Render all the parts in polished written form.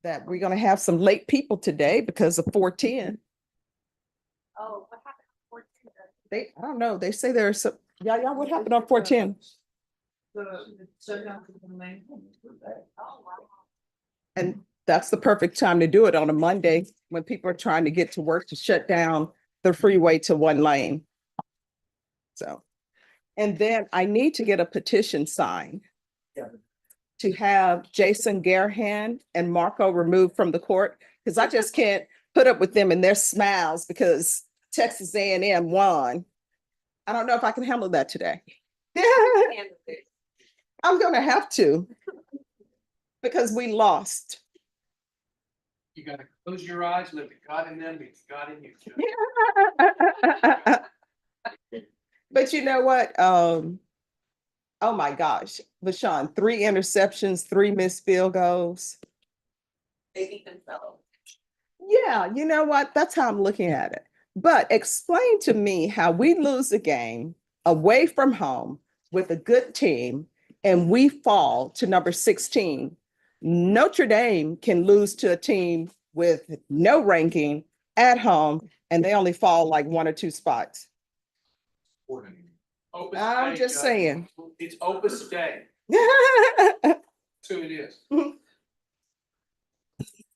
that we're going to have some late people today because of 410. Oh, what happened on 410? I don't know. They say there's some, yeah, what happened on 410? Oh, wow. And that's the perfect time to do it on a Monday when people are trying to get to work to shut down the freeway to one lane. So, and then I need to get a petition signed to have Jason Garhan and Marco removed from the court, because I just can't put up with them and their smiles because Texas A&M won. I don't know if I can handle that today. I'm going to have to, because we lost. You gotta close your eyes, live God in them, it's God in you. But you know what? Oh my gosh, LaShawn, 3 interceptions, 3 missed field goals. Yeah, you know what? That's how I'm looking at it. But explain to me how we lose a game away from home with a good team and we fall to number 16. Notre Dame can lose to a team with no ranking at home and they only fall like 1 or 2 spots. Opus I'm Dei, just Judge. saying. It's Opus Dei. That's who it is.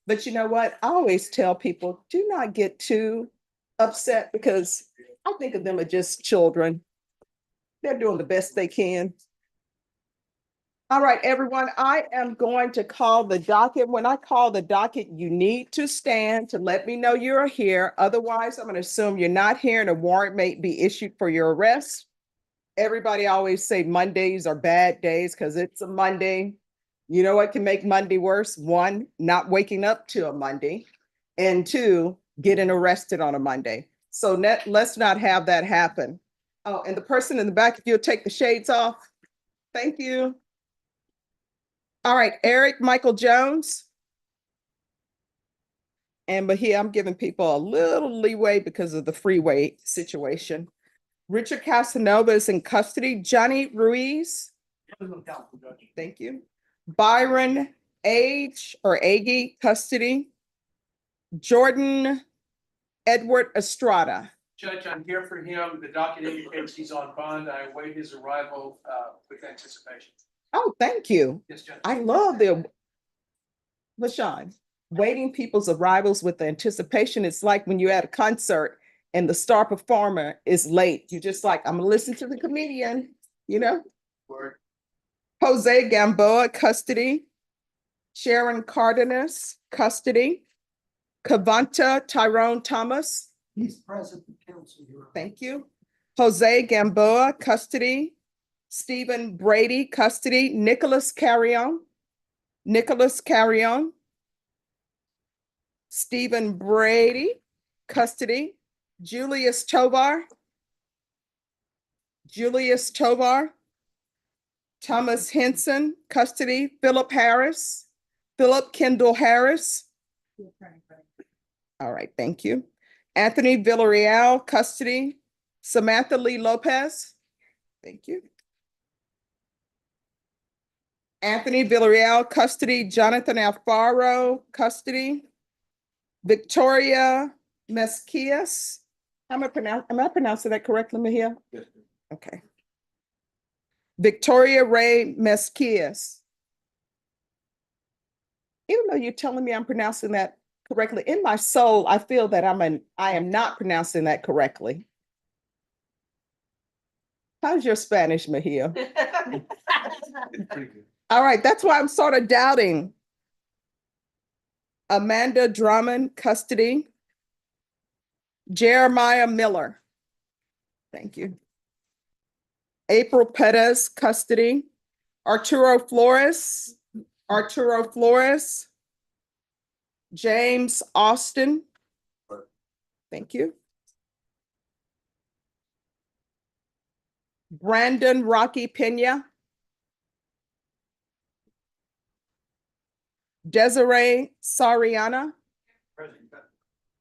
But you know what? I always tell people, do not get too upset because I think of them as just children. They're doing the best they can. All right, everyone, I am going to call the docket. When I call the docket, you need to stand to let me know you're here. Otherwise, I'm going to assume you're not here and a warrant may be issued for your arrest. Everybody always say Mondays are bad days because it's a Monday. You know what can make Monday worse? 1, not waking up to a Monday, and 2, getting arrested on a Monday. So let's not have that happen. Oh, and the person in the back, if you'll take the shades off. Thank you. All right, Eric Michael Jones. But here I'm giving people a little leeway because of the freeway situation. Richard Casanova is in custody. Johnny Ruiz. Thank you. Byron Agee, custody. Jordan Edward Estrada. Judge, I'm here for him. The docket indicates he's on bond. I await his arrival with anticipation. Oh, thank you. Yes, Judge. I love the LaShawn, waiting people's arrivals with anticipation. It's like when you're at a concert and the star performer is late. You're just like, I'm gonna listen to the comedian, you know? Word. Jose Gamboa, custody. Sharon Cardenas, custody. Cavanta Tyrone Thomas. He's present in council. Thank you. Jose Gamboa, custody. Stephen Brady, custody. Nicholas Carrion. Stephen Brady, custody. Julius Tovar. Thomas Henson, custody. Philip Kendall Harris. All right, thank you. Anthony Villarreal, custody. Samantha Lee Lopez. Thank you. Anthony Villarreal, custody. Jonathan Alfaro, custody. Victoria Mesquias. Am I pronouncing that correctly, Mahia? Yes. Okay. Victoria Ray Mesquias. Even though you're telling me I'm pronouncing that correctly, in my soul, I feel that I am not pronouncing that correctly. How's your Spanish, Mahia? Pretty good. All right, that's why I'm sort of doubting. Amanda Drummond, custody. Jeremiah Miller. Thank you. April Perez, custody. Arturo Flores. James Austin. Thank you. Brandon Rocky Pena. Desiree Sariana.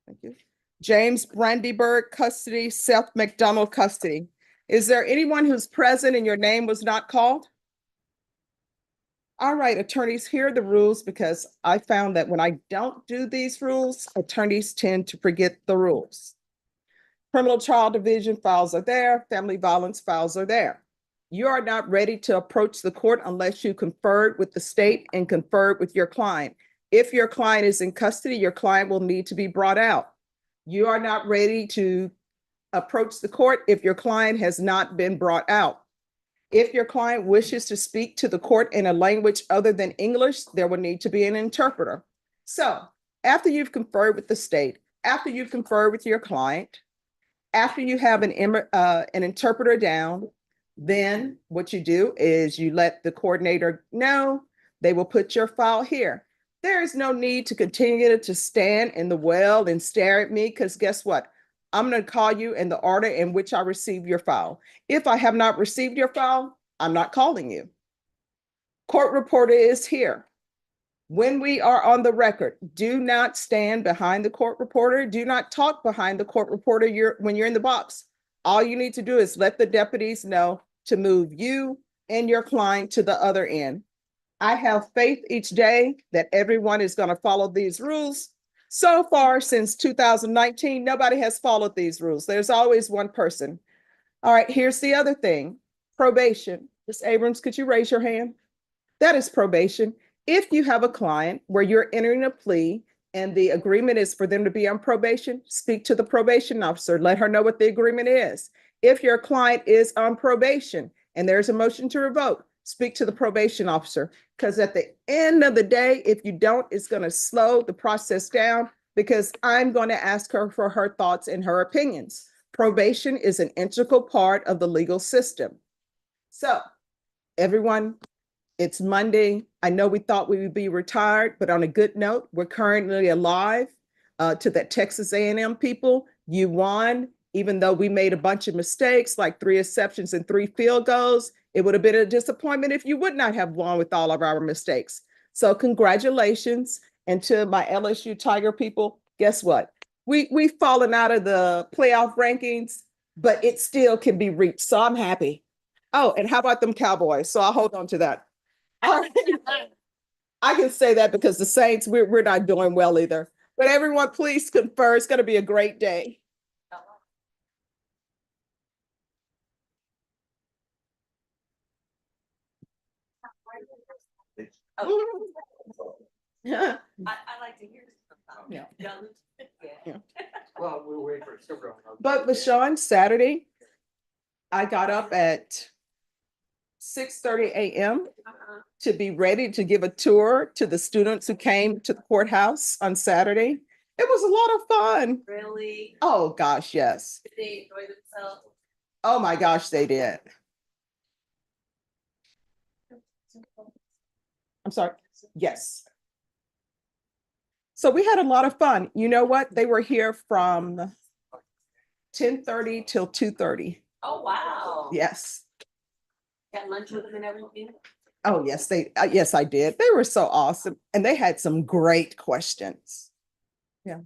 Thank you. James Brandyberg, custody. Seth McDonald, custody. Is there anyone who's present and your name was not called? All right, attorneys, here are the rules because I found that when I don't do these rules, attorneys tend to forget the rules. Criminal trial division files are there, family violence files are there. You are not ready to approach the court unless you conferred with the state and conferred with your client. If your client is in custody, your client will need to be brought out. You are not ready to approach the court if your client has not been brought out. If your client wishes to speak to the court in a language other than English, there will need to be an interpreter. So after you've conferred with the state, after you've conferred with your client, after you have an interpreter down, then what you do is you let the coordinator know. They will put your file here. There is no need to continue to stand in the well and stare at me because guess what? I'm going to call you in the order in which I received your file. If I have not received your file, I'm not calling you. Court reporter is here. When we are on the record, do not stand behind the court reporter. Do not talk behind the court reporter when you're in the box. All you need to do is let the deputies know to move you and your client to the other end. I have faith each day that everyone is going to follow these rules. So far, since 2019, nobody has followed these rules. There's always one person. All right, here's the other thing. Probation. Ms. Abrams, could you raise your hand? That is probation. If you have a client where you're entering a plea and the agreement is for them to be on probation, speak to the probation officer. Let her know what the agreement is. If your client is on probation and there's a motion to revoke, speak to the probation officer. Because at the end of the day, if you don't, it's going to slow the process down because I'm going to ask her for her thoughts and her opinions. Probation is an integral part of the legal system. So, everyone, it's Monday. I know we thought we would be retired, but on a good note, we're currently alive. To that Texas A&M people, you won. Even though we made a bunch of mistakes, like 3 exceptions and 3 field goals, it would have been a disappointment if you would not have won with all of our mistakes. So congratulations. And to my LSU Tiger people, guess what? We've fallen out of the playoff rankings, but it still can be reached. So I'm happy. Oh, and how about them Cowboys? So I'll hold on to that. All right. I can say that because the Saints, we're not doing well either. But everyone, please confer. It's going to be a great day. Yeah. I like to hear this. Yeah. Yeah. Well, we'll wait for several. But LaShawn, Saturday, I got up at 6:30 a.m. to be ready to give a tour to the students who came to the courthouse on Saturday. It was a lot of fun. Really? Oh gosh, yes. Did they enjoy themselves? Oh my gosh, they did. I'm sorry. Yes. So we had a lot of fun. You know what? They were here from 10:30 till 2:30. Oh, wow. Yes. Got lunch with them and everything? Oh, yes, yes, I did. They were so awesome. And they had some great questions. Yeah.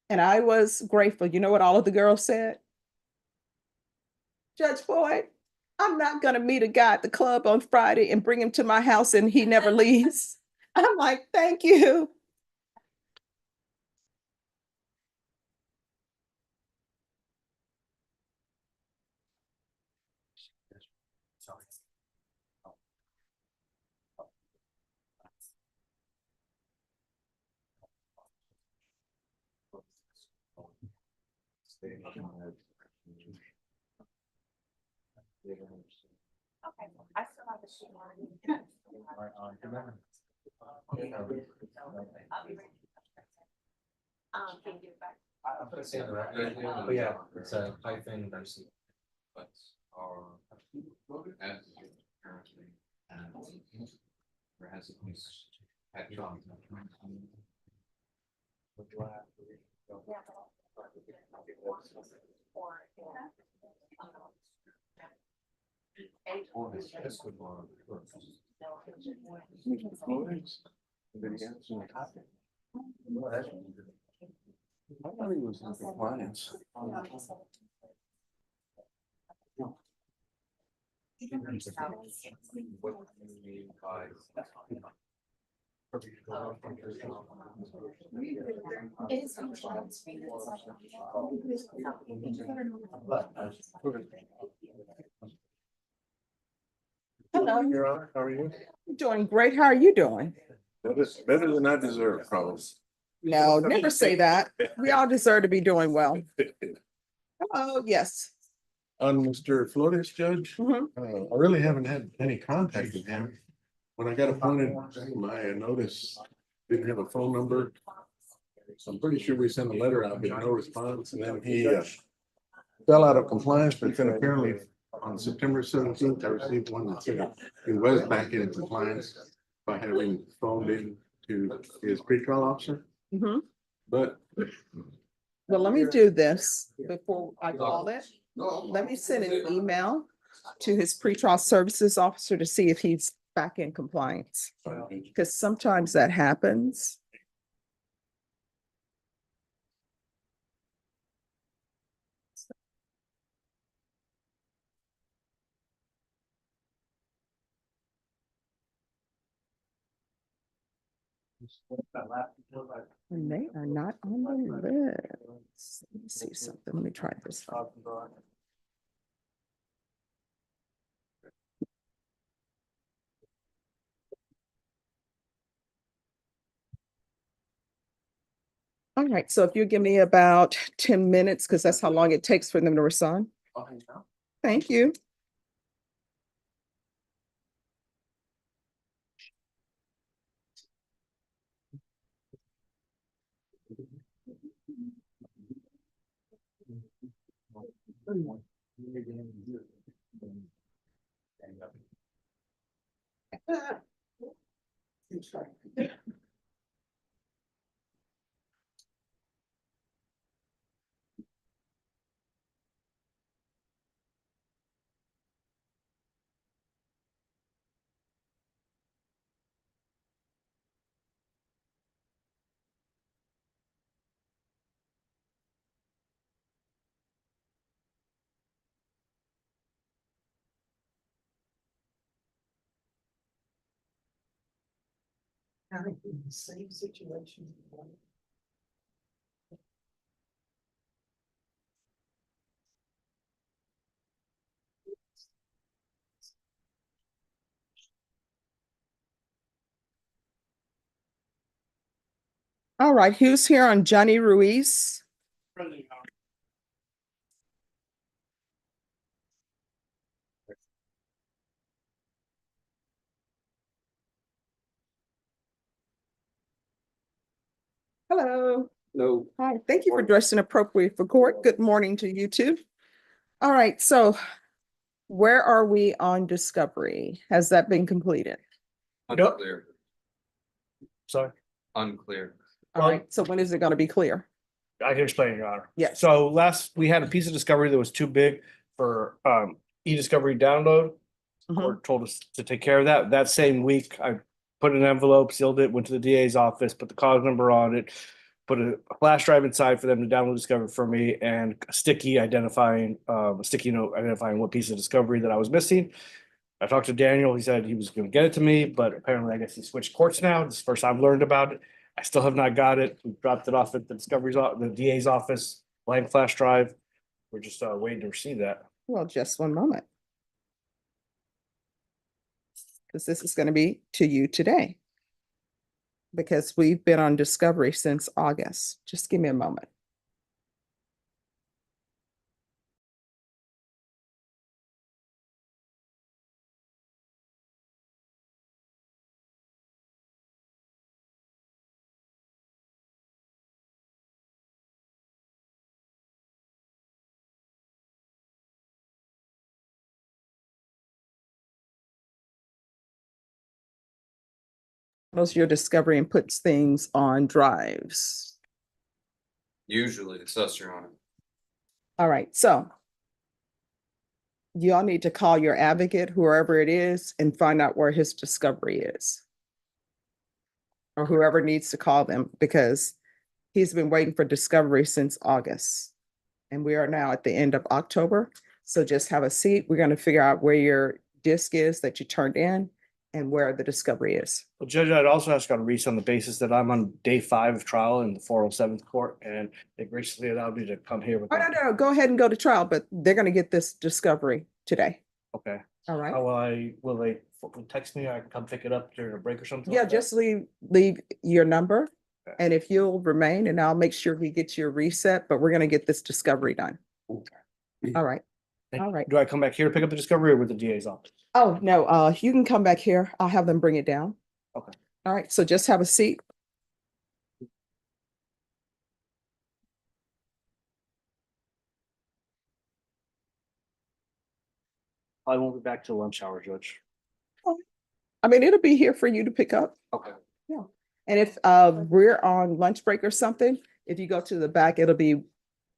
And I was grateful. You know what all of the girls said? Judge Floyd, I'm not going to meet a guy at the club on Friday and bring him to my house and he never leaves. I'm like, thank you. Okay, I still have a sheet on. I'll be ready. Can you give it back? I'm gonna say on the record, but yeah, it's a hyphen nursing. But our. As currently, and there has at least had John. That's good one. I thought he was in compliance. What do you mean by? Hello, Your Honor, how are you? I'm doing great. How are you doing? Better than I deserve, probably. No, never say that. We all deserve to be doing well. Oh, yes. On Mr. Flores, Judge, Mhm. I really haven't had any contact with him. When I got appointed, my notice didn't have a phone number. So I'm pretty sure we sent a letter out, but no response, and then he fell out of compliance, but then apparently on September 17th, I received one that said he was back in compliance by having phoned in to his pretrial officer, Mhm. but Well, let me do this before I call it. Let me send an email to his pretrial services officer to see if he's back in compliance, because sometimes that happens. And they are not on the list. Let me see something. Let me try this one. All right, so if you give me about 10 minutes, because that's how long it takes for them to respond. Thank you. Same situation. All right, who's here on Johnny Ruiz? Hello. no. Hi, thank you for dressing appropriate for court. Good morning to you too. All right, so where are we on discovery? Has that been completed? Unclear, Sorry, unclear. All right, so when is it going to be clear? I can explain, Your Honor. Yes. So we had a piece of discovery that was too big for e-discovery download. Mhm. Court told us to take care of that. That same week, I put an envelope, sealed it, went to the DA's office, put the cause number on it, put a flash drive inside for them to download discovery for me, and a sticky note identifying what piece of discovery that I was missing. I talked to Daniel. He said he was going to get it to me, but apparently I guess he switched courts now. This is the first I've learned about it. I still have not got it. We dropped it off at the DA's office, blank flash drive. We're just waiting to receive that. Well, just one moment. Because this is going to be to you today. Because we've been on discovery since August. Just give me a moment. Most your discovery and puts things on drives. Usually it's us, Your Honor. All right, so y'all need to call your advocate, whoever it is, and find out where his discovery is. Or whoever needs to call them, because he's been waiting for discovery since August. And we are now at the end of October. So just have a seat. We're going to figure out where disc is that you turned in and where the discovery is. Well, Judge, I'd also ask on Reese on the basis that I'm on day 5 of trial in the 407th court, and they graciously allowed me to come here with Oh, them. no, go ahead and go to trial, but they're gonna get this discovery today. Okay. All right? Will they text me? I can come pick it up during a break or something? Yeah, like that? just leave your number. Okay. And if you'll remain, and I'll make sure we get you a reset, but we're gonna get this discovery done. All right. All right. Do I come back here to pick up the discovery or with the DA's office? Oh, no, you can come back here. I'll have them bring it down. Okay. All right, so just have a seat. I won't be back till lunch hour, Judge. I mean, it'll be here for you to pick up. Okay. Yeah. And if we're on lunch break or something, if you go to the back, it'll be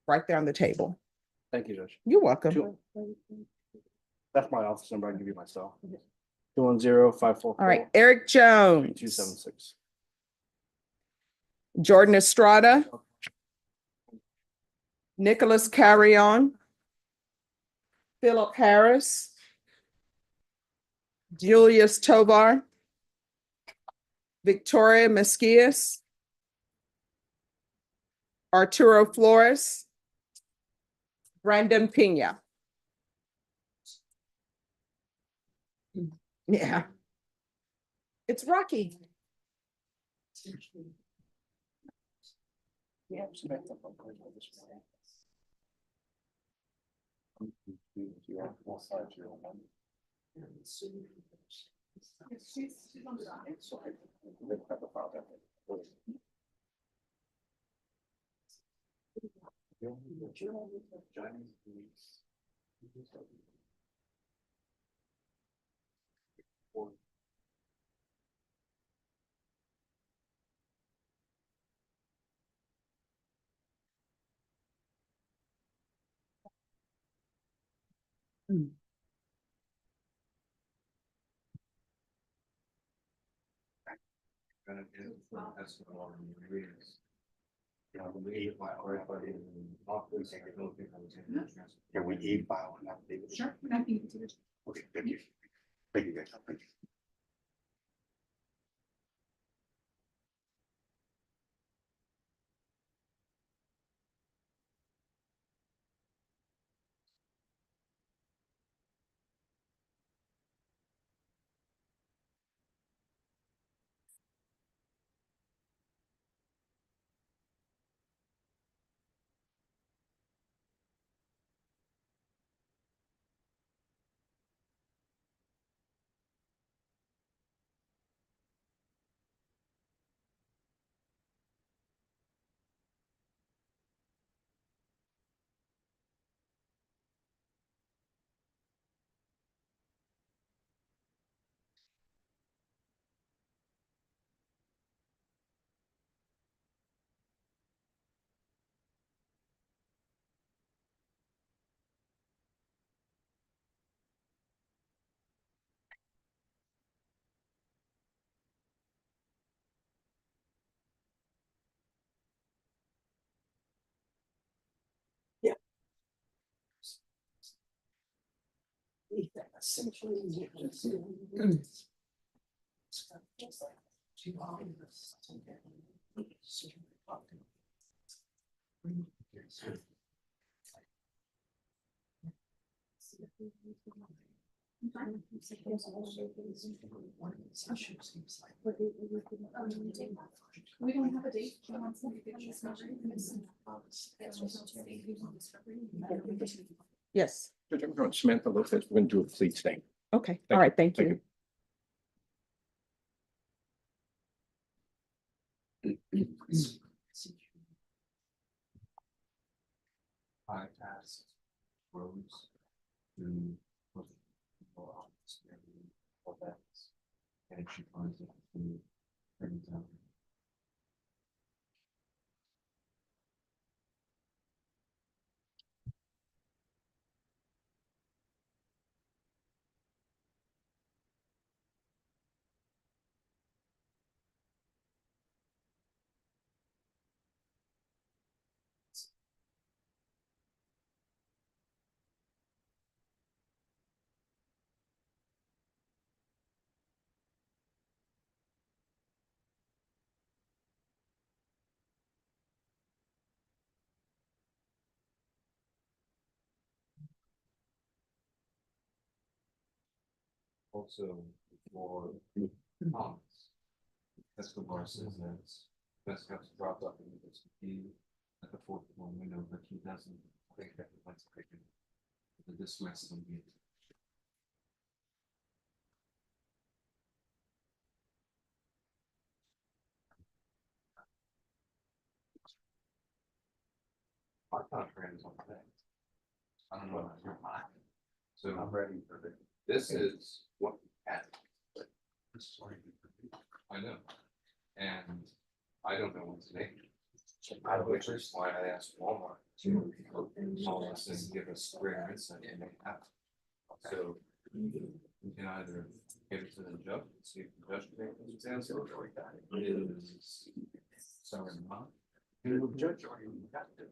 right there on the table. Thank you, Judge. You're welcome. That's my office number. I can give you my cell. 210-544. All right, Eric Jones, 276. Jordan Estrada, Nicholas Carrion, Philip Harris, Julius Tovar, Victoria Mesquias, Arturo Flores, Brandon Pena. Yeah. It's Rocky. Yeah. She's on the docket. Can we e-file and update it? Sure. I think it's good. Okay, thank you. Thank you, guys. Thank you. We don't have a date. She wants to get you Yes, Samantha Lopez, we're gonna do a plea thing. okay, all right, thank Thank you. I asked Rose to look for office for that. And she finds it to bring it down. also for comments. Escobar says that best cups dropped up in the at the fourth floor window, but he doesn't think that the lights are taken. The dismissed them. My contract is on that. I don't know if you're fine. So I'm ready for this. This is what we had. I know. And I don't know what to make. Which is why I asked Walmart to call us and give us greater insight in that. So you can either give it to the judge, and see if the judge can make an answer, or it is summer month. The judge already got this.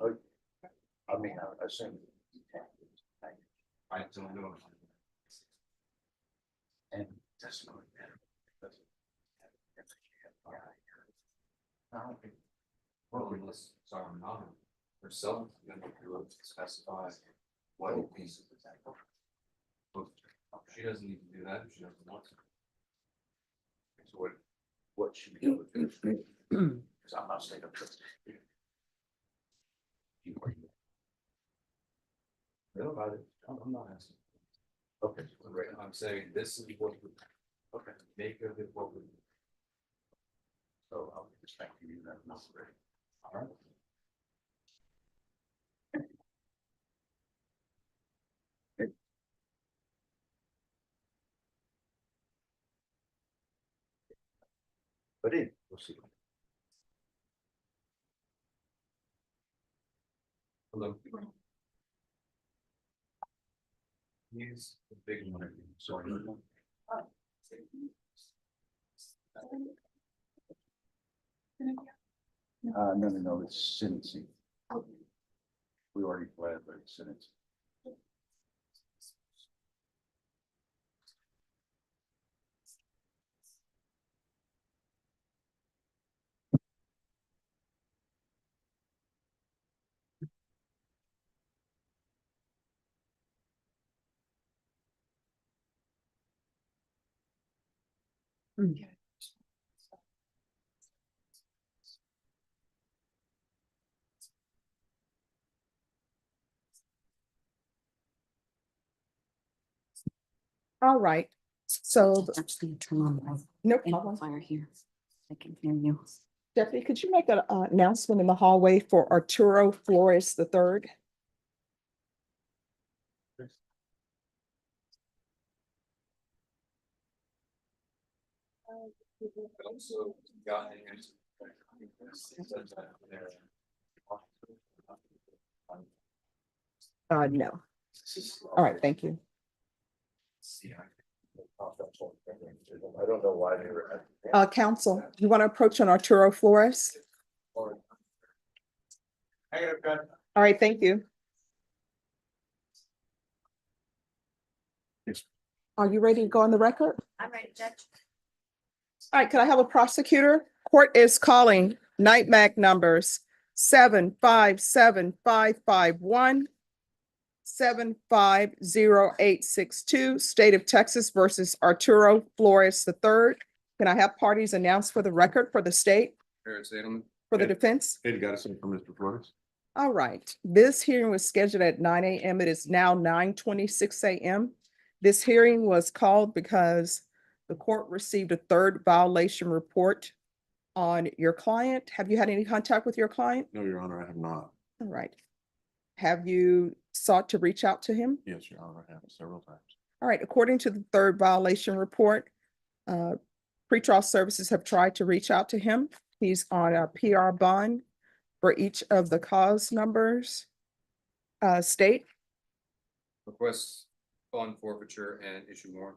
I mean, I assume. I don't know. And that's not better. I don't think. Well, unless sorry, not herself, then we would specify what it means. She doesn't need to do that if she doesn't want to. So what should we do with this? Because I'm not staying up to. No, about it. I'm not asking. Okay, Right, I'm saying this is what we. Okay. Make of it what we. so I'll be expecting you that not ready. All right. But we'll see. Hello. He's the big one. Sorry. No, it's sentencing. We already planned, but it's sentencing. All right, so Actually, turn on the no problem. amplifier here. I can hear you. Deputy, could you make an announcement in the hallway for Arturo Flores III? Also got an. No. All right, thank you. I don't know why they were. Counsel, you want to approach on Arturo Flores? All right, thank you. Are you ready to go on the record? I'm ready, Judge. All right, can I have a prosecutor? Court is calling NIMAC numbers 757-551, 750-862, State of Texas versus Arturo Flores III. Can I have parties announced for the record for the state, for the defense? Hey, got us in for Mr. Flores. All right, this hearing was scheduled at 9 a.m. It is now 9:26 a.m. This hearing was called because the court received a third violation report on your client. Have you had any contact with your client? No, Your Honor, I have not. All right. Have you sought to reach out to him? Yes, Your Honor, I have several times. All right, according to the third violation report, pretrial services have tried to reach out to him. He's on a PR bond for each of the cause numbers. State, Request bond forfeiture and issue warrant.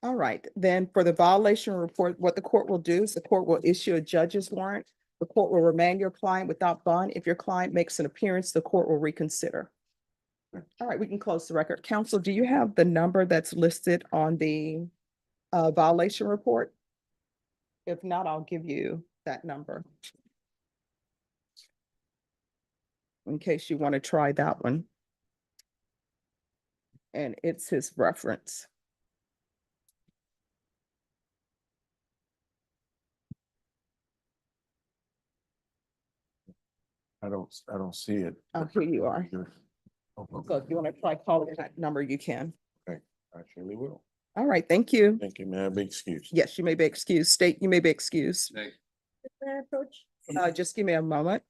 all right, then for the violation report, what the court will do is the court will issue a judge's warrant. The court will remand your client without bond. If your client makes an appearance, the court will reconsider. All right, we can close the record. Counsel, do you have the number that's listed on the violation report? If not, I'll give you that number in case you want to try that one. And it's his reference. I don't see it. Oh, here you are. Oh, So if you want to try calling that number, you can. I surely will. All right, thank you. Thank you, may I be excused? Yes, you may be excused. State, you may be excused. Thank Just give me a moment.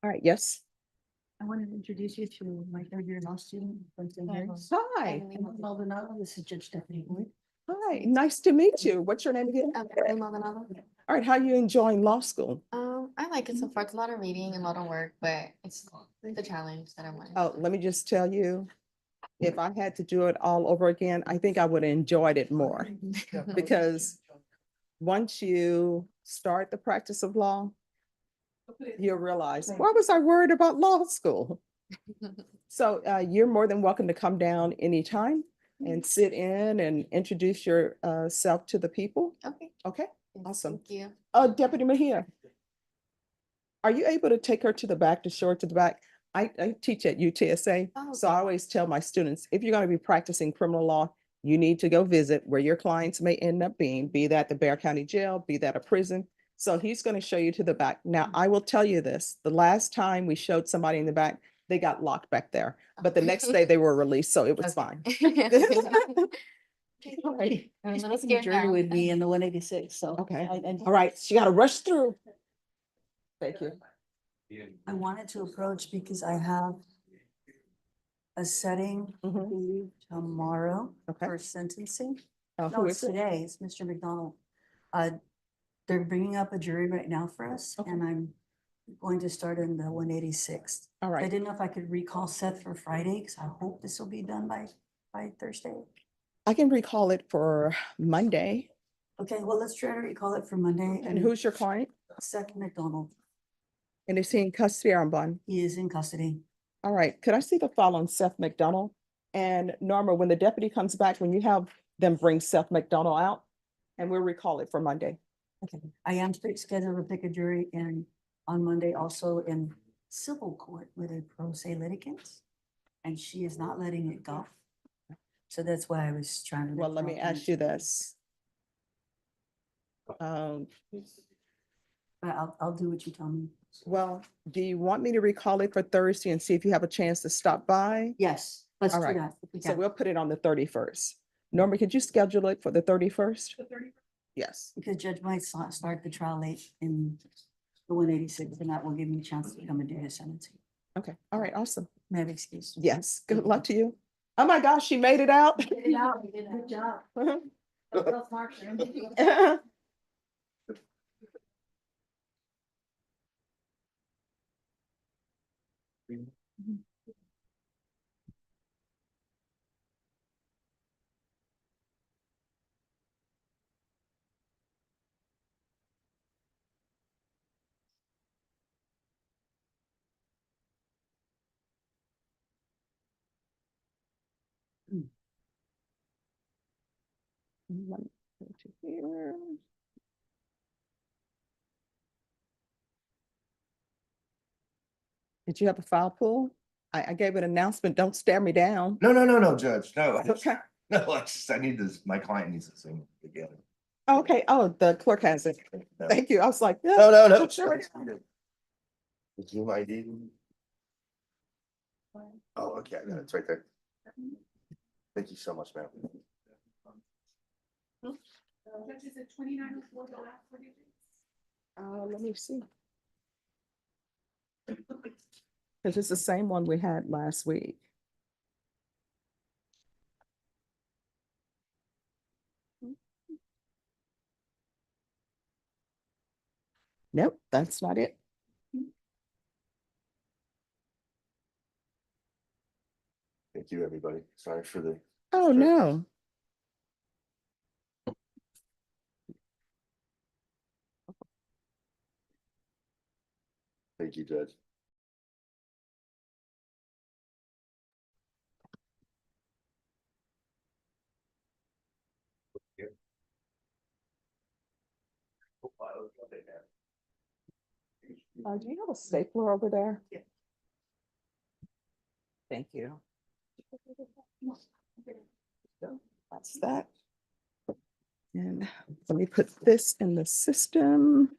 All right, yes. I wanted to introduce you to my third year law student from St. Mary's. Hi, Maldonado, this is Judge Stephanie Wood. hi, nice to meet you. What's your name again? Okay, Maldonado. All right, how are you enjoying law school? I like it so far. It's a lot of reading and a lot of work, but it's the challenge that I'm on. Oh, let me just tell you, if I had to do it all over again, I think I would have enjoyed it more. Because once you start the practice of law, you'll realize, why was I worried about law school? So you're more than welcome to come down anytime and sit in and introduce yourself to the people. Okay. Okay, awesome. Thank you. Deputy Mejia, are you able to take her to the back, to show her to the back? I teach at UTSA, Oh, so I okay. always tell my students, if you're going to be practicing criminal law, you need to go visit where your clients may end up being, be that the Bear County Jail, be that a prison. So he's going to show you to the back. Now, I will tell you this, the last time we showed somebody in the back, they got locked back there, but the next day they were released, so it was fine. All right. I'm a She's little taking a scared journey now. with me in the 186, so. Okay. I All right, she got to rush through. Thank you. I wanted to approach because I have a setting Mhm. tomorrow Okay. for sentencing. Who No, it's is it? today. It's Mr. McDonald. They're bringing up a jury right now for us, Okay. and I'm going to start in the 186th. All I right. didn't know if I could recall Seth for Friday, because I hope this will be done by Thursday. I can recall it for Monday. Okay, well, let's try to recall it for Monday. And who's your client? Seth McDonald. And is he in custody or on bond? He is in custody. All right, could I see the file on Seth McDonald? And Norma, when the deputy comes back, when you have them bring Seth McDonald out, and we'll recall it for Monday. Okay, I am scheduled to pick a jury in on Monday also in civil court with a pro se litigant. And she is not letting it go. So that's why I was trying to. Well, let me ask you this. I'll do what you tell me. Well, do you want me to recall it for Thursday and see if you have a chance to stop by? Yes, let's All do right. that. if we So can. we'll put it on the 31st. Norma, could you schedule it for the 31st? Yes. Because Judge might start the trial late in the 186, and that will give me a chance to come and do his sentencing. Okay, all right, awesome. May I have excuse? Yes, good luck to you. Oh my gosh, she made it out. Good job. So smart. Let me go to here. Did you have a file pull? I gave an announcement, don't stare me down. No, Judge, no. Okay, No, I need this, my client needs this thing together. okay, oh, the clerk has it. No, Thank you, I was like, yeah. no. Sure. The Zoom ID. Oh, okay, I got it, it's right there. Thank you so much, ma'am. Is it 2904 the last one? Let me see. Because it's the same one we had last week. Nope, that's not it. Thank you, everybody. Sorry for the. Oh, no. Thank you, Judge. Do you have a stapler over there? Yeah. Thank you. That's that. And let me put this in the system.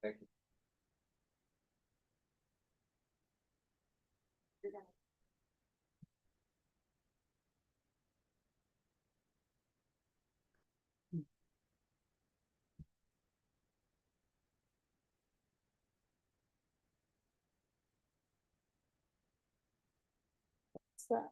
Thank you. What's that?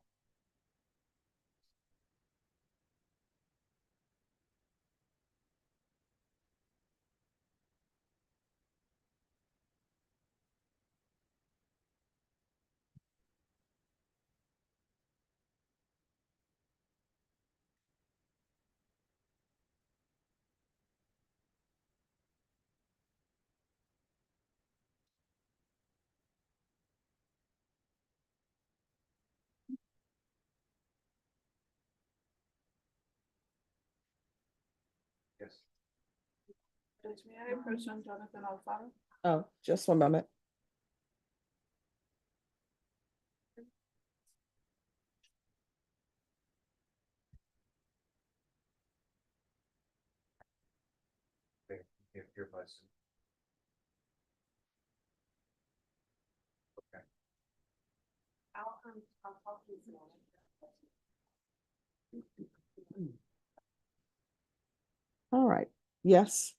Yes. May I approach Jonathan Alfaro? Oh, just one moment. If your license. Okay. I'll talk to you. All right. Yes.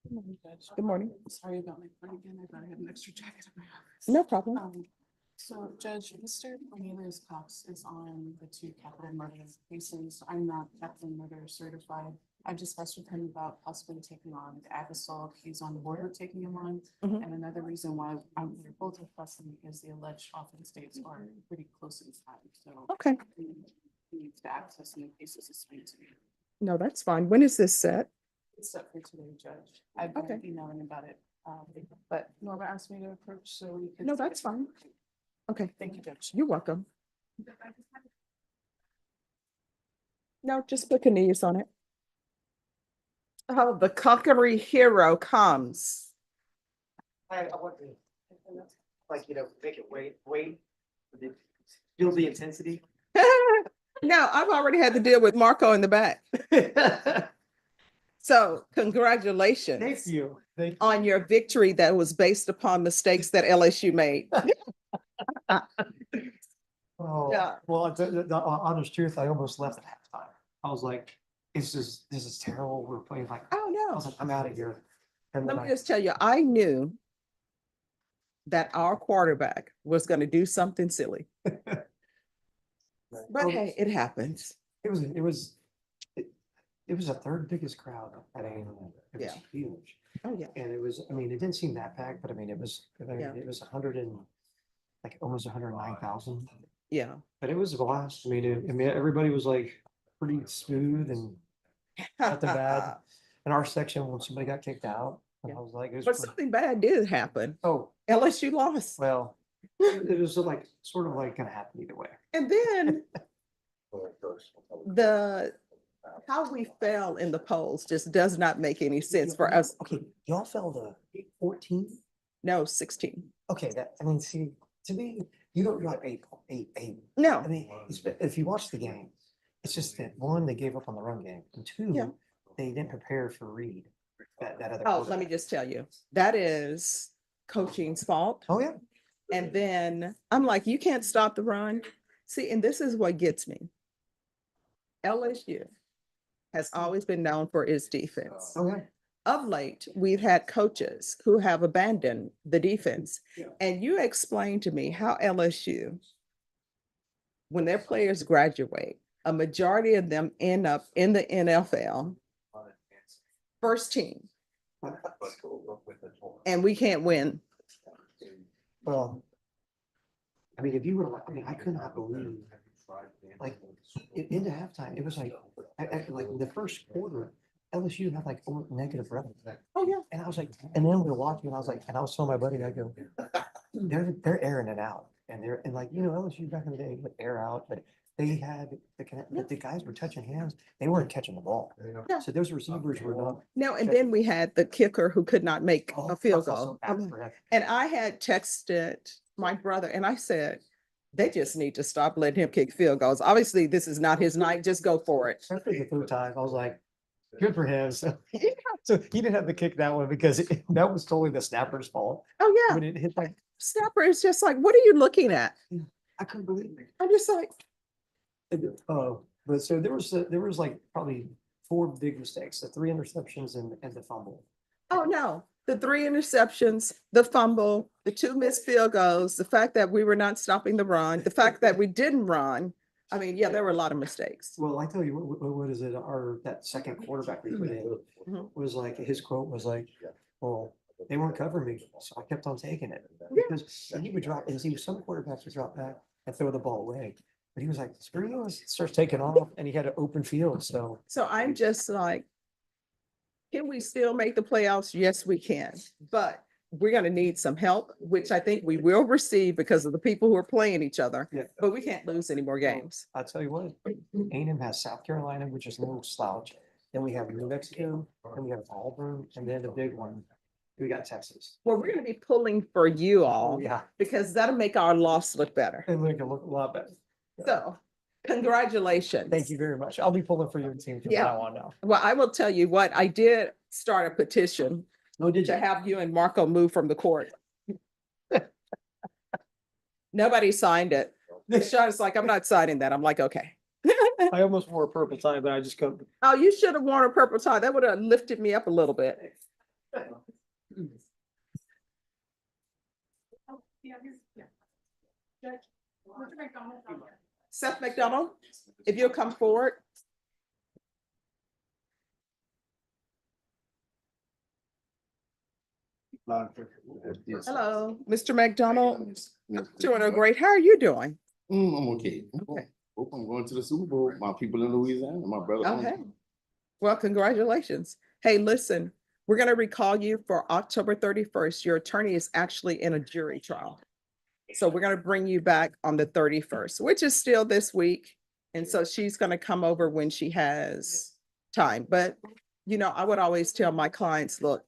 Good morning. Sorry about my phone again. I thought I had an extra jacket in my office. No problem. So Judge, Mr. Cornelius Cox is on the 2 capital murder cases. I'm not capital murder certified. I've discussed with him about possibly taking on the ag assault. He's on board with taking him on. Mhm. And another reason why we're both requesting is the alleged offense dates are pretty close in time. So Okay. we need to access the cases assigned to me. No, that's fine. When is this set? It's up for today, Judge. I've been Okay. emailing about it, but Norma asked me to approach, so we could. No, that's fine. Okay. Thank you, Judge. You're welcome. No, just put Cornelius on it. Oh, the conquering hero comes. I want to, like, make it wait, feel the intensity. No, I've already had to deal with Marco in the back. So congratulations. Thank you. On your victory that was based upon mistakes that LSU made. Oh, Yeah. well, the honest truth, I almost left at halftime. I was like, this is terrible. We're playing like, Oh, I no. was like, I'm out of here. And Let then me just tell you, I knew that our quarterback was going to do something silly, but hey, it happens. it was, it was the third biggest crowd at A&M. It was Yeah. huge. Oh, yeah. And it was, I mean, it didn't seem that packed, but I mean, Yeah. it was 100 and like almost 109,000. Yeah. But it was a blast. I mean, everybody was like pretty smooth and nothing bad. In our section, when somebody got kicked out, and I was like, it was But pretty- something bad did happen. oh, LSU lost. well, it was like, sort of like gonna happen either way. And then the, how we fell in the polls just does not make any sense for us. Okay, y'all fell to 14? No, 16. Okay, I mean, see, to me, you don't like eight. No. I mean, if you watch the game, it's just that one, they gave up on the run game, and Yeah. two, they didn't prepare for Reed. That other. Oh, let me quarterback. just tell you, that is coaching's fault. Oh, yeah. And then I'm like, you can't stop the run. See, and this is what gets me. LSU has always been known for its defense. Oh, yeah. Of late, we've had coaches who have abandoned the defense. Yeah. And you explained to me how LSU, when their players graduate, a majority of them end up in the NFL first team, and we can't win. Well, I mean, if you were, I mean, I could not believe, like, into halftime, it was like, like the first quarter, LSU had like negative revenue. Oh, yeah. And I was like, and then we were watching, and I was like, and I was telling my buddy, I go, they're airing it out. And like, you know, LSU back in the day would air out, but they had but the guys were touching hands. They weren't catching the ball. Yeah. So those receivers were not. No, and then we had the kicker who could not make Oh, a field that's also goal. bad for him. And I had texted my brother and I said, they just need to stop letting him kick field goals. Obviously, this is not his night. Just go for it. Especially the third time, I was like, good for him. So, so he didn't have to kick that one because that was totally the snapper's fault. Oh, yeah. When it hit like, Snapper is just like, what are you looking at? I couldn't believe it. I'm just like, Oh, but so there was like probably 4 big mistakes, the 3 interceptions and the fumble. oh, no. The 3 interceptions, the fumble, the 2 missed field goals, the fact that we were not stopping the run, the fact that we didn't run. I mean, yeah, there were a lot of mistakes. Well, I tell you, what is it? That second quarterback we put in Mhm. was like, his quote was like, well, they weren't covering me, so I kept on taking it. Yeah. Because he would drop, and see, some quarterbacks would drop back and throw the ball away. But he was like, screw you, starts taking off, and he had an open field, so. So I'm just like, can we still make the playoffs? Yes, we can. But we're going to need some help, which I think we will receive because of the people who are playing each other. Yeah. But we can't lose any more games. I'll tell you what, A&M has South Carolina, which is no slouch. Then we have New Mexico, and we have Auburn, and then the big one, we got Texas. Well, we're going to be pulling for you all Oh, yeah, because that'll make our loss look better. and make it look a lot better. So congratulations. Thank you very much. I'll be pulling for your team from Yeah. now on now. Well, I will tell you what, I did start a petition No, did to you? have you and Marco move from the court. Nobody signed it. Sean's like, I'm not signing that. I'm like, okay. I almost wore a purple tie, but I just couldn't. Oh, you should have worn a purple tie. That would have lifted me up a little bit. Seth McDonald, if you'll come forward. Hello, Mr. McDonald. Doing great. How are you doing? I'm okay. Hope I'm going to the Super Bowl. My people in Louisiana, my brother. Okay. Well, congratulations. Hey, listen, we're going to recall you for October 31st. Your attorney is actually in a jury trial. So we're going to bring you back on the 31st, which is still this week. And so she's going to come over when she has time. But, you know, I would always tell my clients, look,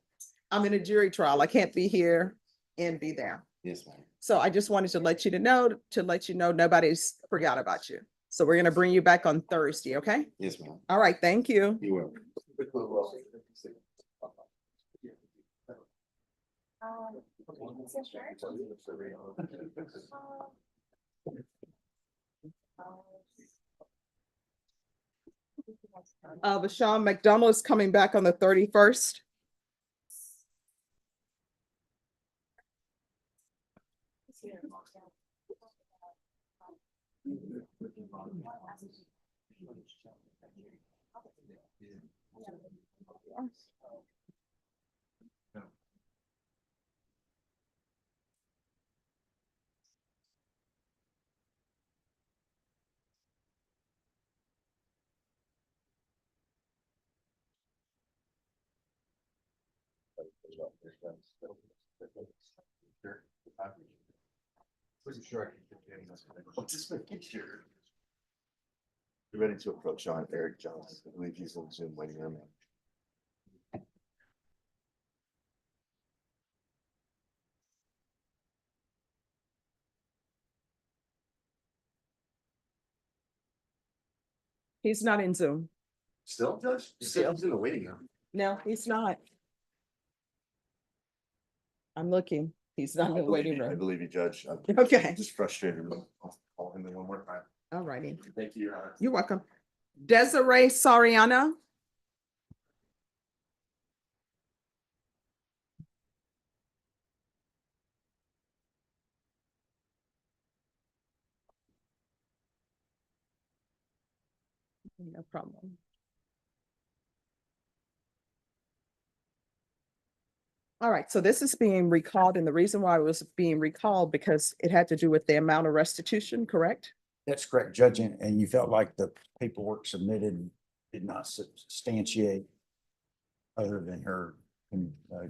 I'm in a jury trial. I can't be here and be there. Yes, ma'am. So I just wanted to let you know nobody's forgot about you. So we're going to bring you back on Thursday, okay? Yes, ma'am. All right, thank you. You're welcome. Vashon McDonald is coming back on the 31st. Pretty sure I can get him. Just making sure. You're ready to approach Eric Johnson. I believe he's on Zoom waiting on me. He's not in Zoom. Still, Judge? You said he's in the waiting room. No, he's not. I'm looking. He's not in the waiting I room. believe you, Judge. I'm Okay. just frustrated. I'll call him in one more time. All righty. Thank you, Your Honor. You're welcome. Desiree Sariana. No problem. All right, so this is being recalled, and the reason why it was being recalled because it had to do with the amount of restitution, correct? That's correct, Judge, and you felt like the paperwork submitted did not substantiate other than her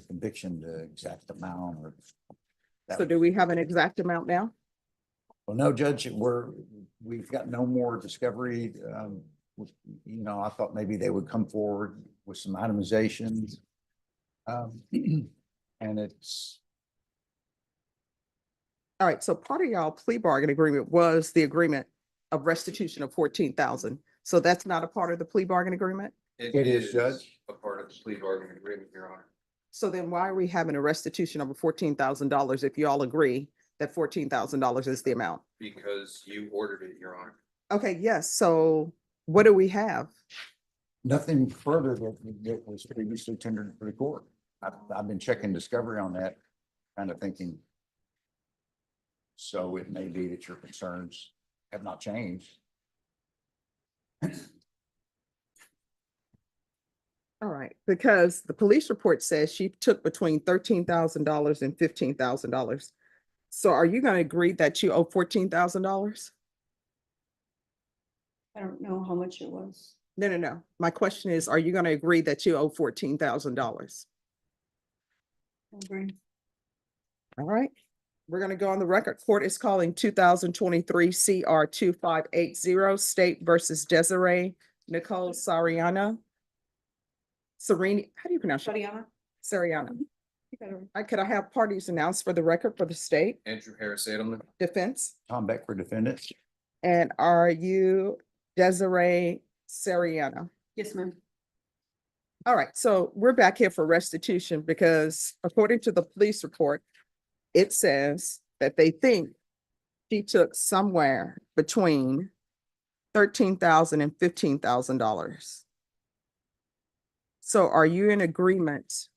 conviction, the exact amount or. So do we have an exact amount now? Well, no, Judge, we've got no more discovery. You know, I thought maybe they would come forward with some itemizations. And it's. All right, so part of y'all plea bargain agreement was the agreement of restitution of 14,000. So that's not a part of the plea bargain agreement? It is, Judge. A part of the plea bargaining agreement, Your Honor. So then why are we having a restitution of $14,000 if you all agree that $14,000 is the amount? Because you ordered it, Your Honor. Okay, yes, so what do we have? Nothing further that was previously tendered for the court. I've been checking discovery on that, kind of thinking. So it may be that your concerns have not changed. All right, because the police report says she took between $13,000 and $15,000. So are you gonna agree that you owe $14,000? I don't know how much it was. No. My question is, are you gonna agree that you owe $14,000? Agree. All right, we're gonna go on the record. Court is calling 2023 CR 2580 State versus Desiree Nicole Sariana. Serini, how do you pronounce it? Shadiana? Sariana. You better- Could I have parties announced for the record for the state Andrew Harris Edelman. defense? Tom Beck for defendants. And are you Desiree Sariana? Yes, ma'am. All right, so we're back here for restitution because according to the police report, it says that they think she took somewhere between $13,000 and $15,000. So are you in agreement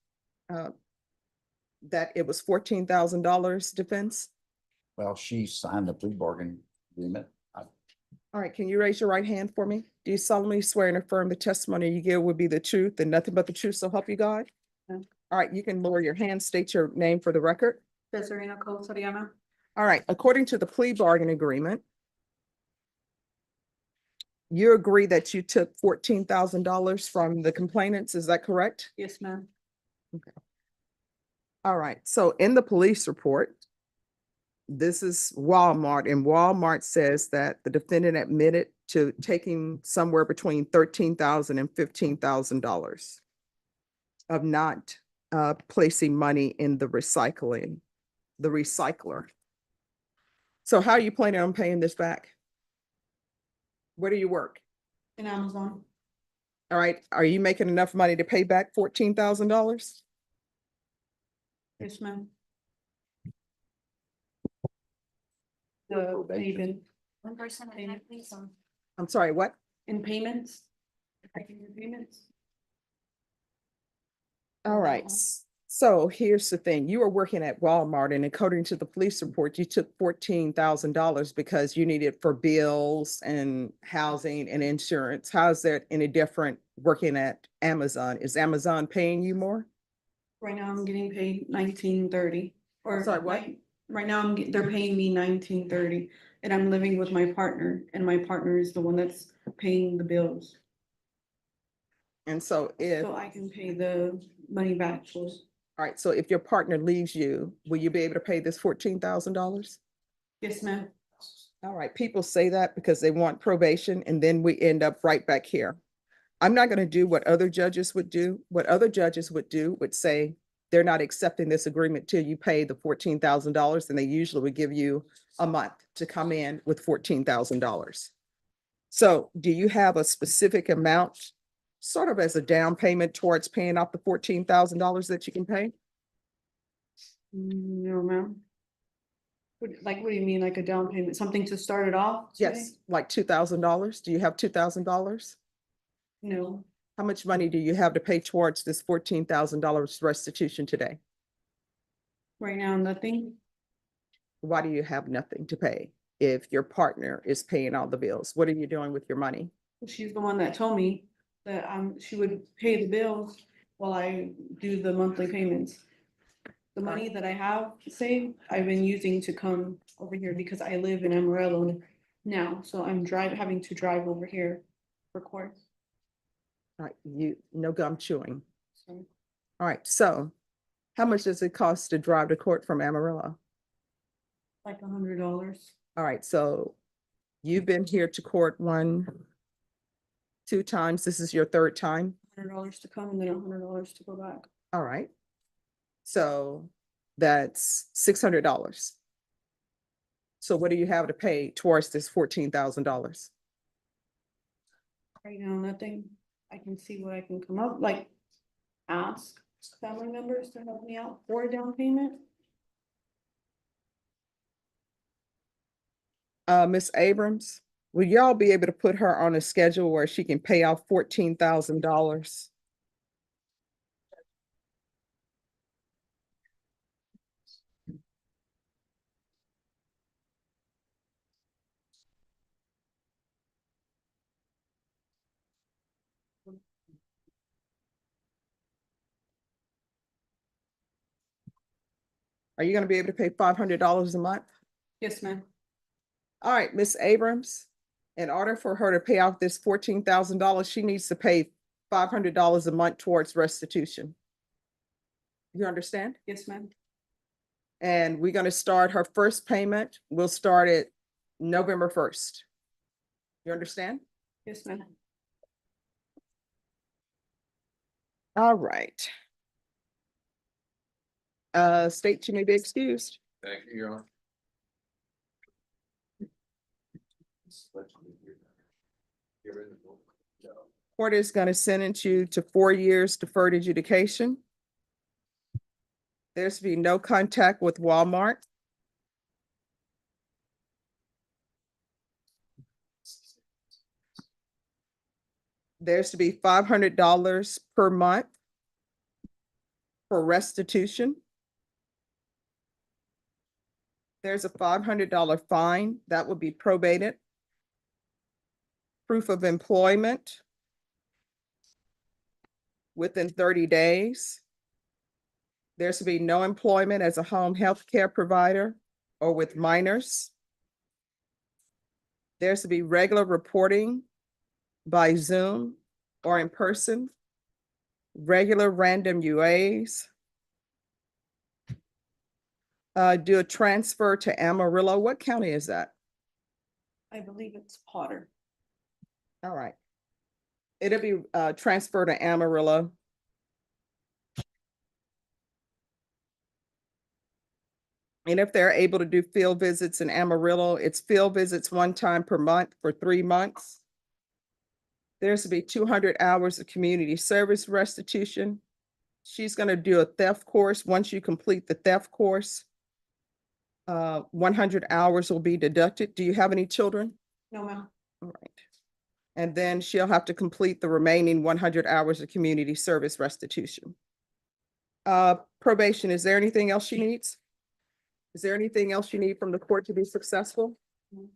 that it was $14,000 defense? Well, she signed the plea bargain agreement. All right, can you raise your right hand for me? Do you solemnly swear and affirm the testimony you give will be the truth and nothing but the truth, so help you God? Yeah. All right, you can lower your hand, state your name for the record. Desiree Nicole Sariana? All right, according to the plea bargain agreement, you agree that you took $14,000 from the complainants, is that correct? Yes, ma'am. All right, so in the police report, this is Walmart, and Walmart says that the defendant admitted to taking somewhere between $13,000 and $15,000 of not placing money in the recycler. So how are you planning on paying this back? Where do you work? In Amazon? All right, are you making enough money to pay back $14,000? Yes, ma'am. The payment. One person at a time, please. I'm sorry, what? In payments? I can do payments? All right, so here's the thing. You were working at Walmart and according to the police report, you took $14,000 because you needed for bills and housing and insurance. How is that any different working at Amazon? Is Amazon paying you more? Right now I'm getting paid $19.30 or. Sorry, what? Right now they're paying me $19.30 and I'm living with my partner and my partner is the one that's paying the bills. And so if, So I can pay the money back for. All right, so if your partner leaves you, will you be able to pay this $14,000? Yes, ma'am. All right, people say that because they want probation and then we end up right back here. I'm not gonna do what other judges would do. What other judges would do would say, they're not accepting this agreement till you pay the $14,000, and they usually would give you a month to come in with $14,000. So do you have a specific amount, sort of as a down payment towards paying off the $14,000 that you can pay? No, ma'am. What do you mean, like a down payment, something to start it off? today? Yes, like $2,000. Do you have $2,000? No, How much money do you have to pay towards this $14,000 restitution today? right now, nothing. Why do you have nothing to pay if your partner is paying all the bills? What are you doing with your money? She's the one that told me that she would pay the bills while I do the monthly payments. The money that I have saved, I've been using to come over here because I live in Amarillo now, so I'm having to drive over here for court. All right, no gum chewing. So All right, so how much does it cost to drive to court from Amarillo? like $100. All right, so you've been here to court 1, 2 times. This is your third time. $100 to come and then $100 to go back. All right. So that's $600. So what do you have to pay towards this $14,000? Right now, nothing. I can see what I can come up, like ask family members to help me out for a down payment. Ms. Abrams, will y'all be able to put her on a schedule where she can pay off $14,000? Are you gonna be able to pay $500 a month? Yes, ma'am. All right, Miss Abrams, in order for her to pay off this $14,000, she needs to pay $500 a month towards restitution. You understand? Yes, ma'am. And we're gonna start her first payment. We'll start it November 1st. You understand? Yes, ma'am. All right. State, you may be excused. Thank you, Your Honor. Court is gonna sentence you to 4 years deferred adjudication. There's to be no contact with Walmart. There's to be $500 per month for restitution. There's a $500 fine that will be probated. Proof of employment within 30 days. There's to be no employment as a home health care provider or with minors. There's to be regular reporting by Zoom or in person, regular random UAs. Do a transfer to Amarillo. What county is that? I believe it's Potter. All right. It'll be transferred to Amarillo. And if they're able to do field visits in Amarillo, it's field visits 1 time per month for 3 months. There's to be 200 hours of community service restitution. She's going to do a theft course. Once you complete the theft course, 100 hours will be deducted. Do you have any children? No, ma'am. All right. And then she'll have to complete the remaining 100 hours of community service restitution. Probation, is there anything else she needs? Is there anything else you need from the court to be successful? No.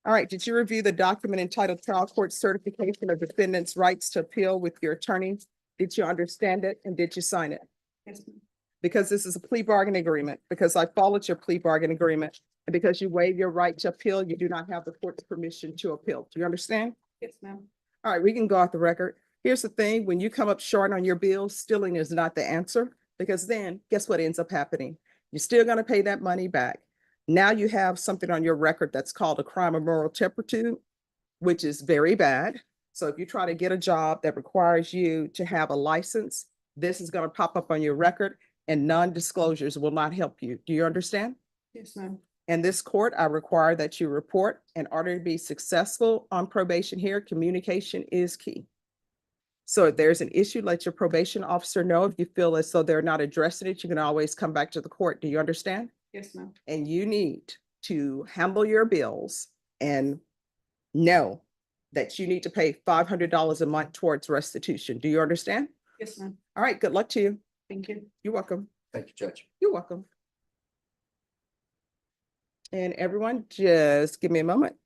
All right, did you review the document entitled Trial Court Certification of Defendants' Rights to Appeal with your attorney? Did you understand it and did you sign it? Yes, ma'am. Because this is a plea bargain agreement, because I followed your plea bargain agreement, and because you waive your right to appeal, you do not have the court's permission to appeal. Do you understand? Yes, ma'am. All right, we can go off the record. Here's the thing, when you come up short on your bills, stealing is not the answer. because then guess what ends up happening? You're still gonna pay that money back. Now you have something on your record that's called a crime of moral turpitude, which is very bad. So if you try to get a job that requires you to have a license, this is gonna pop up on your record and non-disclosures will not help you. Do you understand? Yes, ma'am. In this court, I require that you report. In order to be successful on probation here, communication is key. So if there's an issue, let your probation officer know. If you feel as though they're not addressing it, you can always come back to the court. Do you understand? Yes, ma'am. And you need to handle your bills and know that you need to pay $500 a month towards restitution. Do you understand? Yes, ma'am. All right, good luck to you. Thank you. You're welcome. Thank you, Judge. You're welcome. And everyone, just give me a moment.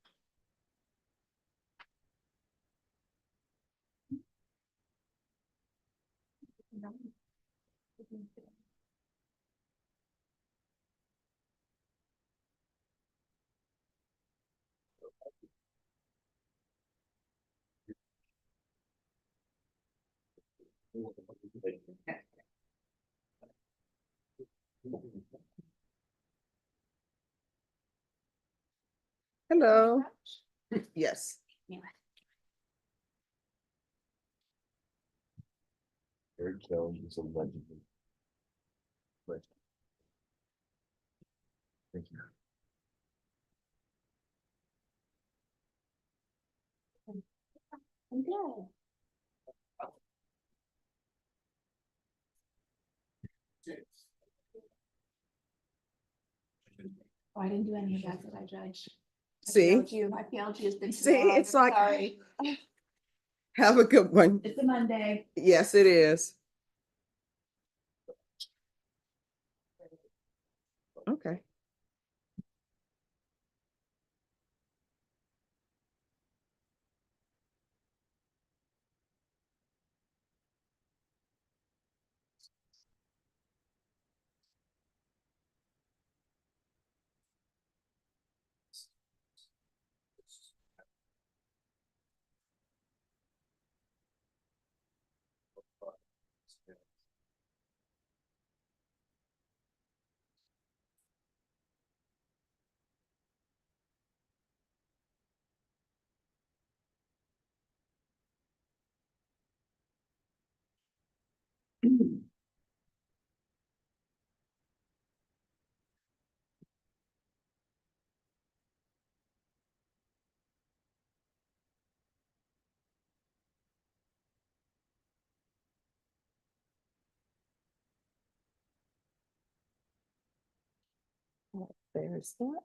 Hello. Yes. Eric Jones is a legend. Legend. Thank you. I'm good. Oh, I didn't do any of that, did I, Judge? I See? failed you. My theology has been too See, long. it's like- Sorry. Have a good one. It's a Monday. Yes, it is. Okay. There's that.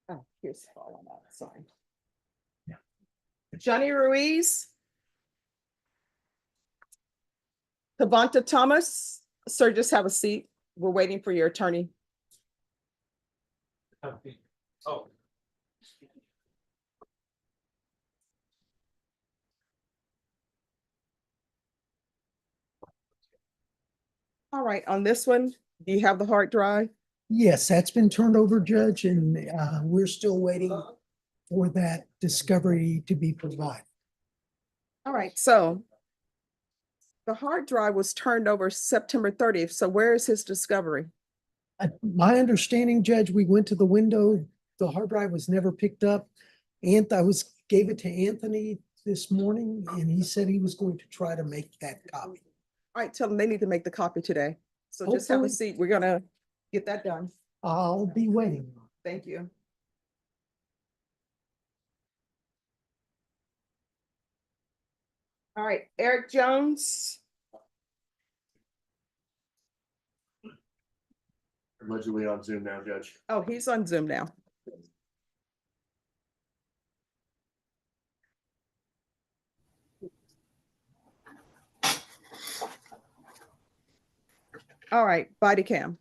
Oh, here's falling out, sorry. Johnny Ruiz. Tavanta Thomas, sir, just have a seat. We're waiting for your attorney. Oh. All right, on this one, do you have the hard drive? Yes, that's been turned over, Judge, and we're still waiting for that discovery to be provided. All right, so the hard drive was turned over September 30th. So where is his discovery? My understanding, Judge, we went to the window, the hard drive was never picked up. And gave it to Anthony this morning, and he said he was going to try to make that copy. All right, tell them they need to make the copy today. So just have a Hopefully. seat. We're gonna get that done. I'll be waiting. Thank you. All right, Eric Jones. Allegedly on Zoom now, Judge. Oh, he's on Zoom now. All right, body cam.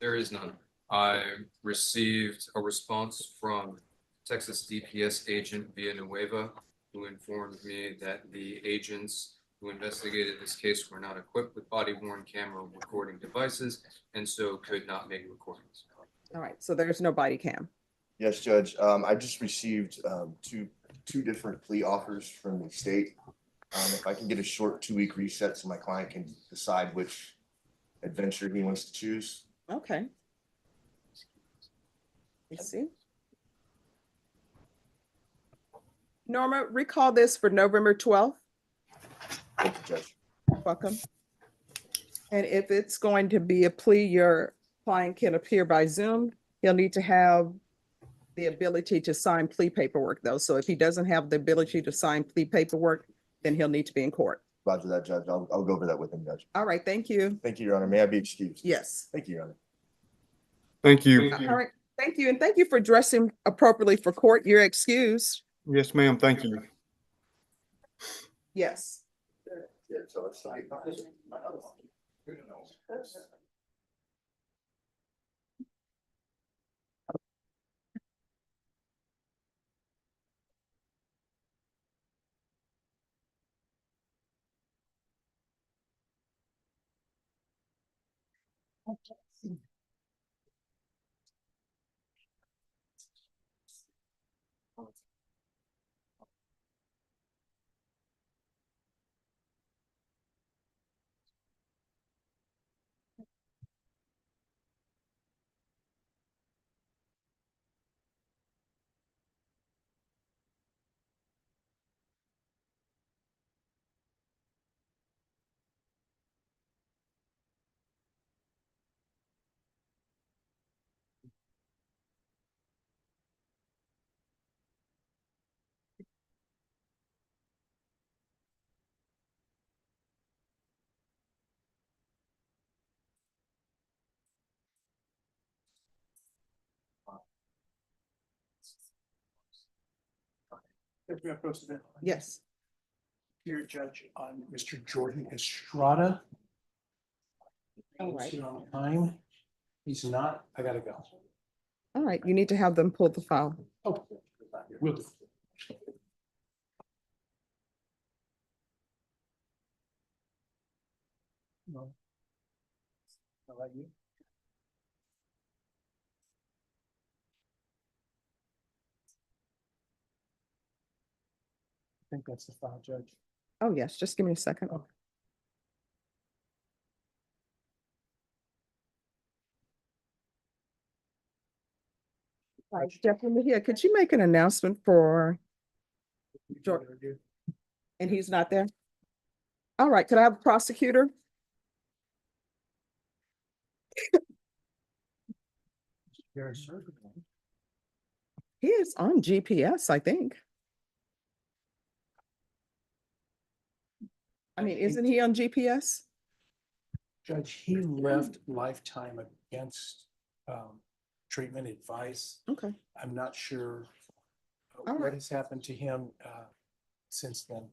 There is none. I received a response from Texas DPS agent Villanueva, who informed me that the agents who investigated this case were not equipped with body worn camera recording devices and so could not make recordings. All right, so there's no body cam. Yes, Judge. I just received two different plea offers from the state. If I can get a short 2-week reset so my client can decide which adventure he wants to choose. Okay. Let's see. Norma, recall this for November 12th. Thank you, Judge. Welcome. And if it's going to be a plea, your client can appear by Zoom. He'll need to have the ability to sign plea paperwork though. So if he doesn't have the ability to sign plea paperwork, then he'll need to be in court. Roger that, Judge. I'll go over that with him, Judge. All right, thank you. Thank you, Your Honor. May I be excused? Yes. Thank you, Your Honor. Thank you. All right, thank you. And thank you for dressing appropriately for court. You're excused. Yes, ma'am. Thank you. Yes. Yeah, so it's like. Yes. Here, Judge, on Mr. Jordan Estrada. All right. Is he on time? He's not. I gotta go. All right, you need to have them pull the file. Oh, will do. No. How about you? I think that's the file, Judge. Oh, yes, just give me a second. Okay. Right, Deputy here, could you make an announcement for, and he's not there? All right, could I have a prosecutor? He is on GPS, I think. I mean, isn't he on GPS? Judge, he left lifetime against treatment advice. Okay, I'm not sure All what right. has happened to him since then.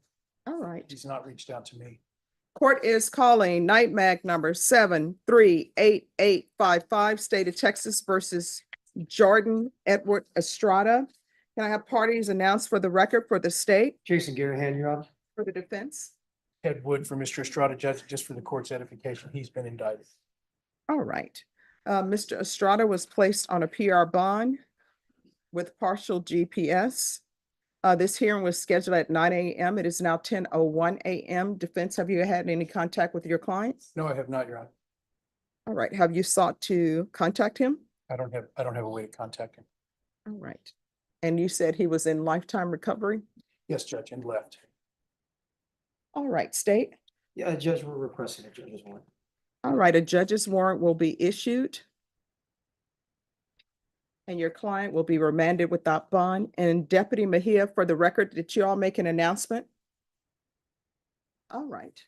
all right. He's not reached out to me. Court is calling night mag number 738855, State of Texas versus Jordan Edward Estrada. Can I have parties announced for the record for the state, Jason Garahan, you're on. for the defense? Ted Wood for Mr. Estrada, Judge, just for the court's edification, he's been indicted. All right. Mr. Estrada was placed on a PR bond with partial GPS. This hearing was scheduled at 9 a.m. It is now 10:01 a.m. Defense, have you had any contact with your clients? No, I have not, Your Honor. All right. Have you sought to contact him? I don't have a way to contact him. All right. And you said he was in lifetime recovery? Yes, Judge, and left. All right, state. Yeah, Judge, we're requesting a judge's warrant. All right, a judge's warrant will be issued. And your client will be remanded without bond. And Deputy Mejia, for the record, did you all make an announcement? All right.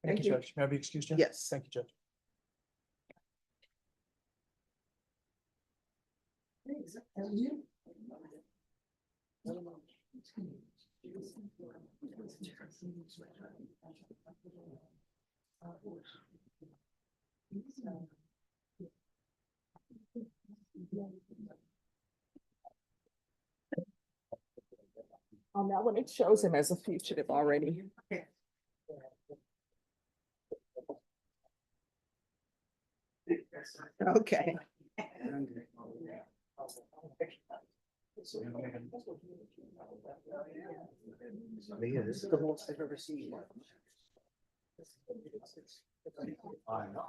Thank Thank you, you. Judge. May I be excused, Judge? Yes. Thank you, Judge. On that one, it shows him as a fugitive already. Okay. Yeah, this is the most I've ever seen. I know.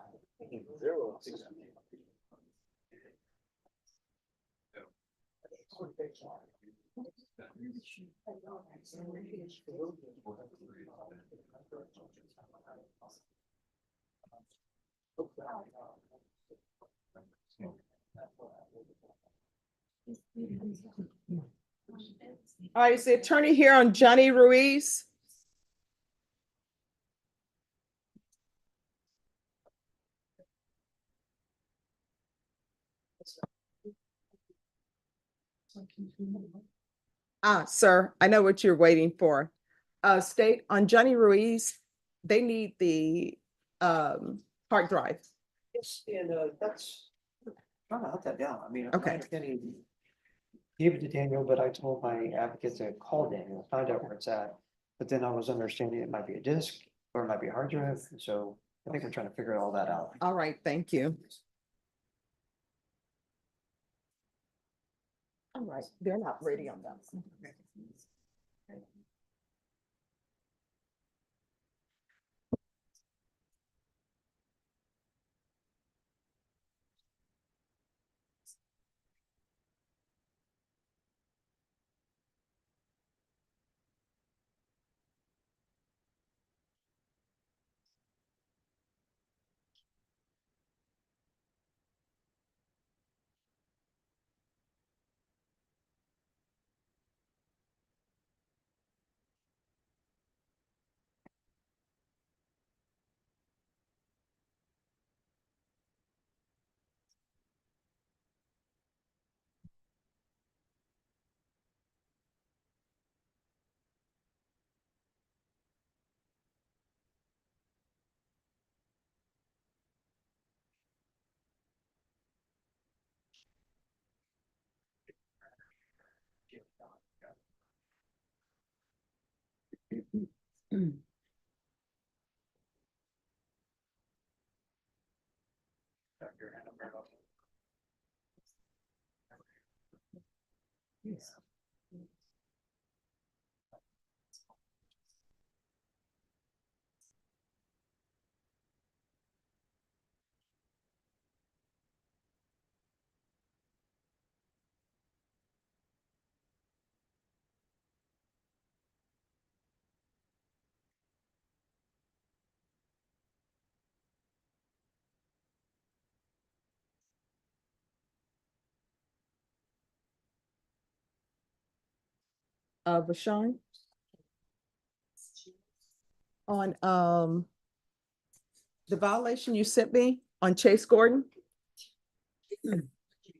All right, is the attorney here on Johnny Ruiz? Sir, I know what you're waiting for. State on Johnny Ruiz, they need the hard drive. Yes, and that's, trying to hunt that down. I mean, Okay. my understanding, gave it to Daniel, but I told my advocate to call Daniel, find out where it's at. But then I was understanding it might be a disk or it might be a hard drive, so I think we're trying to figure all that out. All right, thank you. All right, they're not ready on that. Rashawn? On the violation you sent me on Chase Gordon?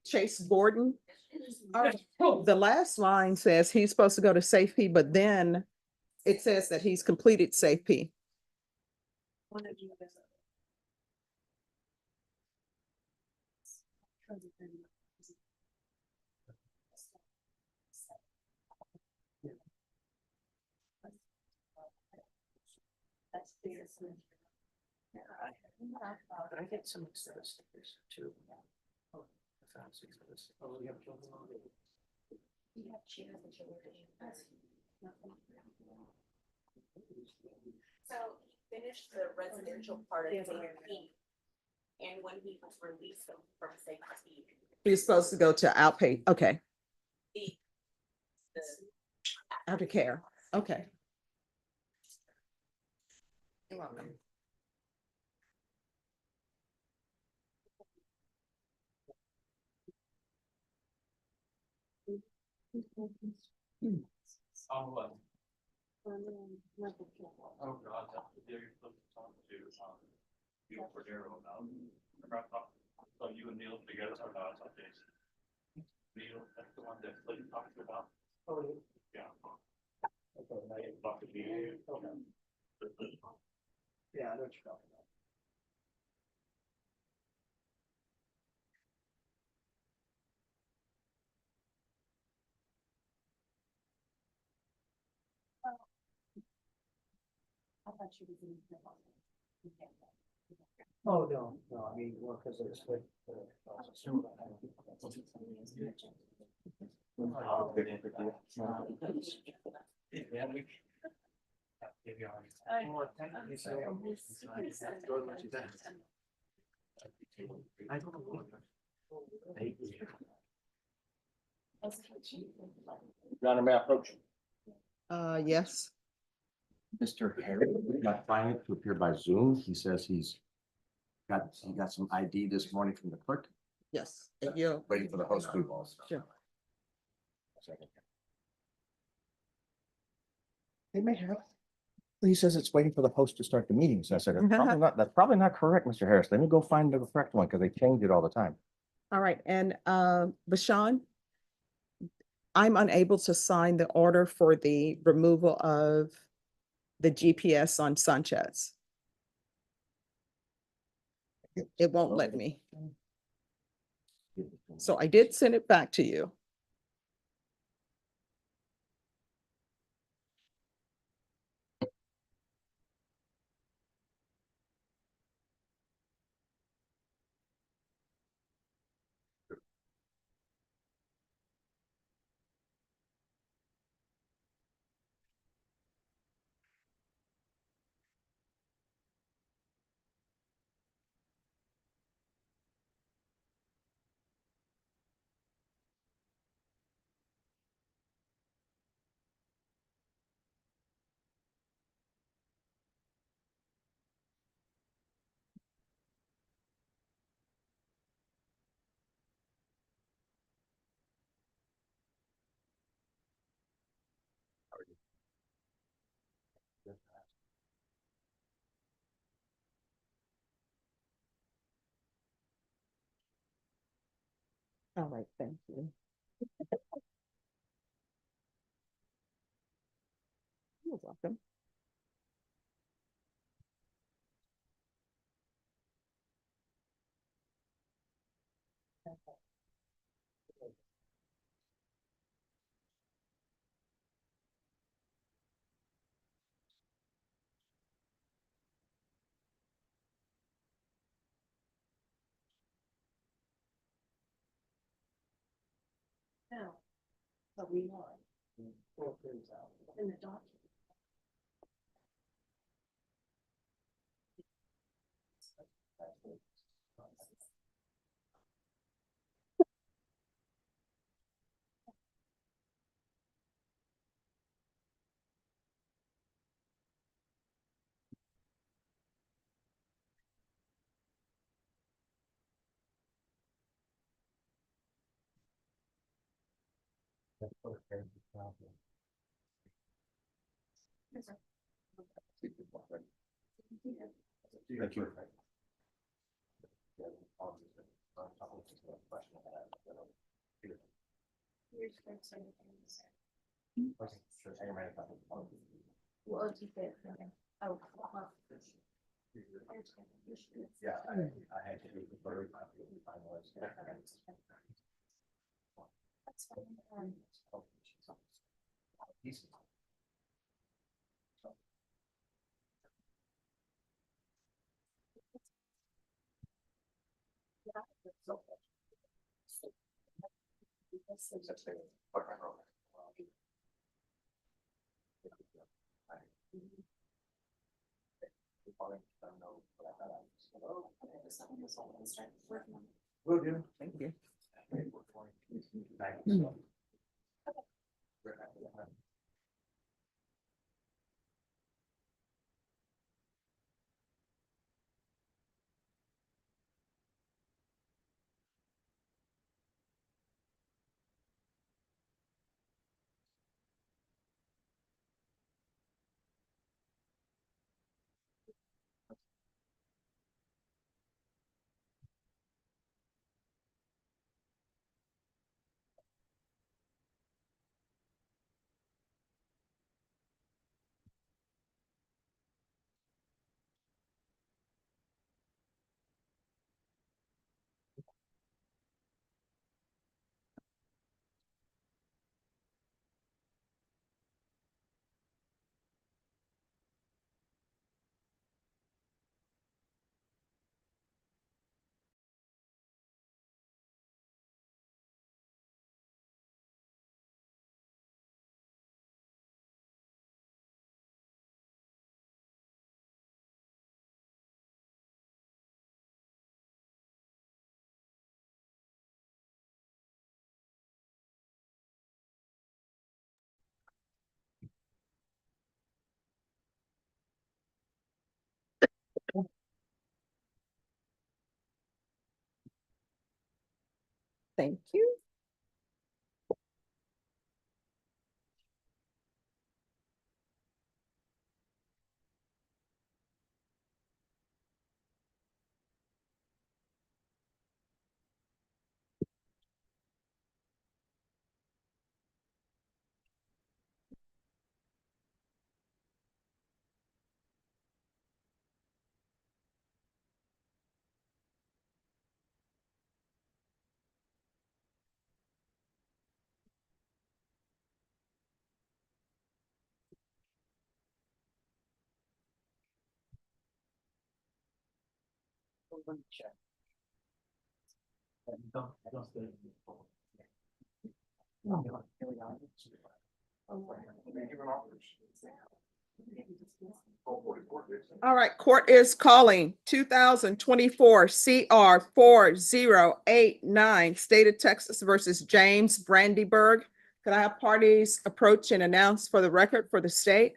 Chase Gordon? The last line says he's supposed to go to safety, but then it says that he's completed safety. I get some statistics too. Oh, I found 6 of this. Oh, we have children on it. So he finished the residential part of safety. And when he was released from safety. He's supposed to go to outpatient, okay, the- aftercare, okay. You're welcome. Oh, God, you're supposed to talk to, Neil Cordero about. Remember I talked, so you and Neil together about something. Neil, that's the one that Clayton talked about. Oh, Yeah. Okay, now you talk to me. yeah, I know what you're talking about. Oh, no, I mean, well, because it's with. I don't know. Your Honor, may I approach? Yes, Mr. Harry, my client to appear by Zoom. He says he got some ID this morning from the clerk. yes, and you, Waiting for the host to. sure. They may have. He says it's waiting for the host to start the meeting. So I said, that's probably not correct, Mr. Harris. Let me go find the correct one because they change it all the time. All right, and Bashan, I'm unable to sign the order for the removal of the GPS on Sanchez. It won't let me. So I did send it back to you. All right, thank you. You're welcome. No, but we know it. In the document. Thank you. Well, keep it. Oh. Yeah, I had to do the bird. That's fine. Will do. Thank you. Thank you. All right, court is calling 2024 CR 4089, State of Texas versus James Brandyburg. Could I have parties approach and announce for the record for the state?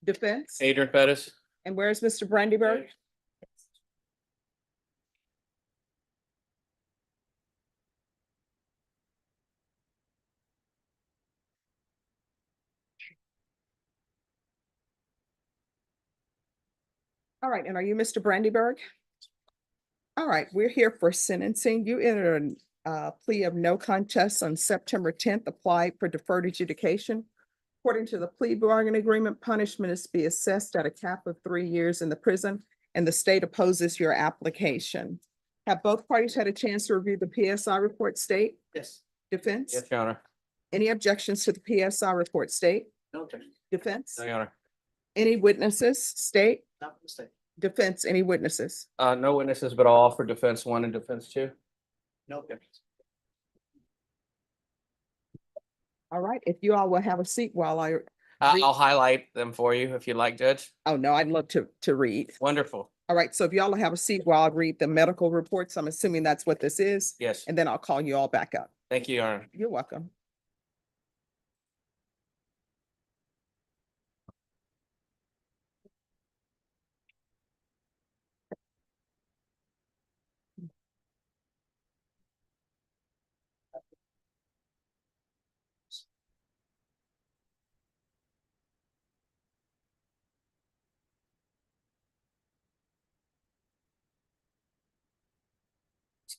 Defense. Adrian Pettis. And where's Mr. Brandyburg? All right, and are you Mr. Brandyburg? All right, we're here for sentencing. You entered a plea of no contest on September 10th, applied for deferred adjudication. According to the plea bargain agreement, punishment is to be assessed at a cap of 3 years in the prison, and the state opposes your application. Have both parties had a chance to review the PSI report, state? Yes. Defense? Yes, Your Honor. Any objections to the PSI report, state? No objection. Defense? No, Your Honor. Any witnesses, state? Not for the state. Defense, any witnesses? No witnesses, but I'll offer defense 1 and defense 2. No objections. All right, if you all will have a seat while I, I'll highlight them for you if you'd like, Judge. oh no, I'd love to read. Wonderful. All right, so if y'all will have a seat while I read the medical reports, I'm assuming that's what this is, Yes. and then I'll call you all back up. Thank you, Your Honor. You're welcome.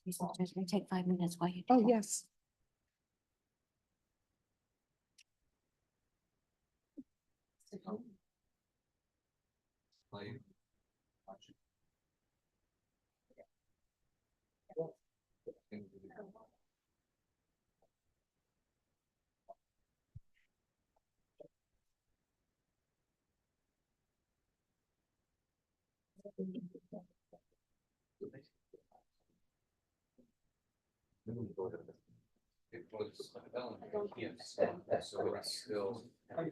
Excuse me, Judge, may I take 5 minutes while you do Oh, that? yes. It was a felony, yes, so it's still. Yeah.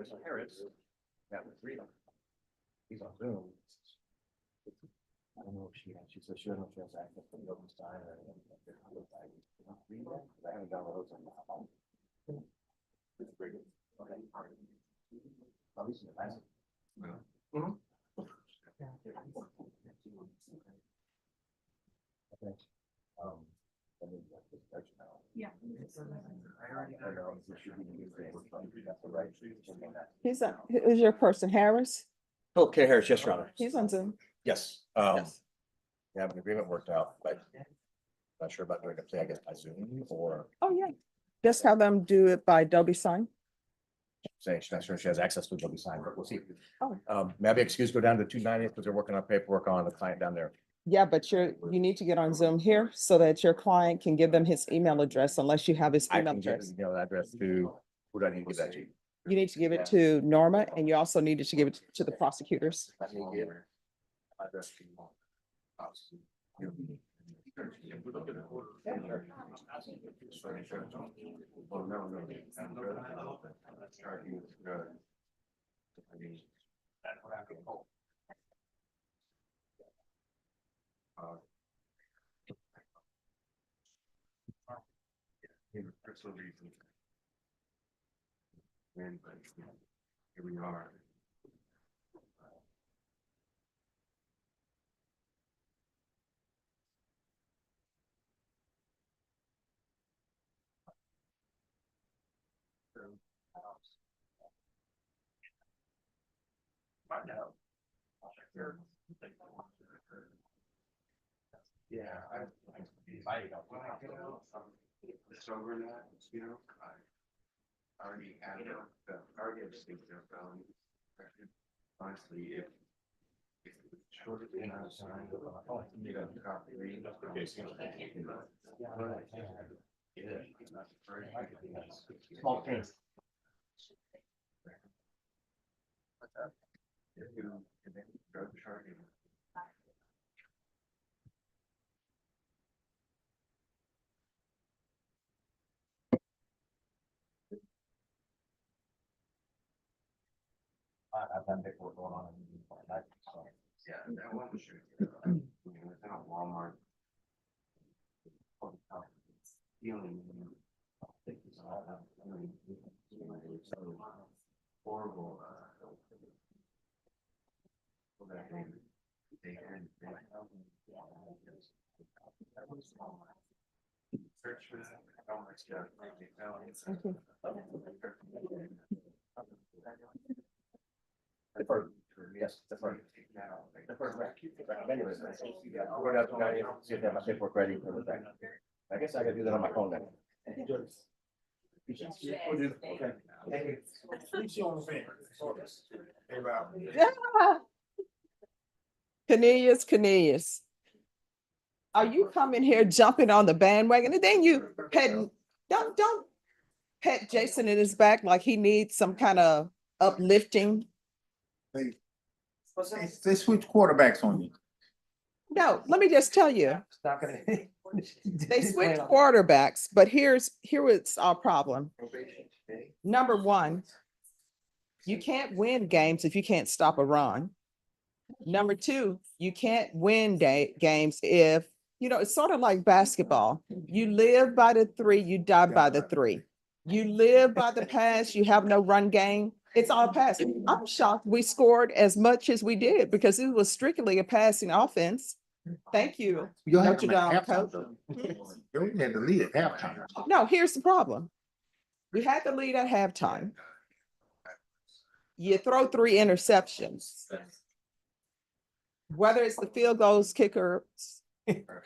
So, Harris, that was 3. He's on Zoom. I don't know if she said she doesn't know if she has access to the open side or. I haven't downloaded those on my phone. It's pretty good. Okay. At least in the past. Okay. I mean, that's the discussion now. Yeah. I don't know if we should be using that's the right. Who's your person, Harris? Philip K. Harris, yes, Your Honor. He's on Zoom. Yes, Yes. we have an agreement worked out, but not sure about doing a play, I guess, by Zoom or Oh, yeah. Just have them do it by Adobe Sign. saying she's not sure she has access to it, she'll be signed, but we'll see. Oh. May I be excused, go down to 290th because they're working on paperwork on the client down there. Yeah, but you need to get on Zoom here so that your client can give them his email address unless you have his I email can give address. the email address to, who do I need to give that to? You need to give it to Norma and you also needed to give it to the prosecutors. Let me give her address to you. Here we are. Yeah, it's over that, you know, I already had I already have staked their felony. Honestly, if it was shorter than I was signed, you know, copy read. Small things. Drug charging. I've had paperwork going on. Yeah, that one was sure. Within a Walmart. Feeling. Horrible. Search for that. How much stuff they found. The first, yes, the first. The first rack. Anyways, I'll go down to Guy, see if they have my paperwork ready for the back. I guess I gotta do that on my phone then. Cornelius. Are you coming here jumping on the bandwagon and then you petting, don't pet Jason in his back like he needs some kind of uplifting? They switch quarterbacks on you. No, let me just tell you, they switch quarterbacks, but here is our problem. Number one, you can't win games if you can't stop a run. Number two, you can't win games if, you know, it's sort of like basketball. You live by the three, you die by the three. You live by the pass, you have no run game. It's all passing. I'm shocked we scored as much as we did because it was strictly a passing offense. Thank you, Notre Dame coach. You had the lead at halftime. No, here's the problem. We had the lead at halftime. You throw 3 interceptions. Whether it's the field goals kicker's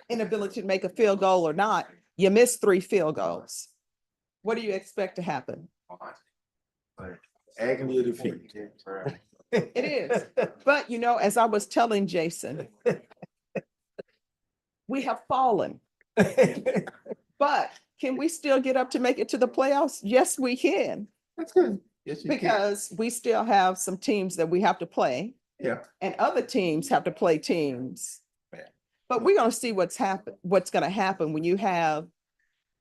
inability to make a field goal or not, you miss 3 field goals. What do you expect to happen? Agony of defeat. It is. But you know, as I was telling Jason, we have fallen. But can we still get up to make it to the playoffs? Yes, we can. That's good. Yes, you can. Because we still have some teams that we have to play. Yeah. And other teams have to play teams. Yeah. But we're gonna see what's gonna happen when you have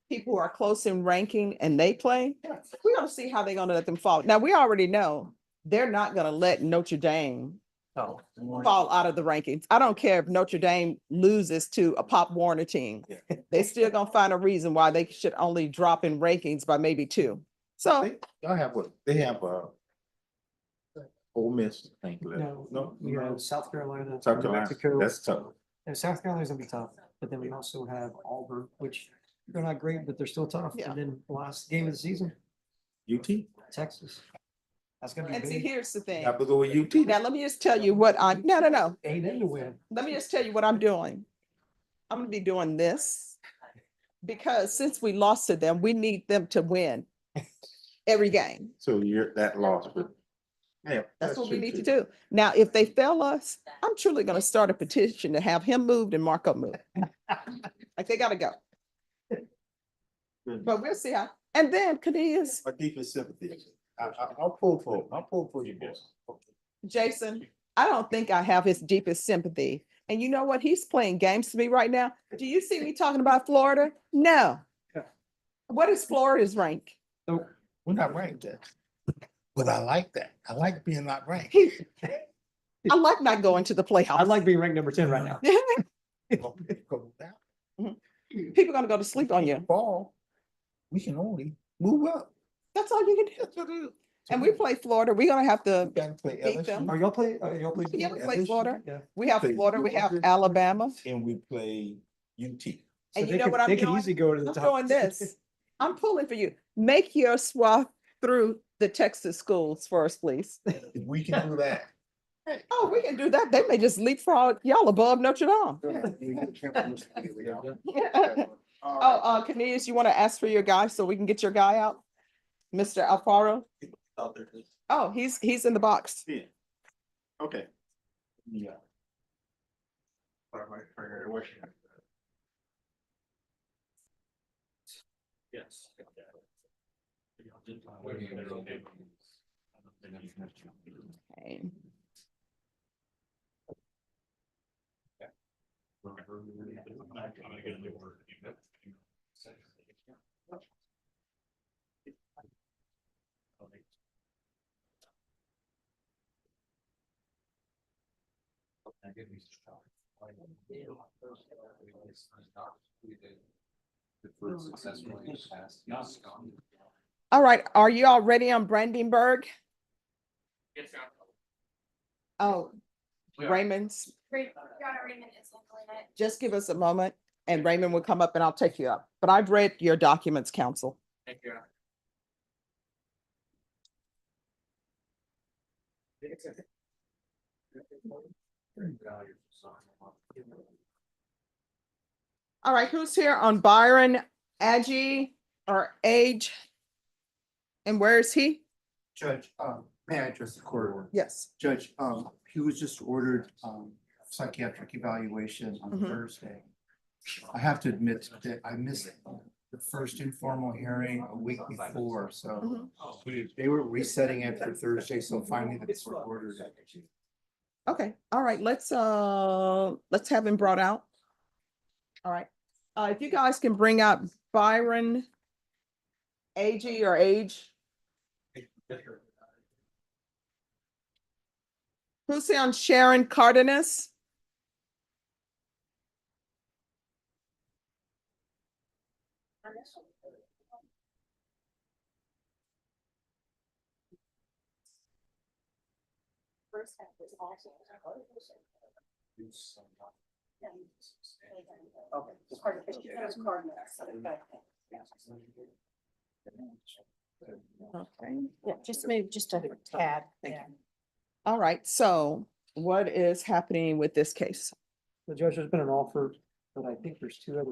people who are close in ranking and they play. We're gonna see how they're gonna let them fall. Now, we already know they're not gonna let Notre Dame fall out of the rankings. I don't care if Notre Dame loses to a Pop Warner team. They still gonna find a reason why they should only drop in rankings by maybe 2. So Y'all have what, they have Ole Miss, I think. No, we have South Carolina. South New Carolina, Mexico. that's tough. And South Carolina's gonna be tough, but then we also have Auburn, which they're not great, but they're still tough. Yeah. And then the last game of the season, UT, Texas. That's gonna be and see, big. here's the thing. have to go with UT. Now, let me just tell you what I'm, no. Ain't in to win. Let me just tell you what I'm doing. I'm gonna be doing this because since we lost to them, we need them to win every game. So you're that lost, but. Yeah. That's what we true, need to too. do. Now, if they fail us, I'm truly gonna start a petition to have him moved and Marco moved. Like, they gotta go. Good. But we'll see how. And then Cadiz, My deepest sympathy. I'll pull for you, boys. Jason, I don't think I have his deepest sympathy. And you know what? He's playing games to me right now. Do you see me talking about Florida? No. What is Florida's rank? We're not ranked yet. But I like that. I like being not ranked. I like not going to the playoffs. I like being ranked number 10 right now. Go down. People gonna go to sleep on you. Ball, we can only move up. That's all you can do. That's what it is. And we play Florida. We're gonna have to Gotta play beat them. LSU. Are y'all play? Y'all play? Yeah, we play LSU. Florida. Yeah. We have Play Florida, we have Georgia. Alabama. And we play UT. So And you they know could- what I'm They could doing? easily go to the I'm top. doing this. I'm pulling for you. Make your swath through the Texas schools first, please. If we can do that. Oh, we can do that. They may just leapfrog y'all above Notre Dame. Oh, Cornelius, you want to ask for your guy so we can get your guy out? Mr. Alfaro? Oh, he's in the box. Yeah. Okay. Yeah. Yes. Okay. All right, are you all ready on Brandenburg? Oh, Raymond's, just give us a moment and Raymond will come up and I'll take you up. But I've read your documents, counsel. Thank you. All right, who's here on Byron Agi or Age? And where is he? Judge, may I address the court? Yes. Judge, he was just ordered, psychiatric evaluation on Mhm. Thursday. I have to admit that I missed the first informal hearing a week before, so they were resetting it for Thursday, so finally the court ordered it. Okay, all right, let's have him brought out. All right, if you guys can bring out Byron Ag or Age. Who's here on Sharon Cardenas? First half was also. Okay. Okay. Yeah, just move just a tad. Yeah. All right, so what is happening with this case? The judge, there's been an offer, but I think there's at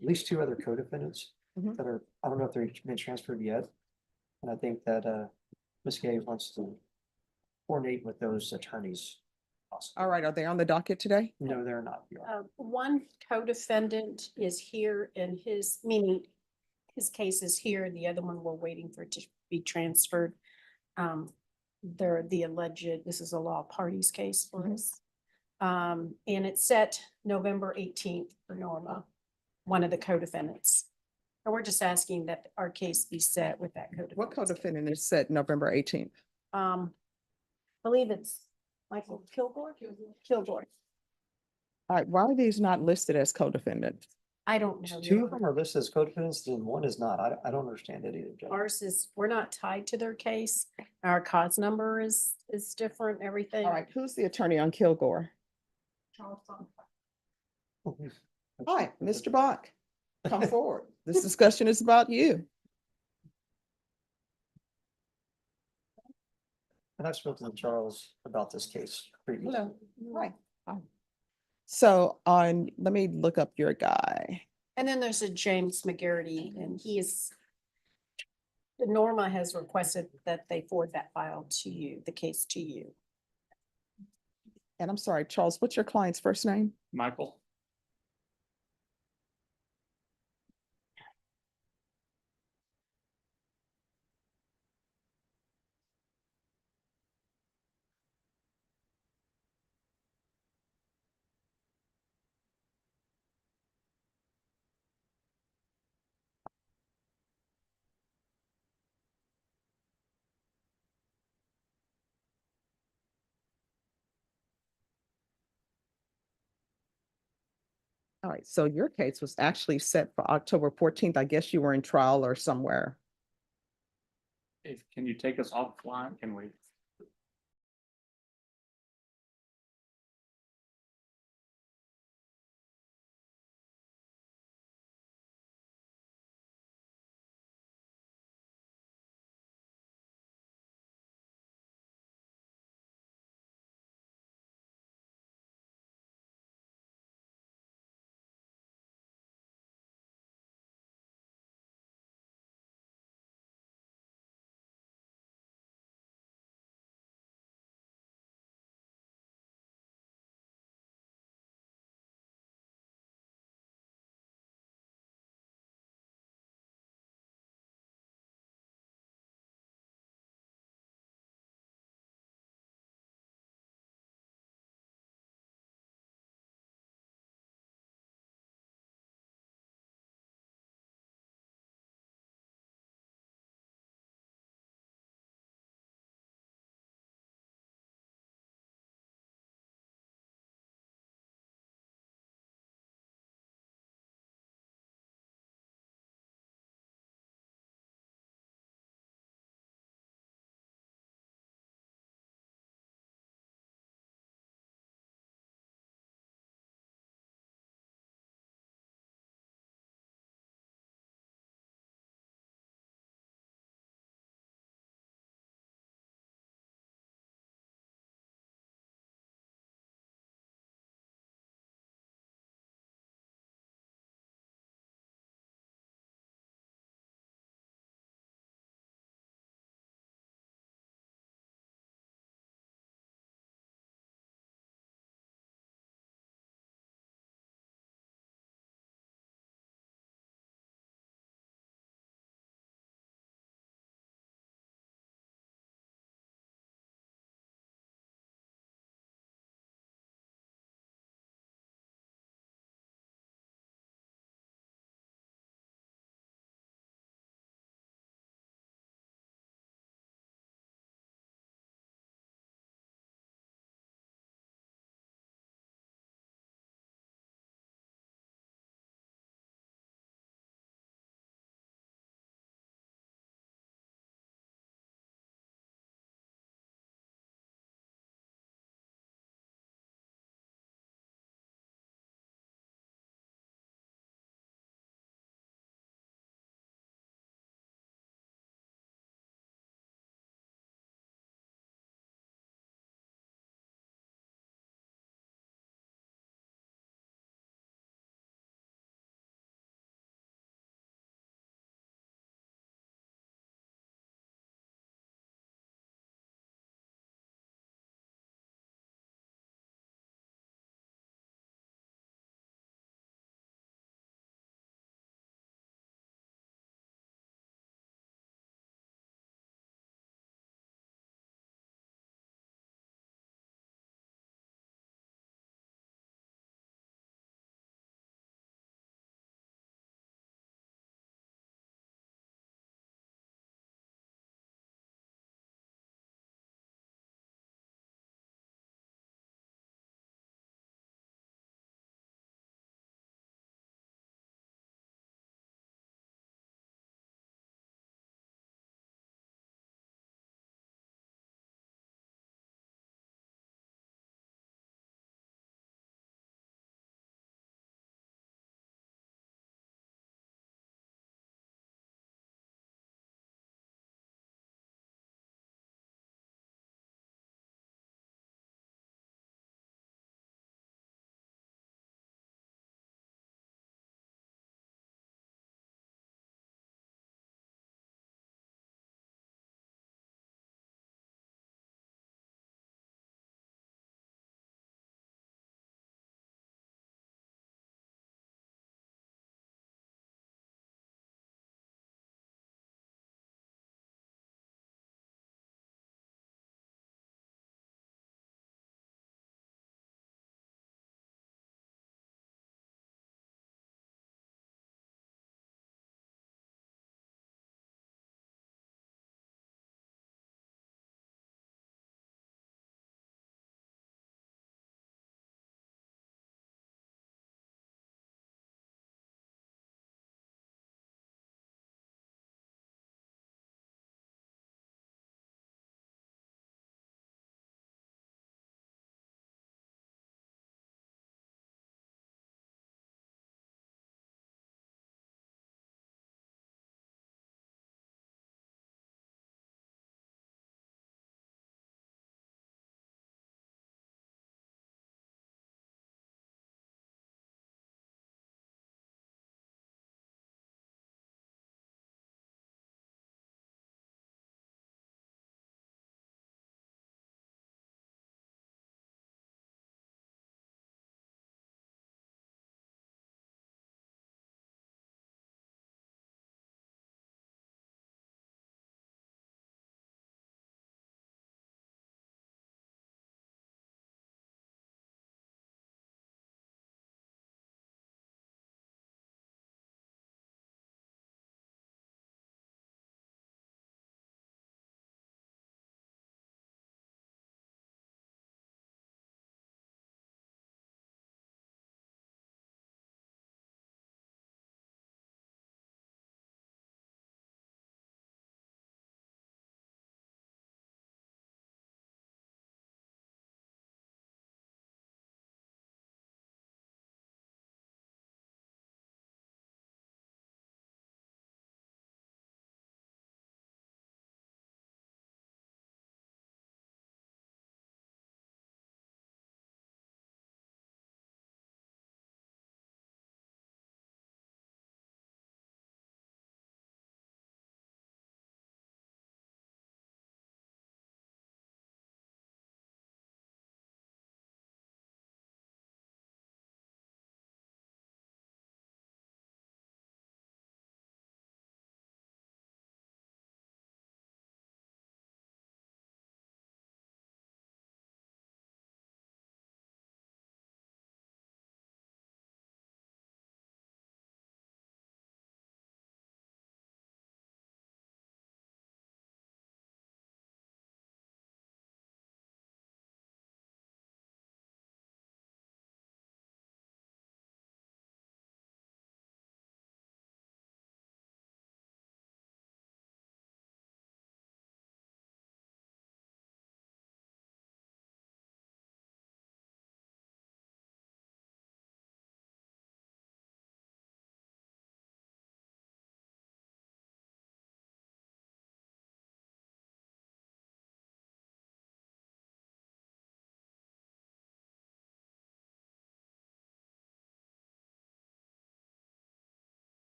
least two other co-defendants Mhm. that are, I don't know if they're been transferred yet. And I think that Ms. Gay wants to coordinate with those attorneys. possibly. All right, are they on the docket today? No, they're not. One co-defendant is here and meaning his case is here, the other one we're waiting for it to be transferred. They're the alleged, this is a law parties case for us. And it's set November 18th for Norma, one of the co-defendants. And we're just asking that our case be set with that co-defendant. What co-defendant is set November 18th? I believe it's Michael Kilgore? Kilgore. All right, why are these not listed as co-defendants? I don't know. Two of them are listed as co-defendants and one is not. I don't understand it either, Judge. Ours is, we're not tied to their case. Our cause number is different, everything. All right, who's the attorney on Kilgore? All right, Mr. Bach, come forward. This discussion is about you. And I've spoken to Charles about this case previously. Hello. Right. So on, let me look up your guy. And then there's a James McGarity, and he is, Norma has requested that they forward that file to you, the case to you. And I'm sorry, Charles, what's your client's first name? Michael. All right, so your case was actually set for October 14th. I guess you were in trial or somewhere. Can you take us offline? Can we?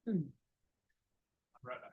Right back.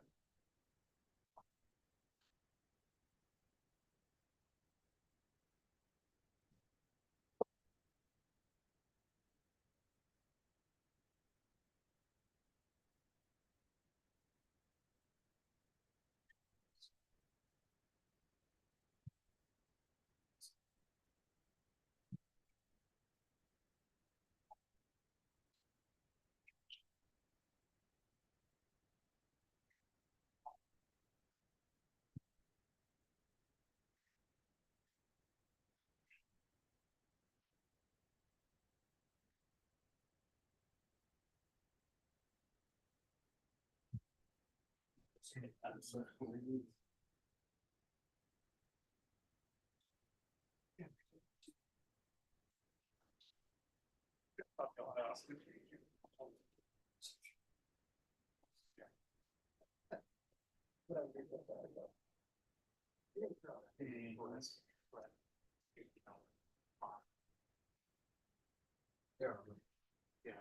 Yeah.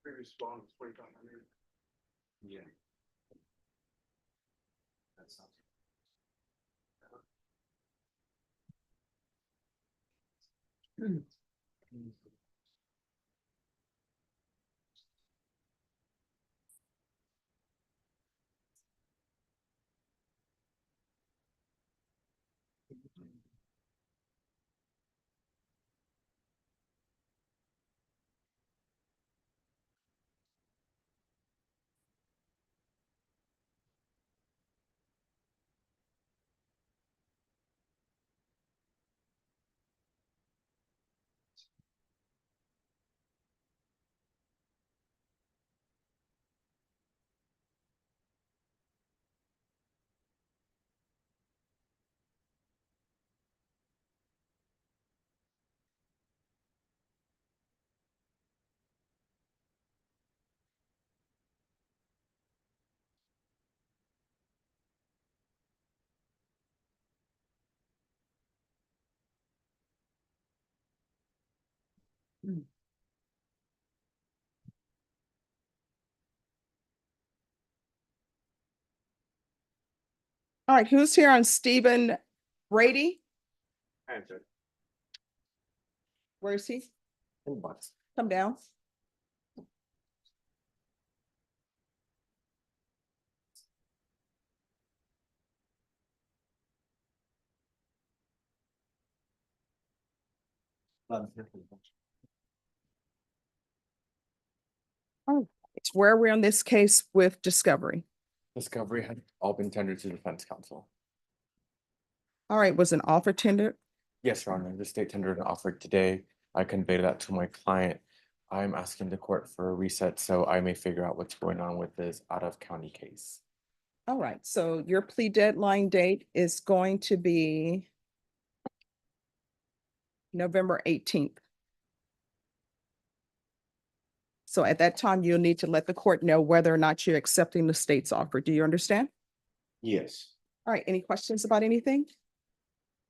Previous one was 4,500. Yeah. That sounds. All right, who's here on Stephen Brady? Answer. Where is he? Come down. Oh, it's where we're on this case with discovery. Discovery had all been tendered to defense counsel. All right, was an offer tendered? Yes, Your Honor, the state tendered an offer today. I conveyed that to my client. I'm asking the court for a reset so I may figure out what's going on with this out of county case. All right, so your plea deadline date is going to be November 18th. So at that time, you'll need to let the court know whether or not you're accepting the state's offer. Do you understand? Yes. All right, any questions about anything?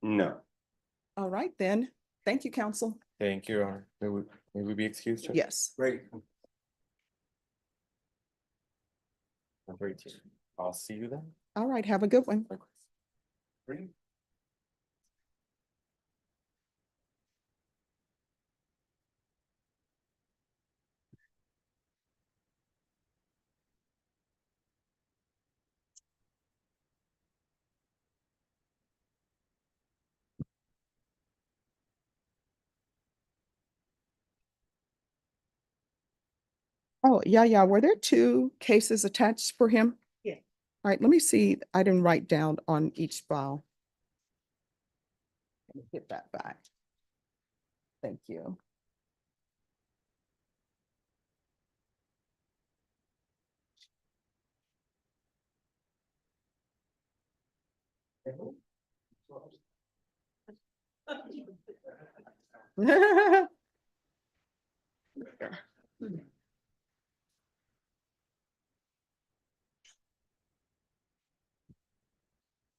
No. All right, then. Thank you, counsel. Thank you, Your Honor. May we be excused? Judge? Yes. Great. Number 18. I'll see you then. All right, have a good one. Oh, yeah. Were there two cases attached for him? Yeah. All right, let me see. I didn't write down on each file. Let me get that back. Thank you.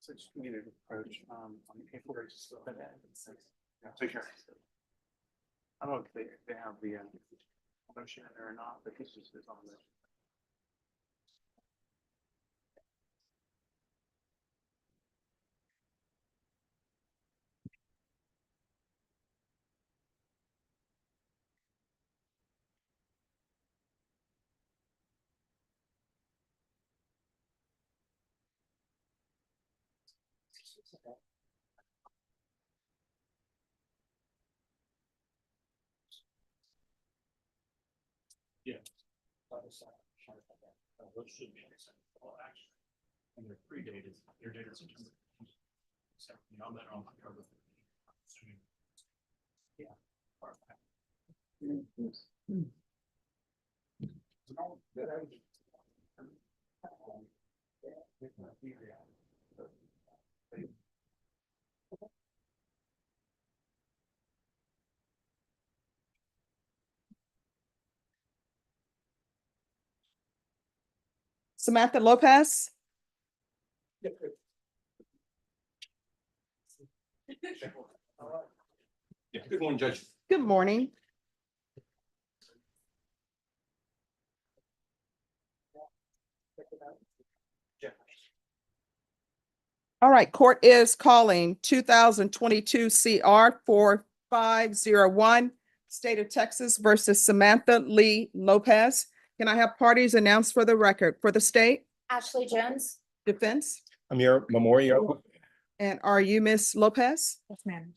So just need to approach, on the paperwork, just. Take care. I don't know if they have the, motion or not, but this is on the. Yeah. What should be acceptable action? And their pre-date is, their date is September. So, you know, that on October. Assuming. Yeah. Samantha Lopez. Yeah, good morning, Judge. Good morning. All right, court is calling 2022 CR 4501, State of Texas versus Samantha Lee Lopez. Can I have parties announced for the record? For the state, Ashley Jones. defense, Amir Memorial. and are you Miss Lopez? Yes, ma'am.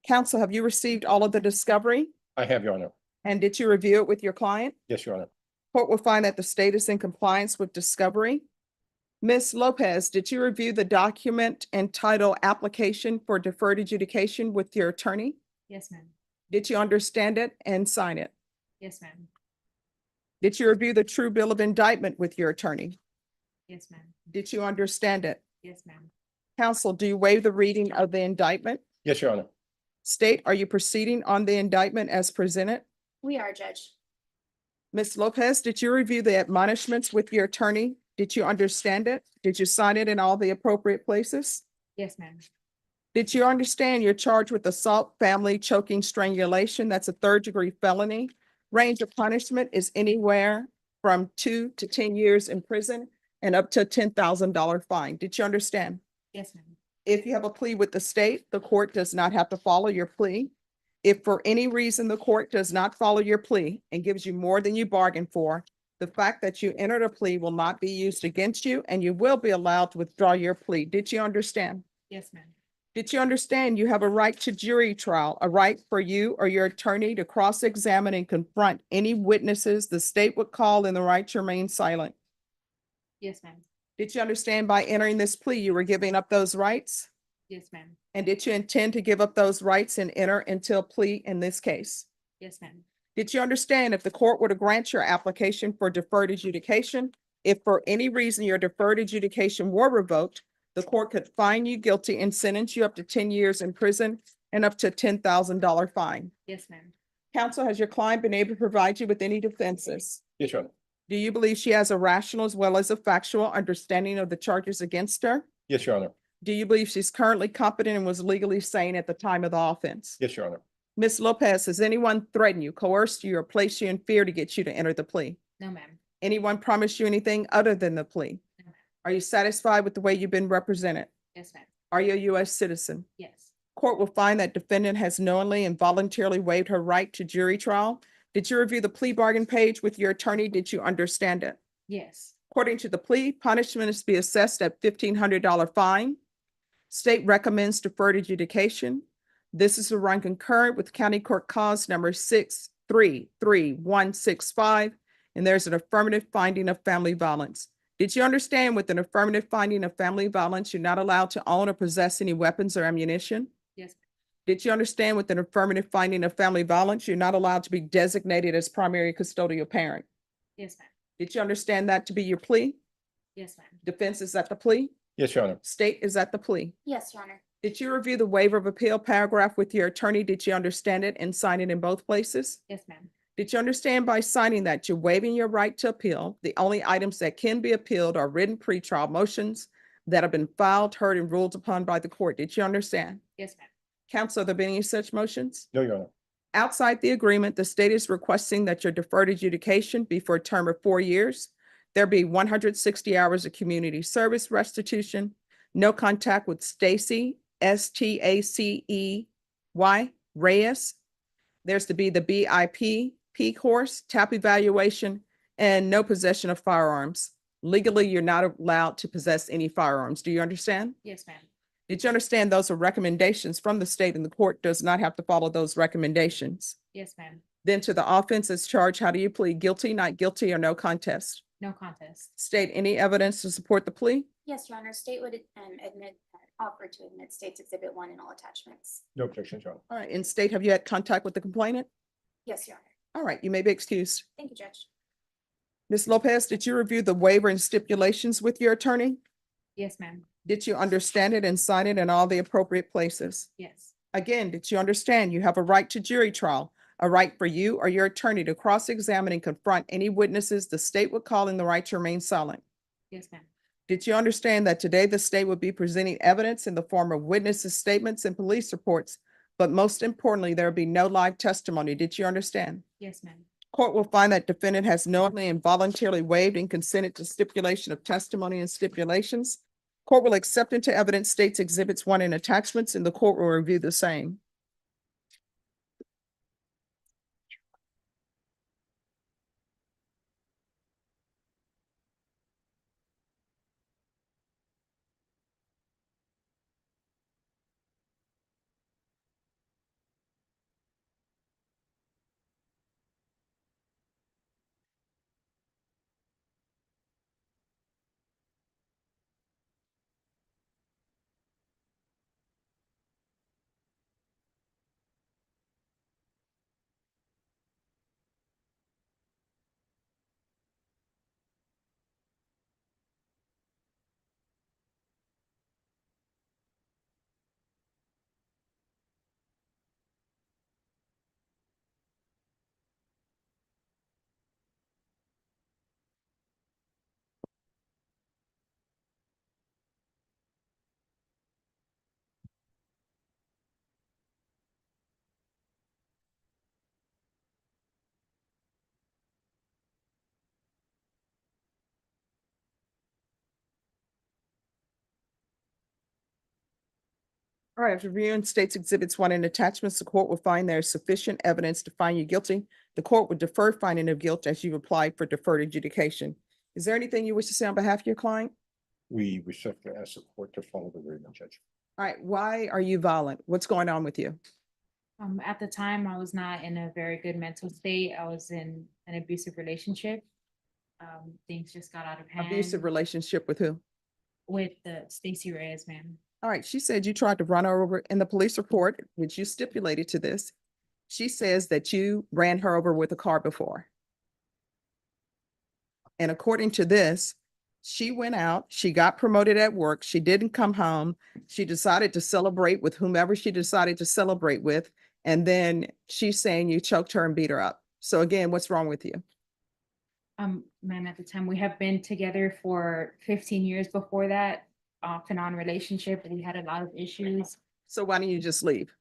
Counsel, have you received all of the discovery? I have, Your Honor. And did you review it with your client? Yes, Your Honor. Court will find that the state is in compliance with discovery. Ms. Lopez, did you review the document entitled Application for Deferred Adjudication with your attorney? Yes, ma'am. Did you understand it and sign it? Yes, ma'am. Did you review the true bill of indictment with your attorney? Yes, ma'am. Did you understand it? Yes, ma'am. Counsel, do you waive the reading of the indictment? Yes, Your Honor. State, are you proceeding on the indictment as presented? We are, Judge. Ms. Lopez, did you review the admonishments with your attorney? Did you understand it? Did you sign it in all the appropriate places? Yes, ma'am. Did you understand you're charged with assault, family, choking, strangulation? That's a third-degree felony. Range of punishment is anywhere from 2 to 10 years in prison and up to a $10,000 fine. Did you understand? Yes, ma'am. If you have a plea with the state, the court does not have to follow your plea. If for any reason the court does not follow your plea and gives you more than you bargained for, the fact that you entered a plea will not be used against you and you will be allowed to withdraw your plea. Did you understand? Yes, ma'am. Did you understand you have a right to jury trial, a right for you or your attorney to cross-examine and confront any witnesses the state would call and the right to remain silent? Yes, ma'am. Did you understand by entering this plea, you were giving up those rights? Yes, ma'am. And did you intend to give up those rights and enter into a plea in this case? Yes, ma'am. Did you understand if the court were to grant your application for deferred adjudication, if for any reason your deferred adjudication were revoked, the court could find you guilty and sentence you up to 10 years in prison and up to a $10,000 fine? Yes, ma'am. Counsel, has your client been able to provide you with any defenses? Yes, Your Honor. Do you believe she has a rational as well as a factual understanding of the charges against her? Yes, Your Honor. Do you believe she's currently competent and was legally sane at the time of the offense? Yes, Your Honor. Ms. Lopez, has anyone threatened you, coerced you, or placed you in fear to get you to enter the plea? No, ma'am. Anyone promised you anything other than the plea? No, ma'am. Are you satisfied with the way you've been represented? Yes, ma'am. Are you a U.S. citizen? Yes. Court will find that defendant has knowingly and voluntarily waived her right to jury trial. Did you review the plea bargain page with your attorney? Did you understand it? Yes. According to the plea, punishment is to be assessed at $1,500 fine. State recommends deferred adjudication. This is to run concurrent with County Court Cause number 633165, and there's an affirmative finding of family violence. Did you understand with an affirmative finding of family violence, you're not allowed to own or possess any weapons or ammunition? Yes. Did you understand with an affirmative finding of family violence, you're not allowed to be designated as primary custodial parent? Yes, ma'am. Did you understand that to be your plea? Yes, ma'am. Defense is at the plea? Yes, Your Honor. State is at the plea? Yes, Your Honor. Did you review the waiver of appeal paragraph with your attorney? Did you understand it and sign it in both places? Yes, ma'am. Did you understand by signing that you're waiving your right to appeal? The only items that can be appealed are written pretrial motions, that have been filed, heard, and ruled upon by the court. Did you understand? Yes, ma'am. Counsel, have there been any such motions? No, Your Honor. Outside the agreement, the state is requesting that your deferred adjudication be for a term of 4 years. There be 160 hours of community service restitution, no contact with Stacy, Stacey Reyes. There's to be the BIP course, TAP evaluation, and no possession of firearms. Legally, you're not allowed to possess any firearms. Do you understand? Yes, ma'am. Did you understand those are recommendations from the state and the court does not have to follow those recommendations? Yes, ma'am. Then to the offenses charged, how do you plead? Guilty, not guilty, or no contest? No contest. State any evidence to support the plea? Yes, Your Honor, state would offer to admit State's Exhibit 1 and all attachments. No objection, Your Honor. All right, in state, have you had contact with the complainant? Yes, Your Honor. All right, you may be excused. Thank you, Judge. Ms. Lopez, did you review the waiver and stipulations with your attorney? Yes, ma'am. Did you understand it and sign it in all the appropriate places? Yes. Again, did you understand you have a right to jury trial, a right for you or your attorney to cross-examine and confront any witnesses the state would call in the right to remain silent? Yes, ma'am. Did you understand that today the state would be presenting evidence in the form of witnesses' statements and police reports, but most importantly, there will be no live testimony? Did you understand? Yes, ma'am. Court will find that defendant has knowingly and voluntarily waived and consented to stipulation of testimony and stipulations. Court will accept into evidence State's Exhibits 1 and attachments, and the court will review the same. All right, after reviewing State's Exhibits 1 and attachments, the court will find there is sufficient evidence to find you guilty. The court would defer finding of guilt as you've applied for deferred adjudication. Is there anything you wish to say on behalf of your client? We respectfully ask the court to follow the agreement, Judge. All right, why are you violent? What's going on with you? At the time, I was not in a very good mental state. I was in an abusive relationship. Things just got out of hand. Abusive relationship with who? With the Stacey Reyes, ma'am. All right, she said you tried to run her over in the police report, which you stipulated to this. She says that you ran her over with a car before. And according to this, she went out, she got promoted at work, she didn't come home, she decided to celebrate with whomever she decided to celebrate with, and then she's saying you choked her and beat her up. So again, what's wrong with you? Ma'am, at the time, we have been together for 15 years before that, off and on relationship. We had a lot of issues. So why don't you just leave?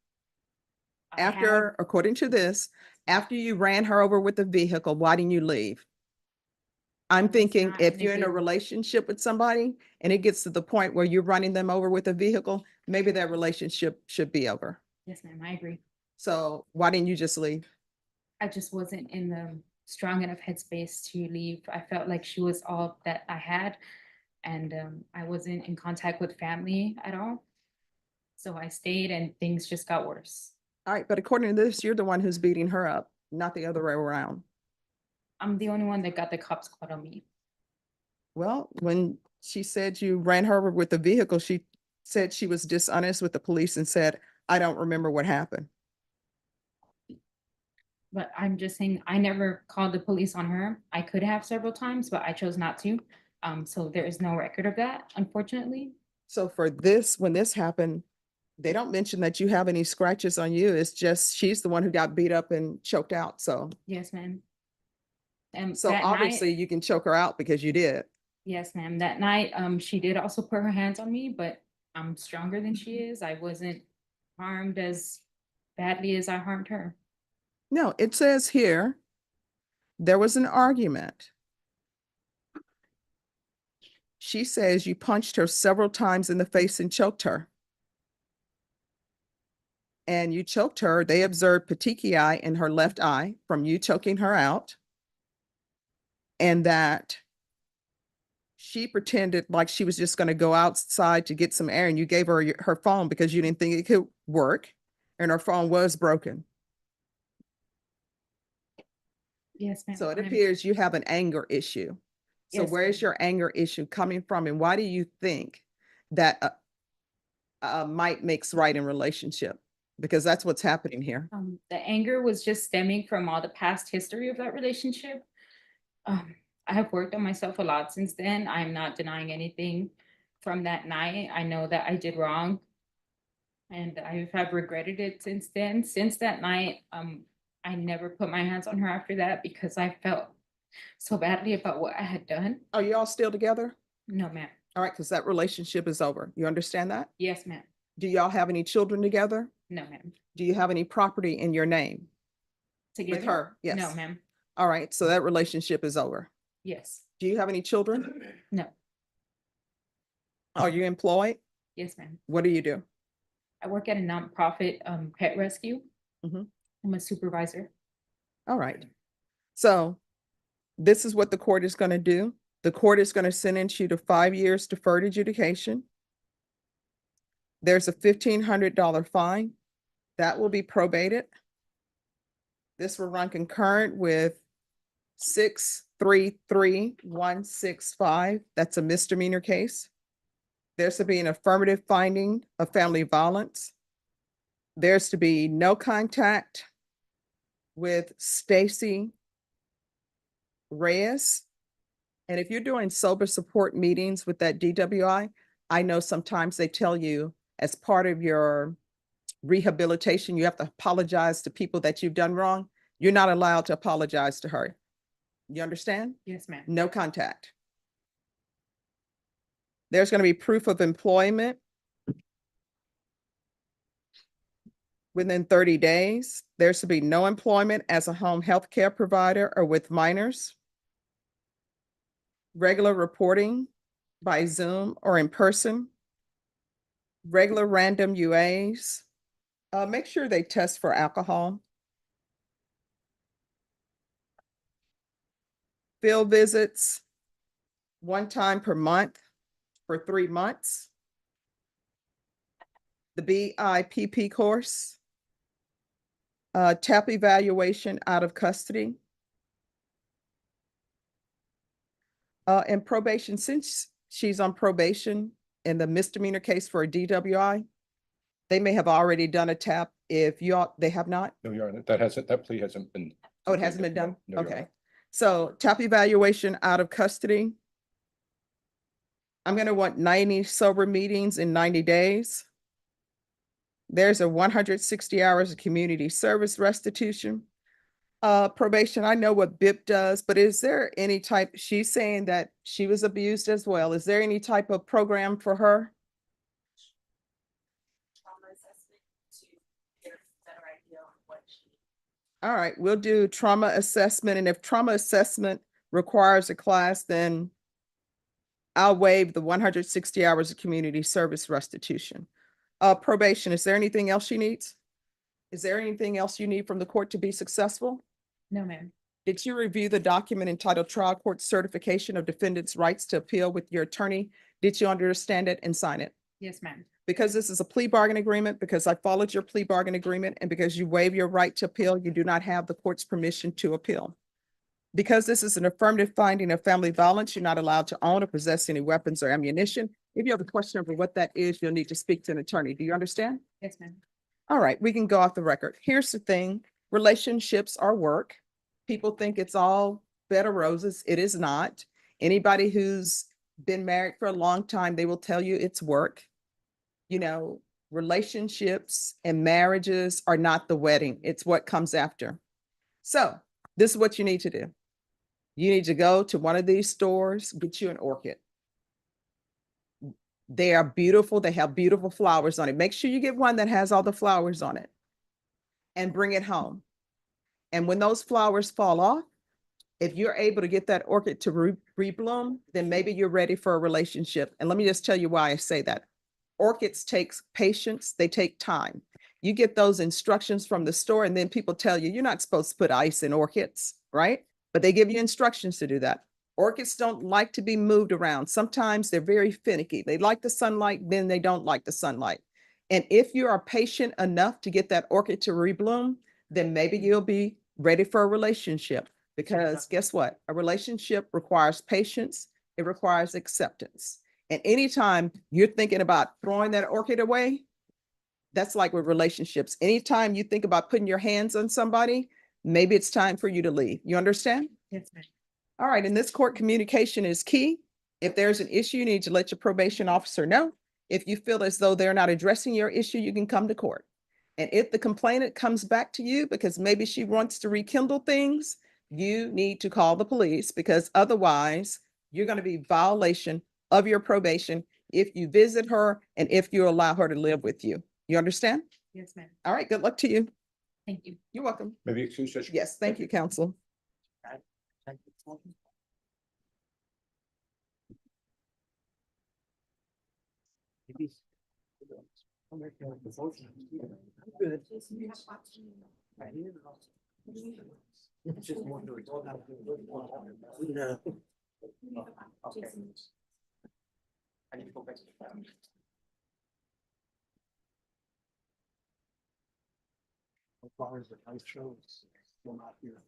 I have- After, according to this, after you ran her over with the vehicle, why didn't you leave? I'm thinking not if in a you're in a good- relationship with somebody and it gets to the point where you're running them over with a vehicle, maybe that relationship should be over. Yes, ma'am, I agree. So why didn't you just leave? I just wasn't in the strong enough headspace to leave. I felt like she was all that I had, and I wasn't in contact with family at all. So I stayed and things just got worse. All right, but according to this, you're the one who's beating her up, not the other way around. I'm the only one that got the cops called on me. Well, when she said you ran her over with the vehicle, she said she was dishonest with the police and said, I don't remember what happened. But I'm just saying, I never called the police on her. I could have several times, but I chose not to. So there is no record of that, unfortunately. So for this, when this happened, they don't mention that you have any scratches on you. It's just she's the one who got beat up and choked out. So, Yes, ma'am. so That night- obviously you can choke her out because you did. Yes, ma'am. That night, she did also put her hands on me, but I'm stronger than she is. I wasn't harmed as badly as I harmed her. No, it says here, there was an argument. She says you punched her several times in the face and choked her. And you choked her. They observed petechiae in her left eye from you choking her out. And that she pretended like she was just going to go outside to get some air, and you gave her her phone because you didn't think it could work, and her phone was broken. Yes, ma'am. So it appears you have an anger issue. So Yes, where is ma'am. your anger issue coming from, and why do you think that might makes right in relationship? Because that's what's happening here. The anger was just stemming from all the past history of that relationship. I have worked on myself a lot since then. I'm not denying anything from that night. I know that I did wrong, and I have regretted it since then. Since that night, I never put my hands on her after that because I felt so badly about what I had done. Are you all still together? No, ma'am. All right, because that relationship is over. You understand that? Yes, ma'am. Do y'all have any children together? No, ma'am. Do you have any property in your name? Together? With her? Yes. No, ma'am. All right, so that relationship is over. Yes. Do you have any children? No. Are you employed? Yes, ma'am. What do you do? I work at a nonprofit pet rescue. Mhm. I'm a supervisor. All right. So this is what the court is going to do. The court is going to sentence you to 5 years deferred adjudication. There's a $1,500 fine that will be probated. This will run concurrent with 633165. That's a misdemeanor case. There's to be an affirmative finding of family violence. There's to be no contact with Stacy Reyes. And if you're doing sober support meetings with that DWI, I know sometimes they tell you as part of your rehabilitation, you have to apologize to people that you've done wrong. You're not allowed to apologize to her. You understand? Yes, ma'am. No contact. There's going to be proof of employment within 30 days. There's to be no employment as a home health care provider or with minors. Regular reporting by Zoom or in person. Regular random UAs. Make sure they test for alcohol. Field visits 1 time per month for 3 months. The BIPP course. TAP evaluation out of custody. And probation, since she's on probation in the misdemeanor case for a DWI, they may have already done a TAP. If they have not? No, Your Honor, that plea hasn't been. Oh, it hasn't been done? No, Your Okay. Honor. So TAP evaluation out of custody. I'm going to want 90 sober meetings in 90 days. There's a 160 hours of community service restitution. Probation, I know what BIP does, but is there any type, she's saying that she was abused as well. Is there any type of program for her? Trauma assessment to get a better idea of what she. All right, we'll do trauma assessment. And if trauma assessment requires a class, then I'll waive the 160 hours of community service restitution. Probation, is there anything else she needs? Is there anything else you need from the court to be successful? No, ma'am. Did you review the document entitled Trial Court Certification of Defendants' Rights to Appeal with your attorney? Did you understand it and sign it? Yes, ma'am. Because this is a plea bargain agreement, because I followed your plea bargain agreement, and because you waive your right to appeal, you do not have the court's permission to appeal. Because this is an affirmative finding of family violence, you're not allowed to own or possess any weapons or ammunition. If you have a question over what that is, you'll need to speak to an attorney. Do you understand? Yes, ma'am. All right, we can go off the record. Here's the thing. Relationships are work. People think it's all bed of roses. It is not. Anybody who's been married for a long time, they will tell you it's work. You know, relationships and marriages are not the wedding. It's what comes after. So this is what you need to do. You need to go to one of these stores, get you an orchid. They are beautiful. They have beautiful flowers on it. Make sure you get one that has all the flowers on it and bring it home. And when those flowers fall off, if you're able to get that orchid to rebloom, then maybe you're ready for a relationship. And let me just tell you why I say that. Orchids takes patience. They take time. You get those instructions from the store and then people tell you, you're not supposed to put ice in orchids, right? But they give you instructions to do that. Orchids don't like to be moved around. Sometimes they're very finicky. They like the sunlight, then they don't like the sunlight. And if you are patient enough to get that orchid to rebloom, then maybe you'll be ready for a relationship. Because guess what? A relationship requires patience. It requires acceptance. And anytime you're thinking about throwing that orchid away, that's like with relationships. Anytime you think about putting your hands on somebody, maybe it's time for you to leave. You understand? Yes, ma'am. All right. In this court, communication is key. If there's an issue, you need to let your probation officer know. If you feel as though they're not addressing your issue, you can come to court. And if the complainant comes back to you because maybe she wants to rekindle things, you need to call the police, because otherwise you're going to be violation of your probation if you visit her and if you allow her to live with you. You understand? Yes, ma'am. All right. Good luck to you. Thank you. You're welcome. Maybe excuse Judge. Yes. Thank you, counsel. As far as the house shows, we're not here.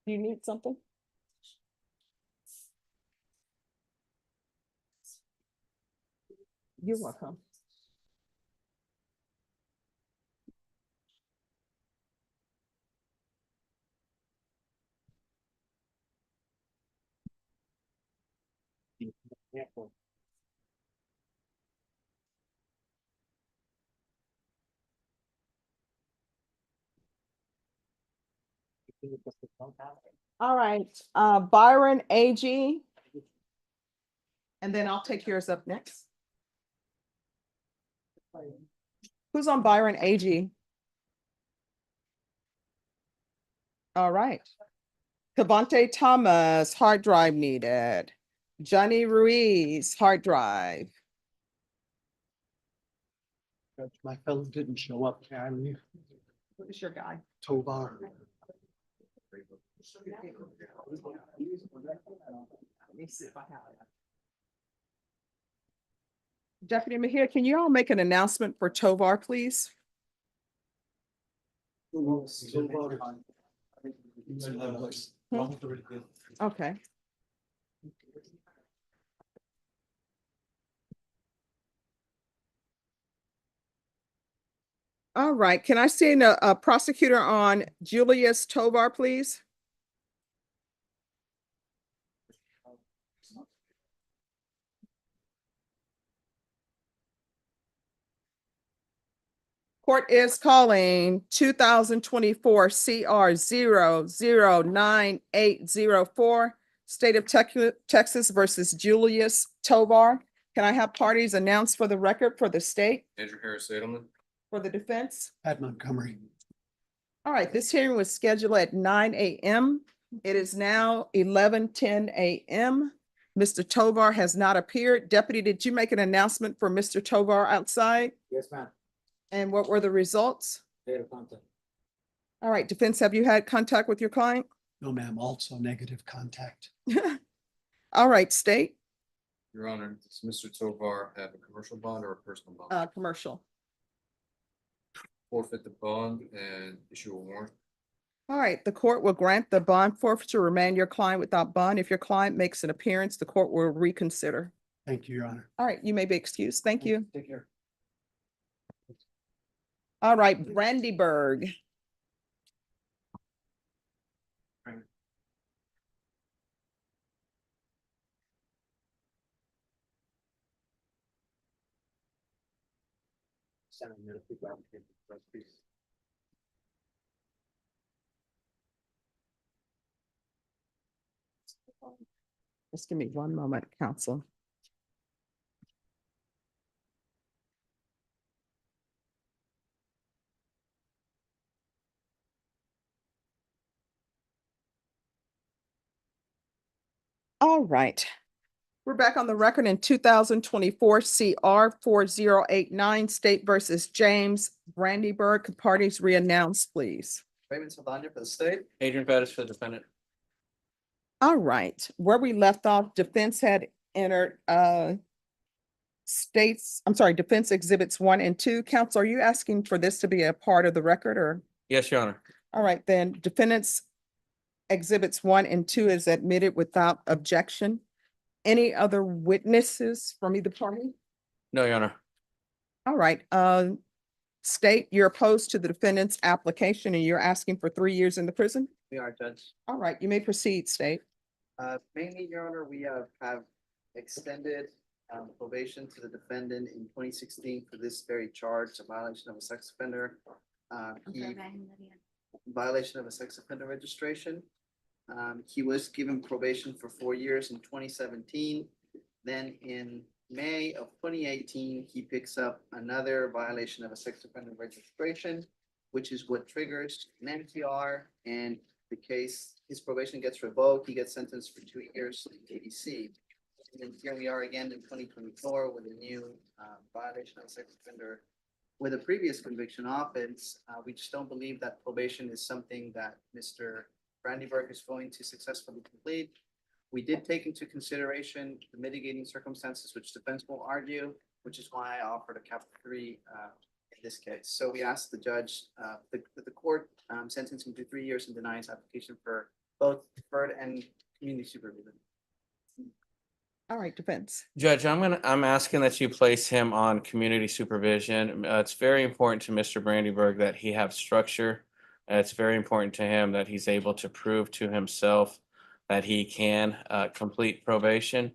Do you need something? You're welcome. All right, Byron AG. And then I'll take yours up next. Who's on Byron AG? All right. Cavante Thomas, hard drive needed. Johnny Ruiz, hard drive. My fellow didn't show up. What is your guy? Tovar. Let me see if I have it. Deputy Mahir, can you all make an announcement for Tovar, please? Okay. All right, can I see a prosecutor on Julius Tovar, please? Court is calling 2024 CR 009804, State of Texas versus Julius Tovar. Can I have parties announced for the record for the state, Andrew Harris Edelman. for the defense? Pat Montgomery. All right, this hearing was scheduled at 9 a.m. It is now 11:10 a.m. Mr. Tovar has not appeared. Deputy, did you make an announcement for Mr. Tovar outside? Yes, ma'am. And what were the results? Data contact. All right, defense, have you had contact with your client? No, ma'am, also negative contact. All right, state. Your Honor, does Mr. Tovar have a commercial bond or a personal bond? Commercial. Forfeit the bond and issue a warrant. All right, the court will grant the bond forfeiture, remand your client without bond. If your client makes an appearance, the court will reconsider. Thank you, Your Honor. All right, you may be excused. Thank you. Take care. All right, Brandyburg. Just give me one moment, counsel. All right. We're back on the record in 2024 CR 4089 State versus James Brandyburg. Could parties re-announce, please? Raymond Saldana for the state. Adrian Bettis for the defendant. All right, where we left off, defense had entered defense exhibits 1 and 2. Counsel, are you asking for this to be a part of the record or? Yes, Your Honor. All right, then defendants exhibits 1 and 2 is admitted without objection. Any other witnesses from either party? No, Your Honor. All right, state you're opposed to the defendant's application and you're asking for 3 years in the prison? We are, Judge. All right, you may proceed, state. Mainly, Your Honor, we have extended probation to the defendant in 2016 for this very charge, a violation of a sex offender. Violation of a sex offender registration. He was given probation for 4 years in 2017. Then in May of 2018, he picks up another violation of a sex offender registration, which is what triggers an NPR, and the case, his probation gets revoked. He gets sentenced for 2 years in ADC. And then here we are again in 2024 with a new violation of a sex offender with a previous conviction offense. We just don't believe that probation is something that Mr. Brandyburg is going to successfully complete. We did take into consideration the mitigating circumstances, which defense will argue, which is why I offered a capital 3 in this case. So we asked the judge, the court sentence him to 3 years and denies application for both deferred and community supervision. All right, defense. Judge, I'm asking that you place him on community supervision. It's very important to Mr. Brandyburg that he have structure. It's very important to him that he's able to prove to himself that he can complete probation.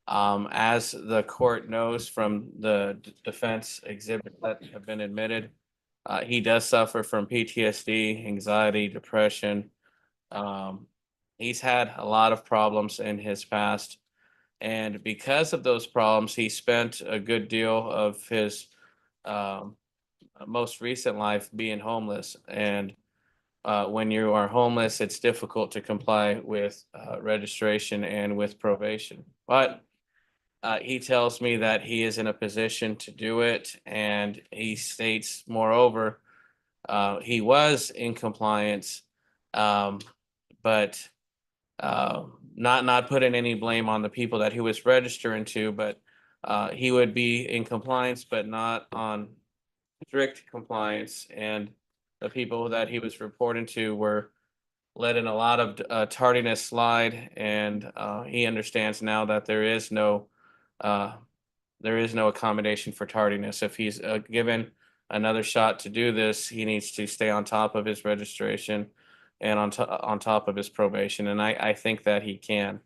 As the court knows from the defense exhibits that have been admitted, he does suffer from PTSD, anxiety, depression. He's had a lot of problems in his past. And because of those problems, he spent a good deal of his most recent life being homeless. And when you are homeless, it's difficult to comply with registration and with probation. But he tells me that he is in a position to do it. And he states, moreover, he was in compliance, but not putting any blame on the people that he was registering to, but he would be in compliance, but not on strict compliance. And the people that he was reporting to were letting a lot of tardiness slide. And he understands now that there is no accommodation for tardiness. If he's given another shot to do this, he needs to stay on top of his registration and on top of his probation. And I think that he can.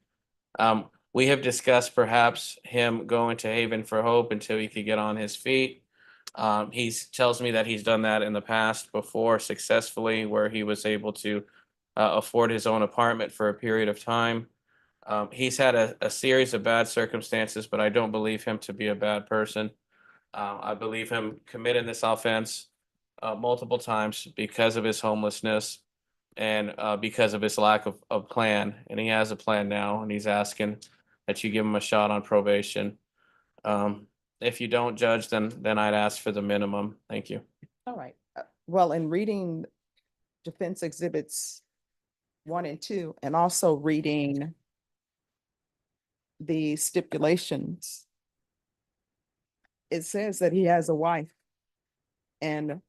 We have discussed perhaps him going to Haven for Hope until he could get on his feet. He tells me that he's done that in the past before successfully, where he was able to afford his own apartment for a period of time. He's had a series of bad circumstances, but I don't believe him to be a bad person. I believe him committing this offense multiple times because of his homelessness and because of his lack of plan. And he has a plan now, and he's asking that you give him a shot on probation. If you don't, judge, then I'd ask for the minimum. Thank you. All right. Well, in reading defense exhibits 1 and 2, and also reading the stipulations, it says that he has a wife. And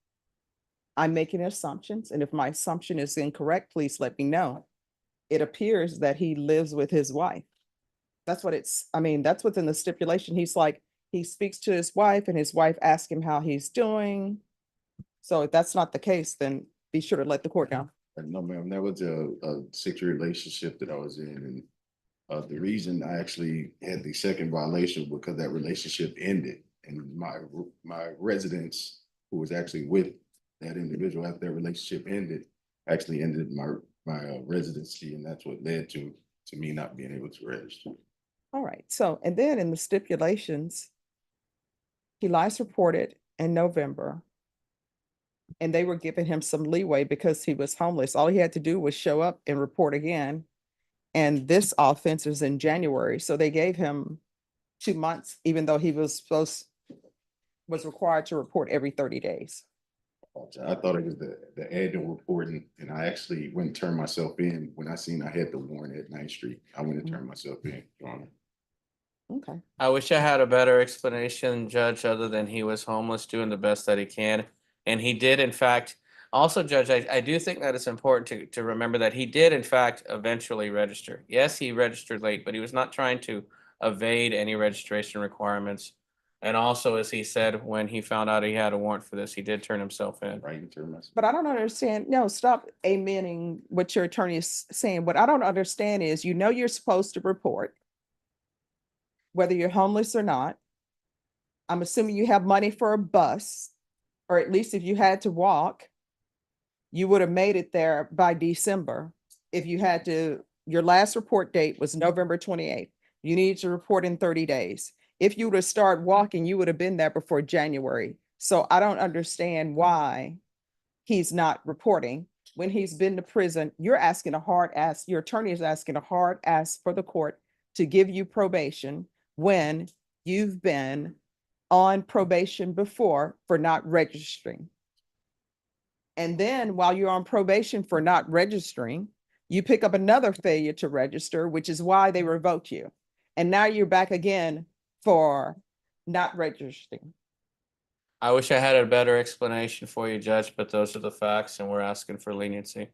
I'm making assumptions, and if my assumption is incorrect, please let me know. It appears that he lives with his wife. That's what that's what's in the stipulation. He's like, he speaks to his wife and his wife asks him how he's doing. So if that's not the case, then be sure to let the court know. No, ma'am, that was a sexual relationship that I was in, and the reason I actually had the second violation was because that relationship ended, and my residence, who was actually with that individual after that relationship ended, actually ended my residency, and that's what led to me not being able to register. All right, so, and then in the stipulations, he last reported in November. And they were giving him some leeway because he was homeless. All he had to do was show up and report again. And this offense is in January, so they gave him 2 months, even though he was required to report every 30 days. I thought it was the annual reporting, and I actually went and turned myself in when I seen I had the warrant at 9th Street. I went and turned myself in, Your Honor. Okay. I wish I had a better explanation, Judge, other than he was homeless, doing the best that he can. And he did, in fact, also, Judge, I do think that it's important to remember that he did, in fact, eventually register. Yes, he registered late, but he was not trying to evade any registration requirements. And also, as he said, when he found out he had a warrant for this, he did turn himself in. Right, turn myself. But I don't understand. No, stop amening what your attorney is saying. What I don't understand is, you're supposed to report whether you're homeless or not. I'm assuming you have money for a bus, or at least if you had to walk, you would have made it there by December. If you had to, your last report date was November 28th. You need to report in 30 days. If you would have started walking, you would have been there before January. So I don't understand why he's not reporting when he's been to prison. You're asking a hard ask. Your attorney is asking a hard ask for the court to give you probation when you've been on probation before for not registering. And then while you're on probation for not registering, you pick up another failure to register, which is why they revoke you. And now you're back again for not registering. I wish I had a better explanation for you, Judge, but those are the facts, and we're asking for leniency.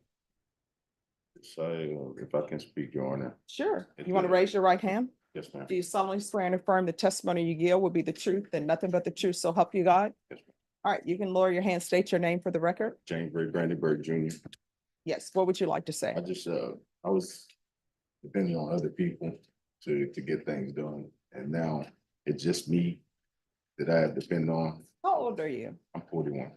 So if I can speak, Your Honor. Sure. You want to raise your right hand? Yes, ma'am. Do you solemnly swear and affirm the testimony you give will be the truth and nothing but the truth, so help you God? Yes, ma'am. All right, you can lower your hand, state your name for the record. James Ray Brandenburg Jr. Yes, what would you like to say? I was depending on other people to get things done, and now it's just me that I have to depend on. How old are you? I'm 41.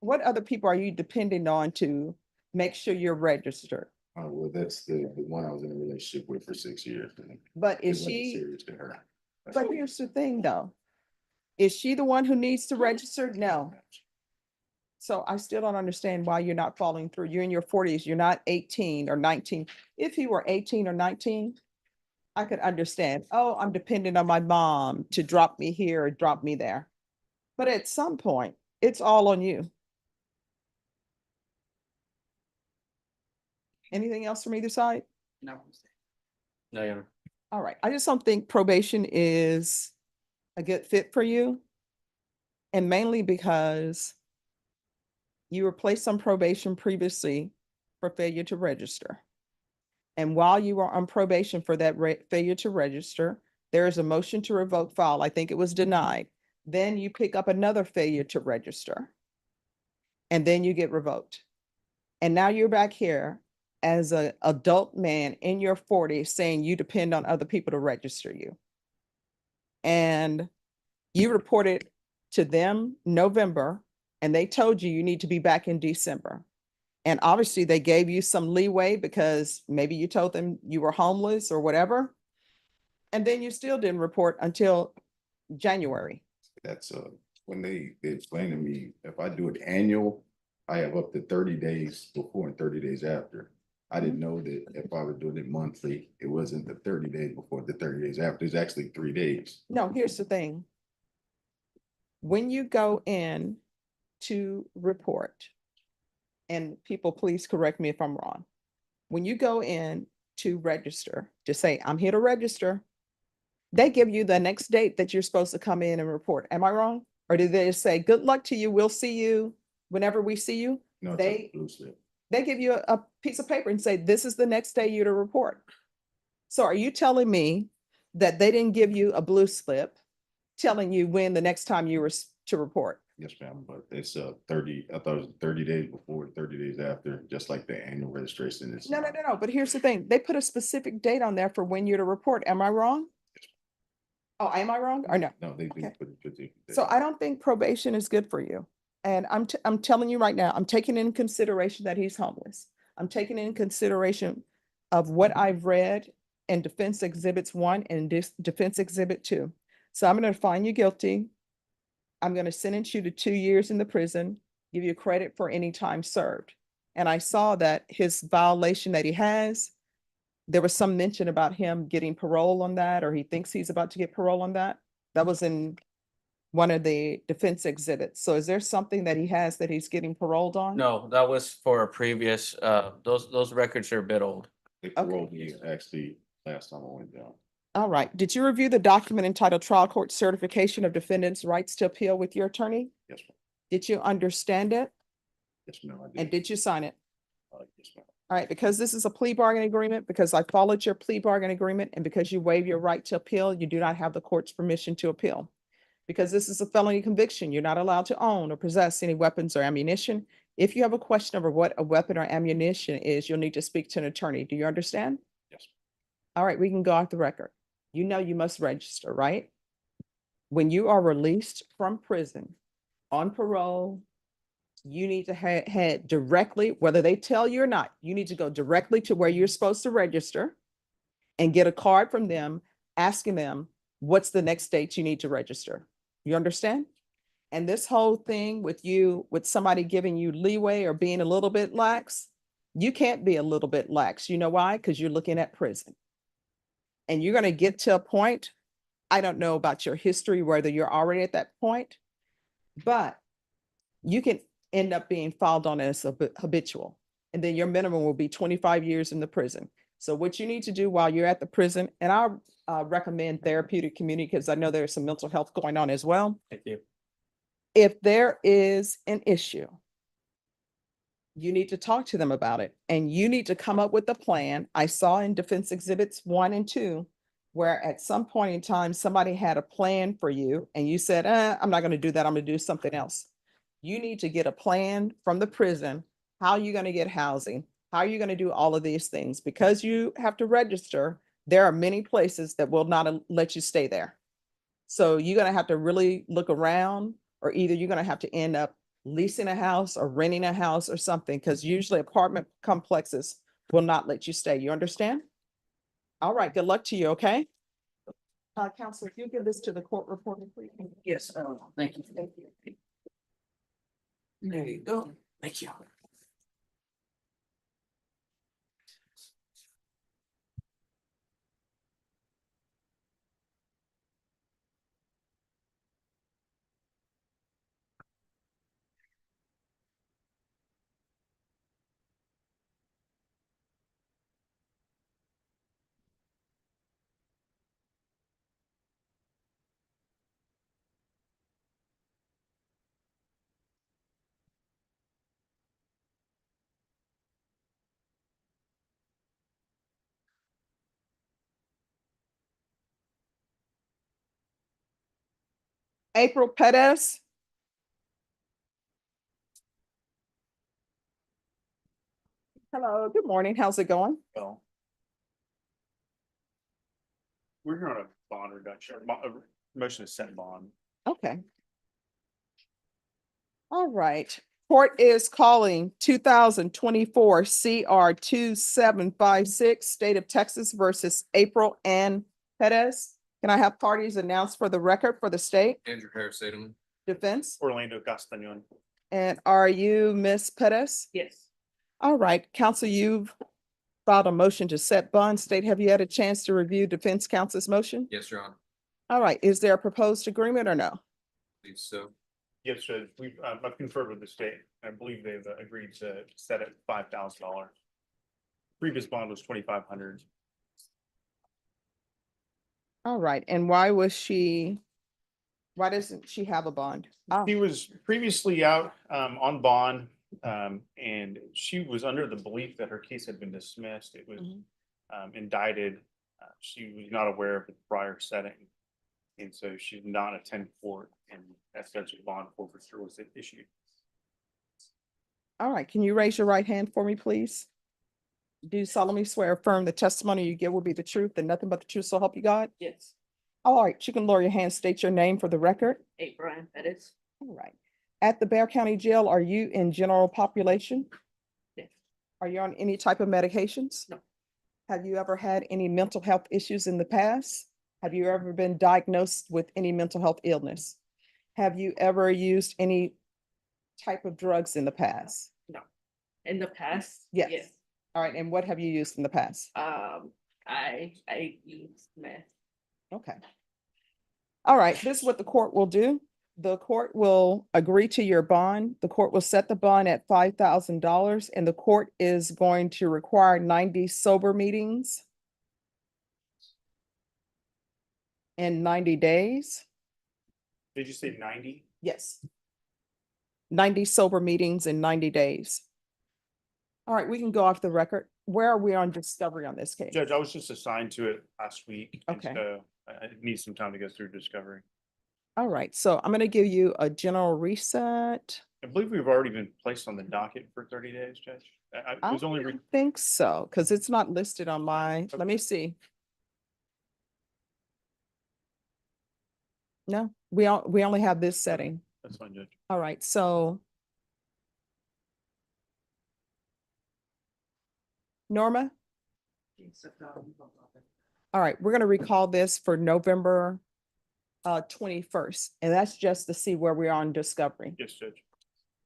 What other people are you depending on to make sure you're registered? Well, that's the one I was in a relationship with for 6 years. But is It wasn't she, serious to her. but here's the thing though. Is she the one who needs to register? No. So I still don't understand why you're not following through. You're in your 40s, you're not 18 or 19. If he were 18 or 19, I could understand. Oh, I'm dependent on my mom to drop me here or drop me there. But at some point, it's all on you. Anything else from either side? No. No, Your Honor. All right. I just don't think probation is a good fit for you. And mainly because you were placed on probation previously for failure to register. And while you were on probation for that failure to register, there is a motion to revoke file. I think it was denied. Then you pick up another failure to register. And then you get revoked. And now you're back here as an adult man in your 40s saying you depend on other people to register you. And you reported to them November, and they told you need to be back in December. And obviously they gave you some leeway because maybe you told them you were homeless or whatever. And then you still didn't report until January. That's when they explained to me, if I do it annual, I have up to 30 days before and 30 days after. I didn't know that if I was doing it monthly, it wasn't the 30 days before, the 30 days after. It's actually 3 days. No, here's the thing. When you go in to report, and people, please correct me if I'm wrong. When you go in to register, just say, I'm here to register. They give you the next date that you're supposed to come in and report. Am I wrong? Or do they just say, good luck to you, we'll see you whenever we see you? No, it's They, a blue slip. they give you a piece of paper and say, this is the next day you to report. So are you telling me that they didn't give you a blue slip telling you when the next time you were to report? Yes, ma'am, but it's 30, I thought it was 30 days before, 30 days after, just like the annual registration is. No, but here's the thing. They put a specific date on there for when you're to report. Am I wrong? Oh, am I wrong or no? No, they Okay. put it. So I don't think probation is good for you. And I'm telling you right now, I'm taking in consideration that he's homeless. I'm taking in consideration of what I've read in Defense Exhibits 1 and Defense Exhibit 2. So I'm going to find you guilty. I'm going to sentence you to 2 years in the prison, give you credit for any time served. And I saw that his violation that he has, there was some mention about him getting parole on that, or he thinks he's about to get parole on that. That was in one of the defense exhibits. So is there something that he has that he's getting paroled on? No, that was for a previous, those records are a bit old. They paroled me actually last time I went down. All right. Did you review the document entitled Trial Court Certification of Defendants' Rights to Appeal with your attorney? Yes, ma'am. Did you understand it? Yes, ma'am, I did. And did you sign it? Yes, ma'am. All right, because this is a plea bargain agreement, because I followed your plea bargain agreement, and because you waive your right to appeal, you do not have the court's permission to appeal. Because this is a felony conviction, you're not allowed to own or possess any weapons or ammunition. If you have a question over what a weapon or ammunition is, you'll need to speak to an attorney. Do you understand? Yes. All right, we can go off the record. You know you must register, right? When you are released from prison on parole, you need to head directly, whether they tell you or not, you need to go directly to where you're supposed to register and get a card from them asking them what's the next date you need to register. You understand? And this whole thing with you, with somebody giving you leeway or being a little bit lax, you can't be a little bit lax. You know why? Because you're looking at prison. And you're going to get to a point, I don't know about your history, whether you're already at that point, but you can end up being filed on as a habitual. And then your minimum will be 25 years in the prison. So what you need to do while you're at the prison, and I'll recommend therapeutic community because I know there's some mental health going on as well. Thank you. If there is an issue, you need to talk to them about it and you need to come up with a plan. I saw in Defense Exhibits 1 and 2, where at some point in time, somebody had a plan for you and you said, I'm not going to do that. I'm going to do something else. You need to get a plan from the prison. How are you going to get housing? How are you going to do all of these things? Because you have to register, there are many places that will not let you stay there. So you're going to have to really look around, or either you're going to have to end up leasing a house or renting a house or something, because usually apartment complexes will not let you stay. You understand? All right. Good luck to you. Okay. Counselor, if you give this to the court reporter, please. Yes, thank you. Thank you. There you go. Thank you. April Perez. Hello, good morning. How's it going? Well, we're here on a bond reduction, motion to set bond. Okay. All right. Court is calling 2024 CR 2756, State of Texas versus April Ann Perez. Can I have parties announced for the record for the state? Andrew Harris, Sademan. Defense? Orlando Castañon. And are you Miss Perez? Yes. All right, counsel, you've filed a motion to set bond. State, have you had a chance to review defense counsel's motion? Yes, Your Honor. All right, is there a proposed agreement or no? Believe so. Yes, Judge, I've conferred with the state. I believe they've agreed to set it $5,000. Previous bond was $2,500. All right, and why doesn't she have a bond? Ah, She was previously out on bond, and she was under the belief that her case had been dismissed. It was indicted. She was not aware of the prior setting. And so she did not attend court, and as such, a bond forfeiture was issued. all right, can you raise your right hand for me, please? Do you solemnly swear affirm the testimony you give will be the truth and nothing but the truth, so help you God? Yes. All right, you can lower your hand, state your name for the record. Brian Pettis. All right. At the Bear County Jail, are you in general population? Yes. Are you on any type of medications? No. Have you ever had any mental health issues in the past? Have you ever been diagnosed with any mental health illness? Have you ever used any type of drugs in the past? No. In the past? Yes. All right, and what have you used in the past? I used meth. Okay. All right, this is what the court will do. The court will agree to your bond. The court will set the bond at $5,000, and the court is going to require 90 sober meetings in 90 days. Did you say 90? Yes. 90 sober meetings in 90 days. All right, we can go off the record. Where are we on discovery on this case? Judge, I was just assigned to it last week. and Okay. So I need some time to go through discovery. All right, so I'm going to give you a general reset. I believe we've already been placed on the docket for 30 days, Judge. I I was only, don't think so, because it's not listed on my, let me see. No, we only have this setting. that's fine, Judge. All right, so. Norma? All right, we're gonna recall this for November 21st, and that's just to see where we are on discovery. Yes, Judge.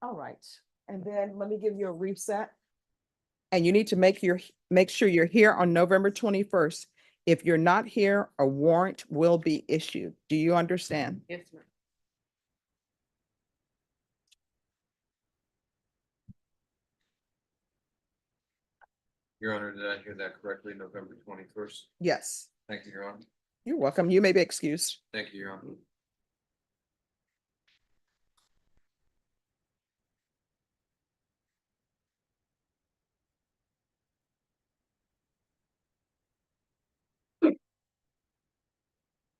All right, and then let me give you a reset. And you need to make sure you're here on November 21st. If you're not here, a warrant will be issued. Do you understand? Yes, ma'am. Your Honor, did I hear that correctly? November 21st? Yes, Thank you, Your Honor. you're welcome. You may be excused. Thank you, Your Honor.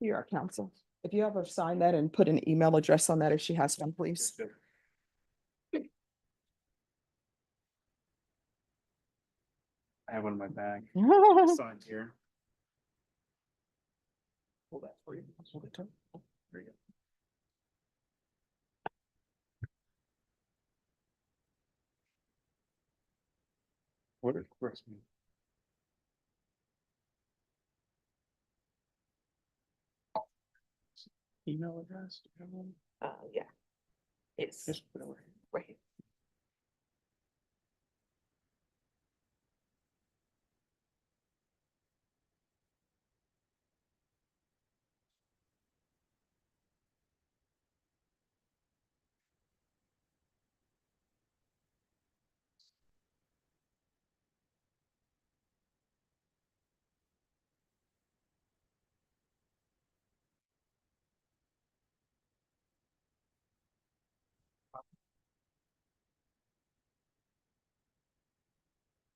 Here are counsel. If you ever sign that and put an email address on that, if she has one, please. Yes, Judge. I have one in my bag. Signed here. Hold that for you. Hold it to- There you go. What is me? Email address? Do you have one? Yeah. It's Just put it over here. right here.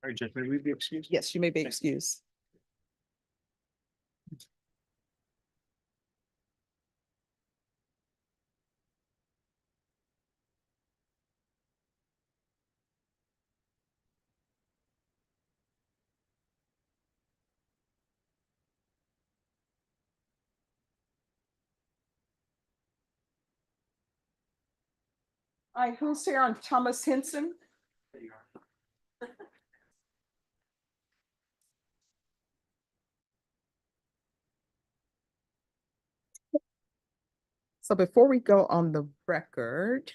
All right, Judge, may we be excused? Yes, you may be excused. All right, who's here on Thomas Henson? There you are. So before we go on the record,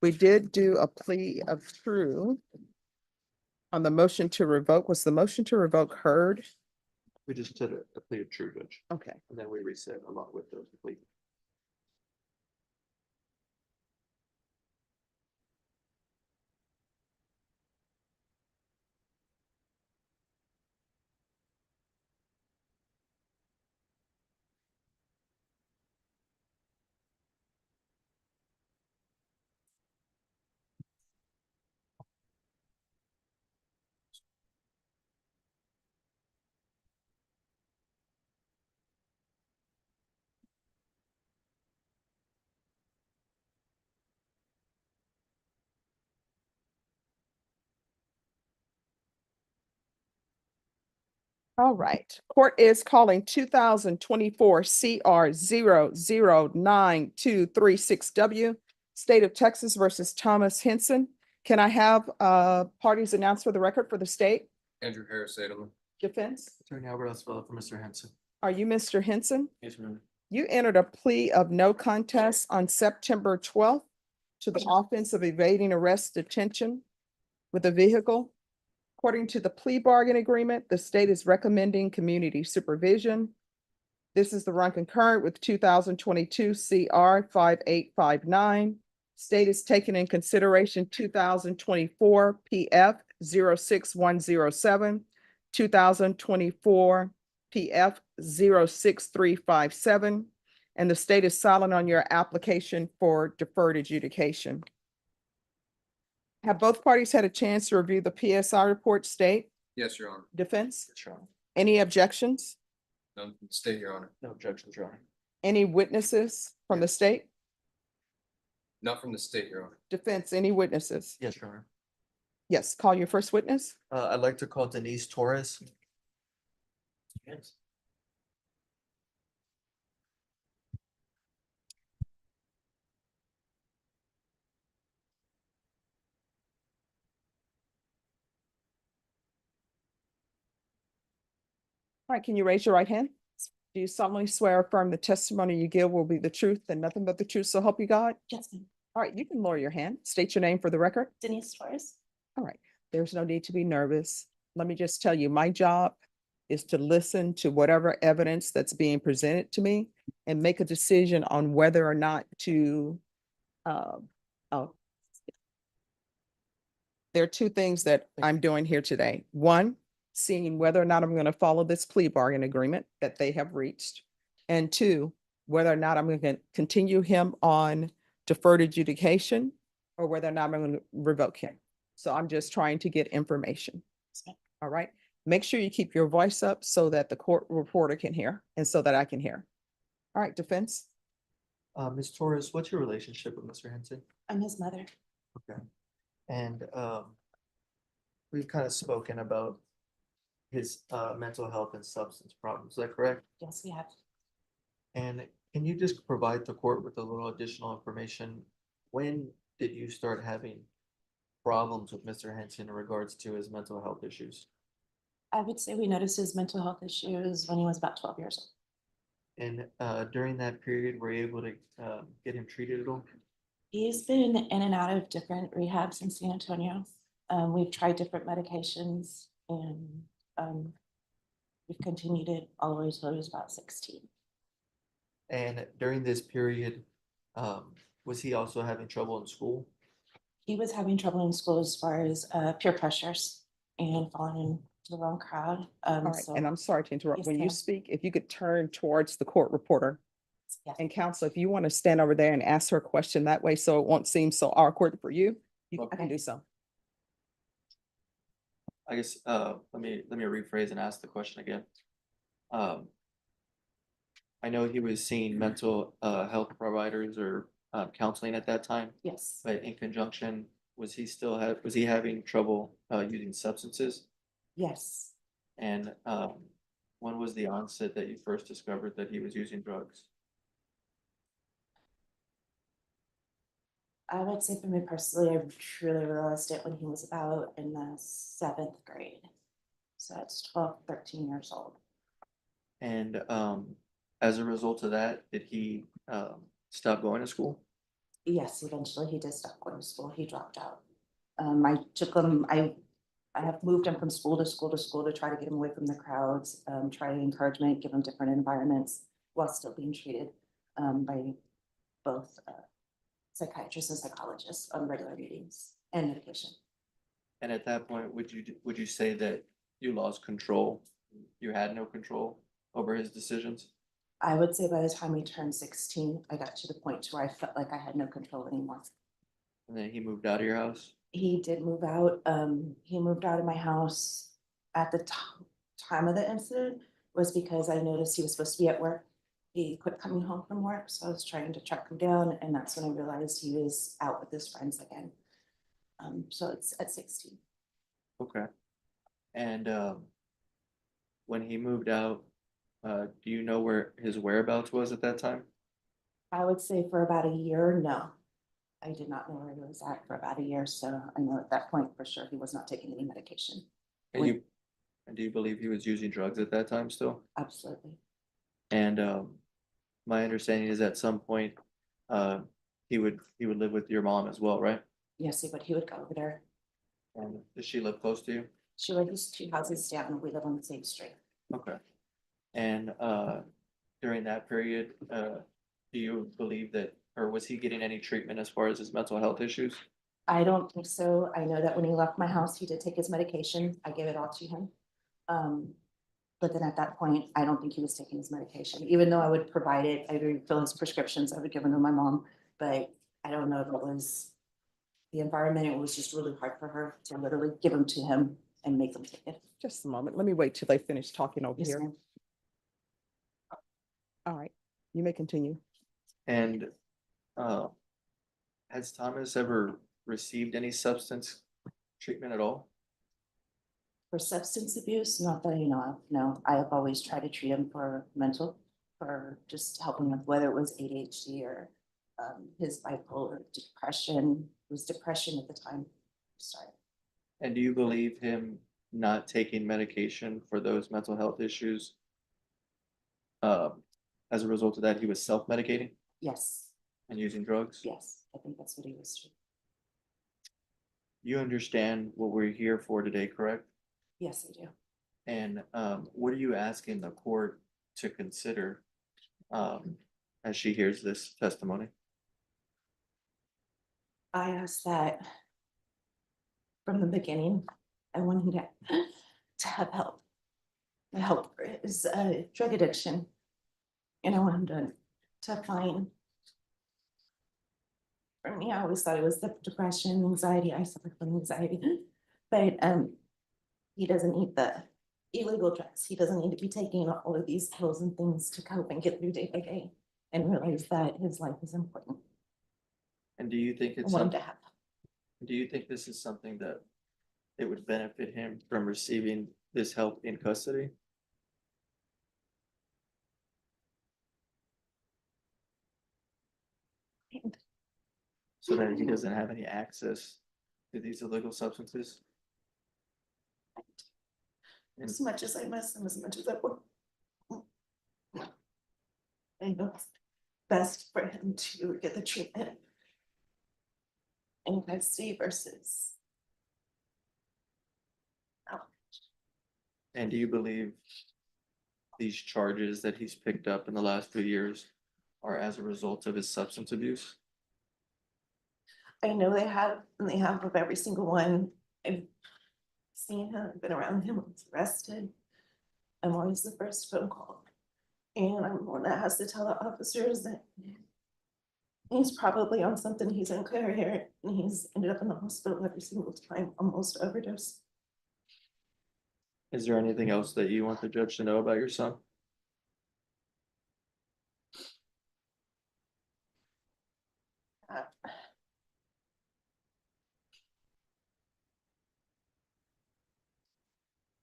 we did do a plea of true on the motion to revoke. Was the motion to revoke heard? We just did a plea of true, Judge, Okay. and then we reset along with the plea. All right, court is calling 2024 CR 009236W, State of Texas versus Thomas Henson. Can I have parties announced for the record for the state? Andrew Harris, Edelman. Defense? Attorney Albert Oswald for Mr. Henson. Are you Mr. Henson? Yes, ma'am. You entered a plea of no contest on September 12th to the offense of evading arrest detention with a vehicle. According to the plea bargain agreement, the state is recommending community supervision. This is the run concurrent with 2022 CR 5859. State is taking in consideration 2024 PF 06107, 2024 PF 06357, and the state is silent on your application for deferred adjudication. Have both parties had a chance to review the PSI report, state? Yes, Your Honor. Defense? Yes, Your Honor. Any objections? None from the state, Your Honor. No objections, Your Honor. Any witnesses from the state? Not from the state, Your Honor. Defense, any witnesses? Yes, Your Honor. Yes, call your first witness. I'd like to call Denise Torres. Yes. All right, can you raise your right hand? Do you solemnly swear or affirm the testimony you give will be the truth and nothing but the truth, so help you God? Yes, ma'am. All right, you can lower your hand. State your name for the record. Denise Torres. All right, there's no need to be nervous. Let me just tell you, my job is to listen to whatever evidence that's being presented to me and make a decision on whether or not to, there are two things that I'm doing here today. One, seeing whether or not I'm going to follow this plea bargain agreement that they have reached. And two, whether or not I'm going to continue him on deferred adjudication or whether or not I'm going to revoke him. So I'm just trying to get information. All right. Make sure you keep your voice up so that the court reporter can hear and so that I can hear. All right, defense. Ms. Torres, what's your relationship with Mr. Henson? I'm his mother. Okay. And we've kind of spoken about his mental health and substance problems. Is that correct? Yes, we have. And can you just provide the court with a little additional information? When did you start having problems with Mr. Henson in regards to his mental health issues? I would say we noticed his mental health issues when he was about 12 years old. And during that period, were you able to get him treated at all? He's been in and out of different rehabs in San Antonio. We've tried different medications and we've continued it all the way till he was about 16. And during this period, was he also having trouble in school? He was having trouble in school as far as peer pressures and falling into the wrong crowd. All right, So- and I'm sorry to interrupt. Yes, When you ma'am. speak, if you could turn towards the court reporter. Yes. And counsel, if you want to stand over there and ask her a question that way, so it won't seem so awkward for you, you can do so. I guess let me rephrase and ask the question again. I know he was seeing mental health providers or counseling at that time, Yes, but in conjunction, was he having trouble using substances? yes. And when was the onset that you first discovered that he was using drugs? I would say for me personally, I truly realized it when he was about in the 7th grade. So that's 12, 13 years old. And as a result of that, did he stop going to school? Yes, eventually he did stop going to school. He dropped out. I took him, I have moved him from school to school to school to try to get him away from the crowds, try to encouragement, give him different environments while still being treated by both psychiatrists and psychologists on regular meetings and medication. And at that point, would you say that you lost control? You had no control over his decisions? I would say by the time he turned 16, I got to the point to where I felt like I had no control anymore. And then he moved out of your house? He did move out. He moved out of my house at the time of the incident was because I noticed he was supposed to be at work. He quit coming home from work, so I was trying to track him down, and that's when I realized he was out with his friends again. So it's at 16. Okay. And when he moved out, do you know where his whereabouts was at that time? I would say for about a year, no. I did not know where he was at for about a year, so I know at that point for sure he was not taking any medication. And do you believe he was using drugs at that time still? Absolutely. And my understanding is at some point, he would live with your mom as well, right? Yes, he would go over there. And does she live close to you? She lives 2 houses down and we live on the same street. Okay. And during that period, do you believe that, or was he getting any treatment as far as his mental health issues? I don't think so. I know that when he left my house, he did take his medication. I gave it all to him. But then at that point, I don't think he was taking his medication, even though I would provide it. I would fill his prescriptions. I would give them to my mom, but I don't know if it was the environment. It was just really hard for her to literally give them to him and make them take it. Just a moment. Let me wait till they finish talking over Yes, here. ma'am. All right, you may continue. And has Thomas ever received any substance treatment at all? For substance abuse, not that I know of, no. I have always tried to treat him for mental, for just helping with whether it was ADHD or his bipolar depression. It was depression at the time. Sorry. And do you believe him not taking medication for those mental health issues? As a result of that, he was self-medicating Yes, and using drugs? yes, I think that's what he was doing. You understand what we're here for today, correct? Yes, I do. And what are you asking the court to consider as she hears this testimony? I asked that from the beginning. I wanted to have help. Help for his drug addiction. And I wanted to find. For me, I always thought it was the depression, anxiety. I suffer from anxiety. But he doesn't need the illegal drugs. He doesn't need to be taking all of these pills and things to cope and get through day by day and realize that his life is important. And do you think I it's want him to have. do you think this is something that it would benefit him from receiving this help in custody? So that he doesn't have any access to these illegal substances? As much as I miss him, as much as I want. I know it's best for him to get the treatment in custody versus. And do you believe these charges that he's picked up in the last few years are as a result of his substance abuse? I know they have, and they have of every single one. I've seen him, been around him, when he's arrested. I'm always the first phone call. And I'm the one that has to tell the officers that he's probably on something, he's unclear here, and he's ended up in the hospital every single time, almost overdose. Is there anything else that you want the judge to know about your son?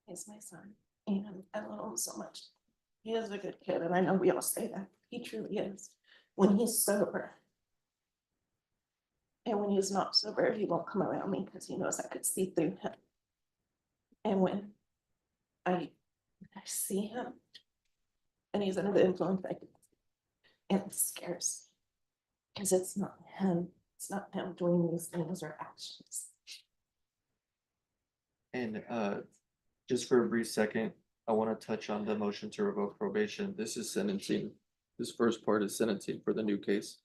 He's my son, and I love him so much. He is a good kid, and I know we all say that. He truly is. When he's sober. And when he's not sober, he won't come around me because he knows I could see through him. And when I see him and he's under the influence, and it scares. Because it's not him. It's not him doing these things or actions. And just for a brief second, I want to touch on the motion to revoke probation. This is sentencing. This first part is sentencing for the new case.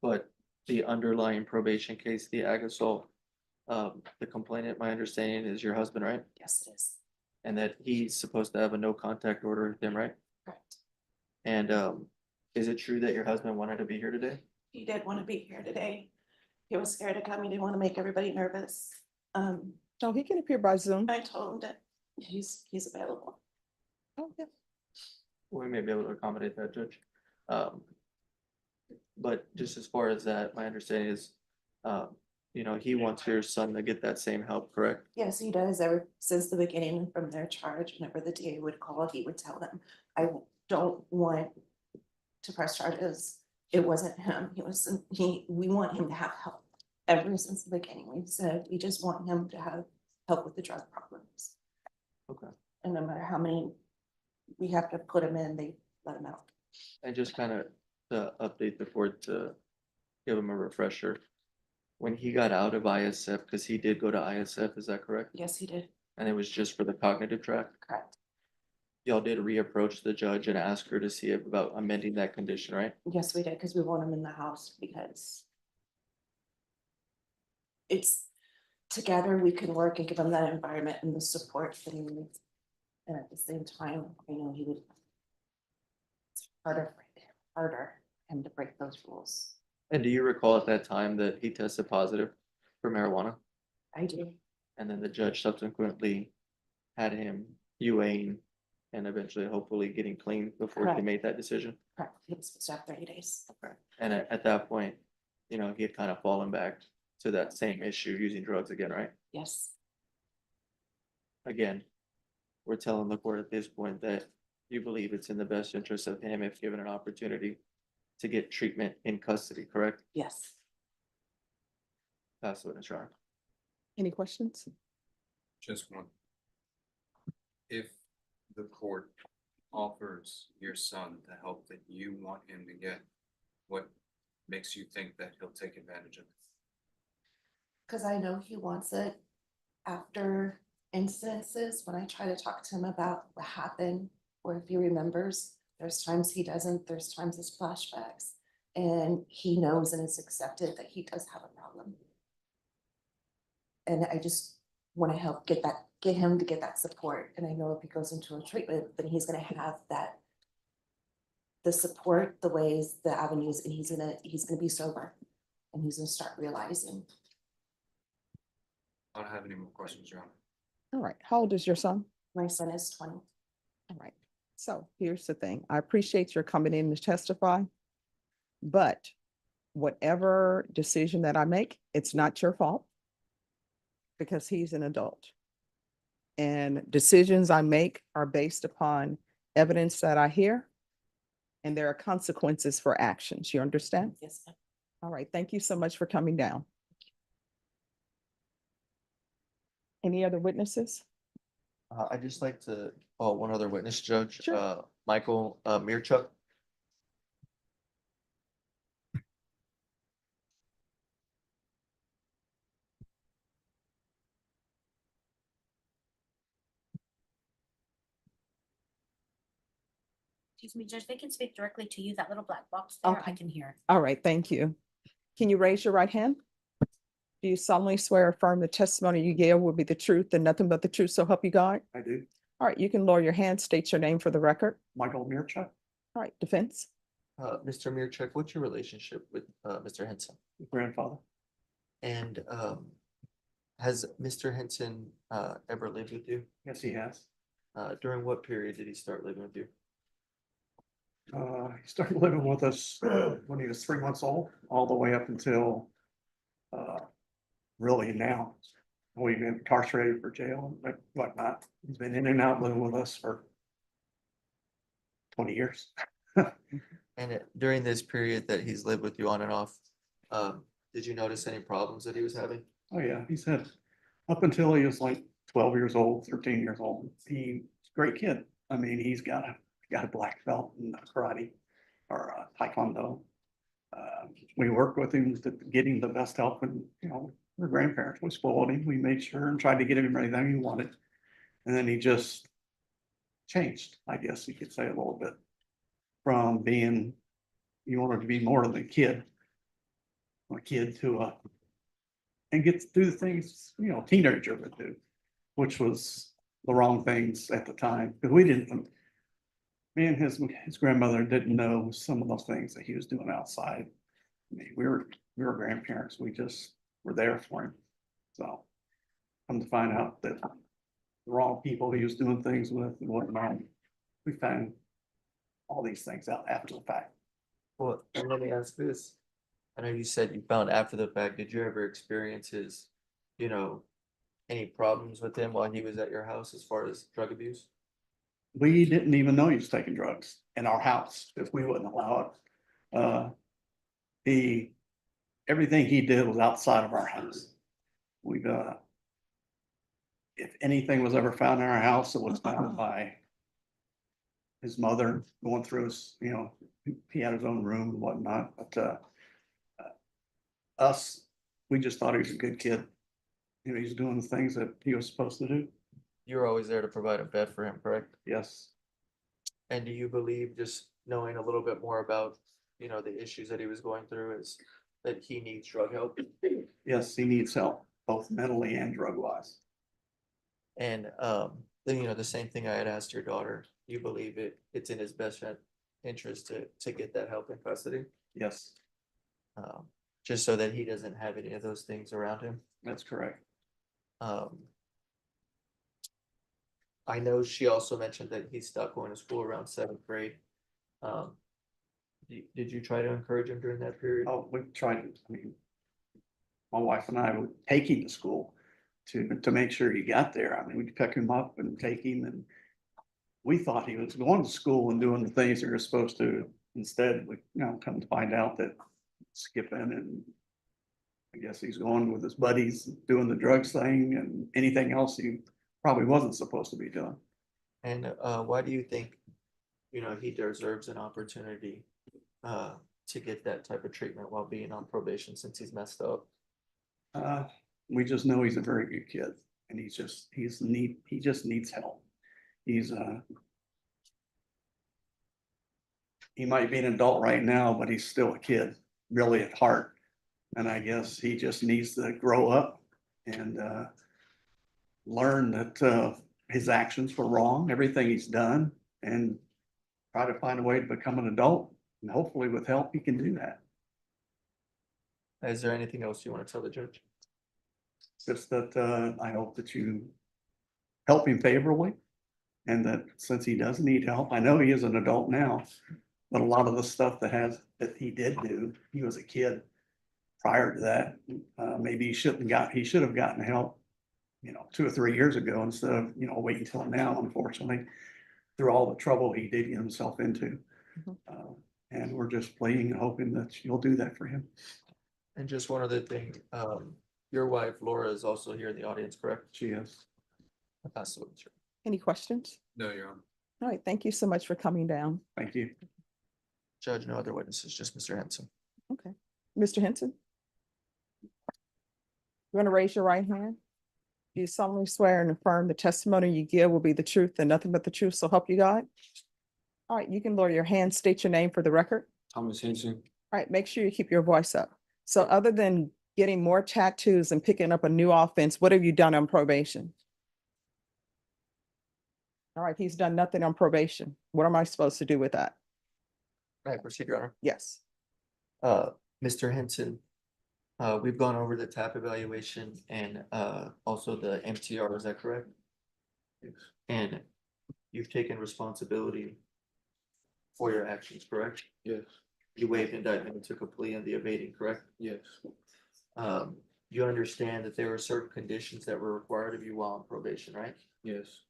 But the underlying probation case, the ag assault, the complainant, my understanding is your husband, right? Yes, it is. And that he's supposed to have a no contact order with him, right? Correct. And is it true that your husband wanted to be here today? He did want to be here today. He was scared to come. He didn't want to make everybody nervous. No, he can appear by Zoom. I told him that he's available. Oh, yeah. We may be able to accommodate that, Judge. But just as far as that, my understanding is you know, he wants your son to get that same help, correct? Yes, he does. Ever since the beginning, from their charge, whenever the DA would call, he would tell them, I don't want to press charges. It wasn't him. We want him to have help. Ever since the beginning, we've said, we just want him to have help with the drug problems. Okay. And no matter how many we have to put him in, they let him out. And just kind of to update the board to give him a refresher. When he got out of ISF, because he did go to ISF, is that correct? Yes, he did. And it was just for the cognitive track? Correct. Y'all did reapproach the judge and ask her to see about amending that condition, right? Yes, we did, because we want him in the house because it's together we can work and give him that environment and the support that he needs. And at the same time, I know he would. It's harder for him to break those rules. And do you recall at that time that he tested positive for marijuana? I do. And then the judge subsequently had him UAing and eventually hopefully getting clean before he Correct. made that decision? Correct. He was supposed to have 30 days. And at that point, you know, he had kind of fallen back to that same issue, using drugs again, right? Yes. Again, we're telling the court at this point that you believe it's in the best interest of him if given an opportunity to get treatment in custody, correct? Yes. Pass the witness, Your Honor. Any questions? Just one. If the court offers your son the help that you want him to get, what makes you think that he'll take advantage of it? Because I know he wants it after instances, when I try to talk to him about what happened, or if he remembers, there's times he doesn't, there's times it's flashbacks. And he knows and it's accepted that he does have a problem. And I just want to help get him to get that support. And I know if he goes into a treatment, then he's gonna have that, the support, the ways, the avenues, and he's gonna be sober. And he's gonna start realizing. I don't have any more questions, Your Honor. All right. How old is your son? My son is 20. All right. So here's the thing. I appreciate your coming in to testify. But whatever decision that I make, it's not your fault. Because he's an adult. And decisions I make are based upon evidence that I hear. And there are consequences for actions. You understand? Yes, ma'am. All right. Thank you so much for coming down. Any other witnesses? I'd just like to call one other witness, Judge. Sure. Michael Mirchuk. Excuse me, Judge, they can speak directly to you. That little black box there, I can hear. All right. Thank you. Can you raise your right hand? Do you solemnly swear or affirm the testimony you give will be the truth and nothing but the truth, so help you God? I do. All right. You can lower your hand, state your name for the record. Michael Mirchuk, All right. Defense. Mr. Mirchuk, what's your relationship with Mr. Henson? grandfather. And has Mr. Henson ever lived with you? Yes, he has. During what period did he start living with you? He started living with us when he was 3 months old, all the way up until really now. We've been incarcerated for jail and whatnot. He's been in and out living with us for 20 years. And during this period that he's lived with you on and off, did you notice any problems that he was having? Oh, yeah, he's had, up until he was like 12 years old, 13 years old, he's a great kid. I mean, he's got a black belt in karate or taekwondo. We worked with him to get him the best help, and, you know, we're grandparents, we spoiled him, we made sure and tried to get him everything he wanted. And then he just changed, I guess you could say, a little bit. From being, you wanted to be more than a kid to and get to do the things, you know, a teenager would do, which was the wrong things at the time, because we didn't, me and his grandmother didn't know some of those things that he was doing outside. I mean, we were grandparents, we just were there for him. So come to find out that the wrong people he was doing things with and whatnot, we found all these things out after the fact. Well, and let me ask this. know you said you found after the fact. Did you ever experience his, any problems with him while he was at your house as far as drug abuse? We didn't even know he was taking drugs in our house because we wouldn't allow it. Everything he did was outside of our house. We've, if anything was ever found in our house, it was found by his mother going through his, he had his own room and whatnot, but, us, we just thought he was a good kid. He's doing the things that he was supposed to do. You were always there to provide a bed for him, correct? Yes. And do you believe, just knowing a little bit more about, the issues that he was going through, is that he needs drug help? Yes, he needs help, both mentally and drug wise. And then, the same thing I had asked your daughter, you believe it's in his best interest to get that help in custody? Yes, Just so that he doesn't have any of those things around him? that's correct. I know she also mentioned that he stopped going to school around 7th grade. Did you try to encourage him during that period? Oh, we tried, my wife and I would take him to school to make sure he got there. We'd pick him up and take him, and we thought he was going to school and doing the things he was supposed to. Instead, we, come to find out that skipping, and I guess he's going with his buddies, doing the drugs thing and anything else he probably wasn't supposed to be doing. And why do you think, he deserves an opportunity to get that type of treatment while being on probation since he's messed up? We just know he's a very good kid, and he just needs help. He might be an adult right now, but he's still a kid, really at heart. And I guess he just needs to grow up and learn that his actions were wrong, everything he's done, and try to find a way to become an adult. And hopefully with help, he can do that. Is there anything else you want to tell the judge? Just that I hope that you help him favorably, and that since he does need help, I know he is an adult now, but a lot of the stuff that he did do, he was a kid prior to that. Maybe he should have gotten help, 2 or 3 years ago instead of, waiting until now, unfortunately, through all the trouble he did get himself into. And we're just pleading and hoping that you'll do that for him. And just one other thing, your wife Laura is also here in the audience, correct? She is. I'll pass it over to her. Any questions? No, Your Honor. All right, thank you so much for coming down. Thank you. Judge, no other witnesses, just Mr. Henson. Okay, Mr. Henson? You want to raise your right hand? Do you solemnly swear and affirm the testimony you give will be the truth and nothing but the truth, so help you God? All right, you can lower your hand, state your name for the record. Thomas Henson. All right, make sure you keep your voice up. So other than getting more tattoos and picking up a new offense, what have you done on probation? All right, he's done nothing on probation. What am I supposed to do with that? All right, proceed, Your Honor. Yes. Mr. Henson, we've gone over the TAP evaluation and also the MTR, is that correct? Yes. And you've taken responsibility for your actions, correct? Yes. You waived indictment and took a plea in the evading, correct? Yes. You understand that there were certain conditions that were required of you while on probation, right? Yes.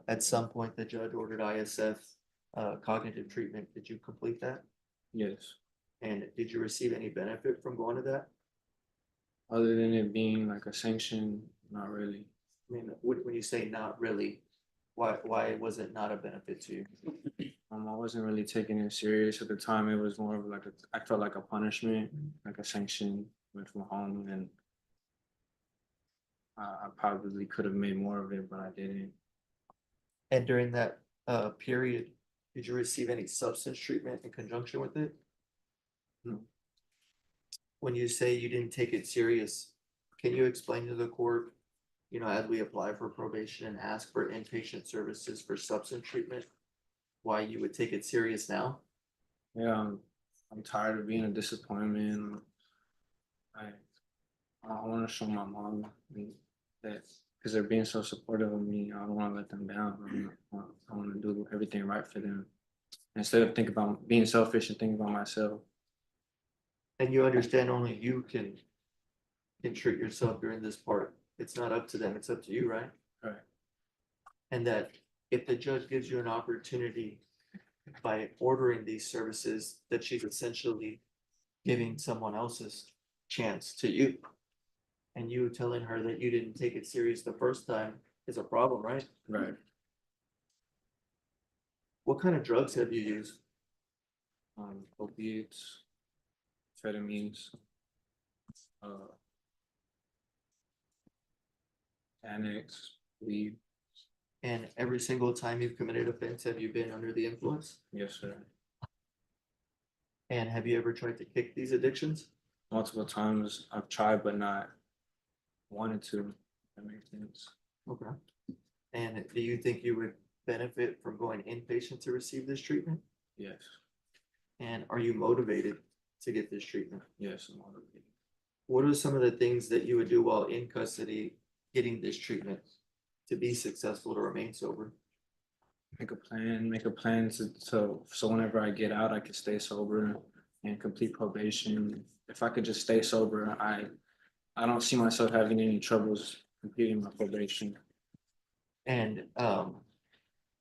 At some point, the judge ordered ISF cognitive treatment. Did you complete that? Yes. And did you receive any benefit from going to that? Other than it being like a sanction, not really. I mean, when you say not really, why was it not a benefit to you? I wasn't really taking it serious at the time. It was more of like I felt like a punishment, like a sanction went from home, and I probably could have made more of it, but I didn't. And during that period, did you receive any substance treatment in conjunction with it? No. When you say you didn't take it serious, can you explain to the court, as we apply for probation and ask for inpatient services for substance treatment, why you would take it serious now? Yeah, I'm tired of being a disappointment. I want to show my mom that because they're being so supportive of me, I don't want to let them down. I want to do everything right for them instead of thinking about being selfish and thinking about myself. And you understand only you can treat yourself during this part. It's not up to them, it's up to you, right? Right. And that if the judge gives you an opportunity by ordering these services, that she's essentially giving someone else's chance to you. And you telling her that you didn't take it serious the first time is a problem, right? Right. What kind of drugs have you used? Opiates, amphetamines, annex, weed. And every single time you've committed offense, have you been under the influence? Yes, sir. And have you ever tried to kick these addictions? Multiple times I've tried, but not wanted to. If that makes sense. Okay. And do you think you would benefit from going inpatient to receive this treatment? Yes. And are you motivated to get this treatment? Yes, I'm motivated. What are some of the things that you would do while in custody getting this treatment to be successful to remain sober? Make a plan so whenever I get out, I can stay sober and complete probation. If I could just stay sober, I don't see myself having any troubles completing my probation. And do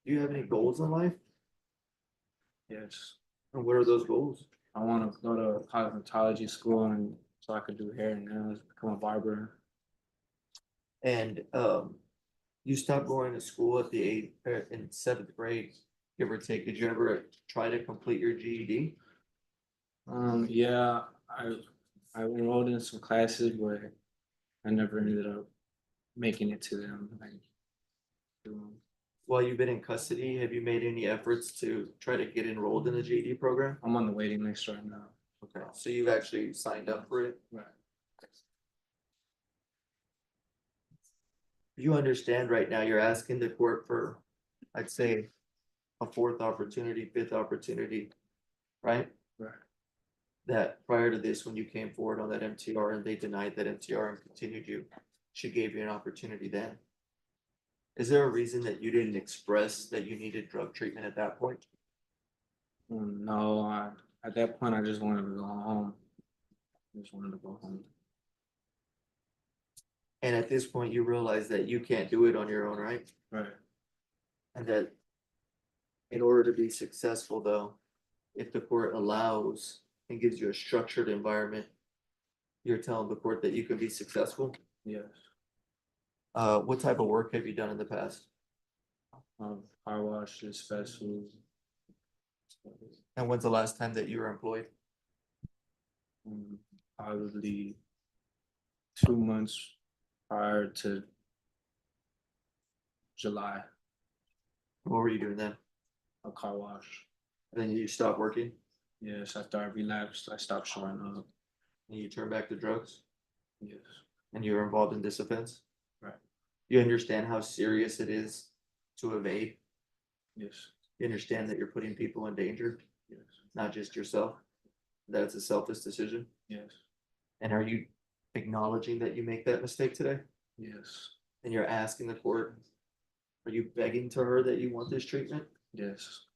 you have any goals in life? Yes. And what are those goals? I want to go to cosmetology school and so I could do hair and nails, become a barber. And you stopped going to school at the in seventh grade, give or take. Did you ever try to complete your GED? Yeah, I enrolled in some classes, but I never ended up making it to them. While you've been in custody, have you made any efforts to try to get enrolled in the GED program? I'm on the waiting list right now. Okay, so you've actually signed up for it? Right. You understand right now, you're asking the court for, I'd say, a fourth opportunity, fifth opportunity, right? Right. That prior to this, when you came forward on that MTR and they denied that MTR and continued you, she gave you an opportunity then. Is there a reason that you didn't express that you needed drug treatment at that point? No, at that point, I just wanted to go home. I just wanted to go home. And at this point, you realize that you can't do it on your own, right? Right. And that in order to be successful, though, if the court allows and gives you a structured environment, you're telling the court that you can be successful? Yes. What type of work have you done in the past? Car washes, fast food. And when's the last time that you were employed? Probably 2 months prior to July. What were you doing then? A car wash. And then you stopped working Yes, after I relapsed, I stopped showing up. and you turned back to drugs Yes. and you were involved in this offense? Right. You understand how serious it is to evade? Yes. You understand that you're putting people in danger, Yes. not just yourself? That it's a selfish decision? Yes. And are you acknowledging that you make that mistake today? Yes. And you're asking the court, are you begging to her that you want this treatment? Yes.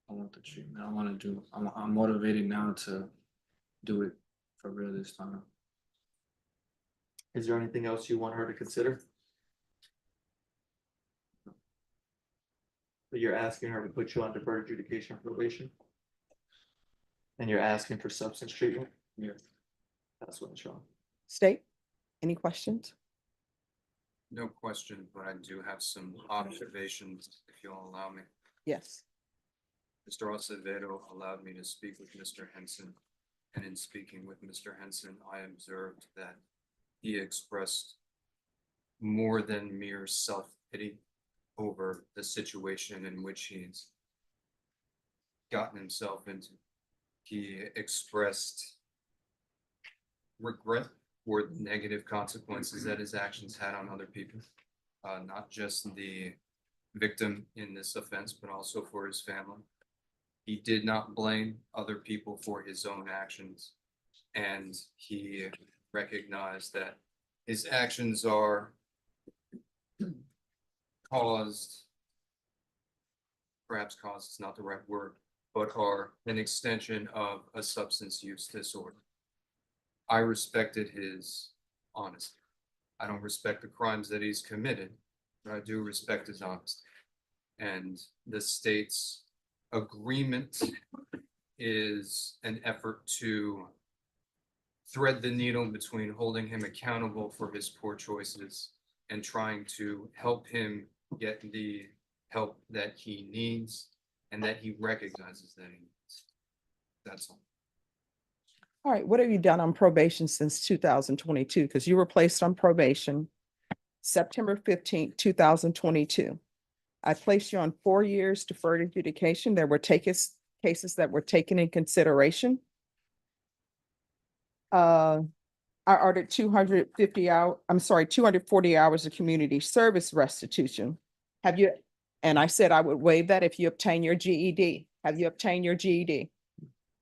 I want the treatment. I want to do. I'm motivated now to do it for real this time. Is there anything else you want her to consider? But you're asking her to put you on deferred adjudication probation? And you're asking for substance treatment? Yes. That's what it's wrong. State, any questions? No question, but I do have some observations, if you'll allow me. Yes. Mr. Acevedo allowed me to speak with Mr. Henson, and in speaking with Mr. Henson, I observed that he expressed more than mere self-pity over the situation in which he's gotten himself into. He expressed regret for the negative consequences that his actions had on other people, not just the victim in this offense, but also for his family. He did not blame other people for his own actions, and he recognized that his actions are caused, perhaps caused is not the right word, but are an extension of a substance use disorder. I respected his honesty. I don't respect the crimes that he's committed, but I do respect his honesty. And the state's agreement is an effort to thread the needle between holding him accountable for his poor choices and trying to help him get the help that he needs and that he recognizes that he needs. That's all. All right, what have you done on probation since 2022? Because you were placed on probation September 15th, 2022. I placed you on 4 years deferred adjudication. There were cases that were taken in consideration. I ordered 240 hours of community service restitution. Have you, and I said I would waive that if you obtain your GED. Have you obtained your GED?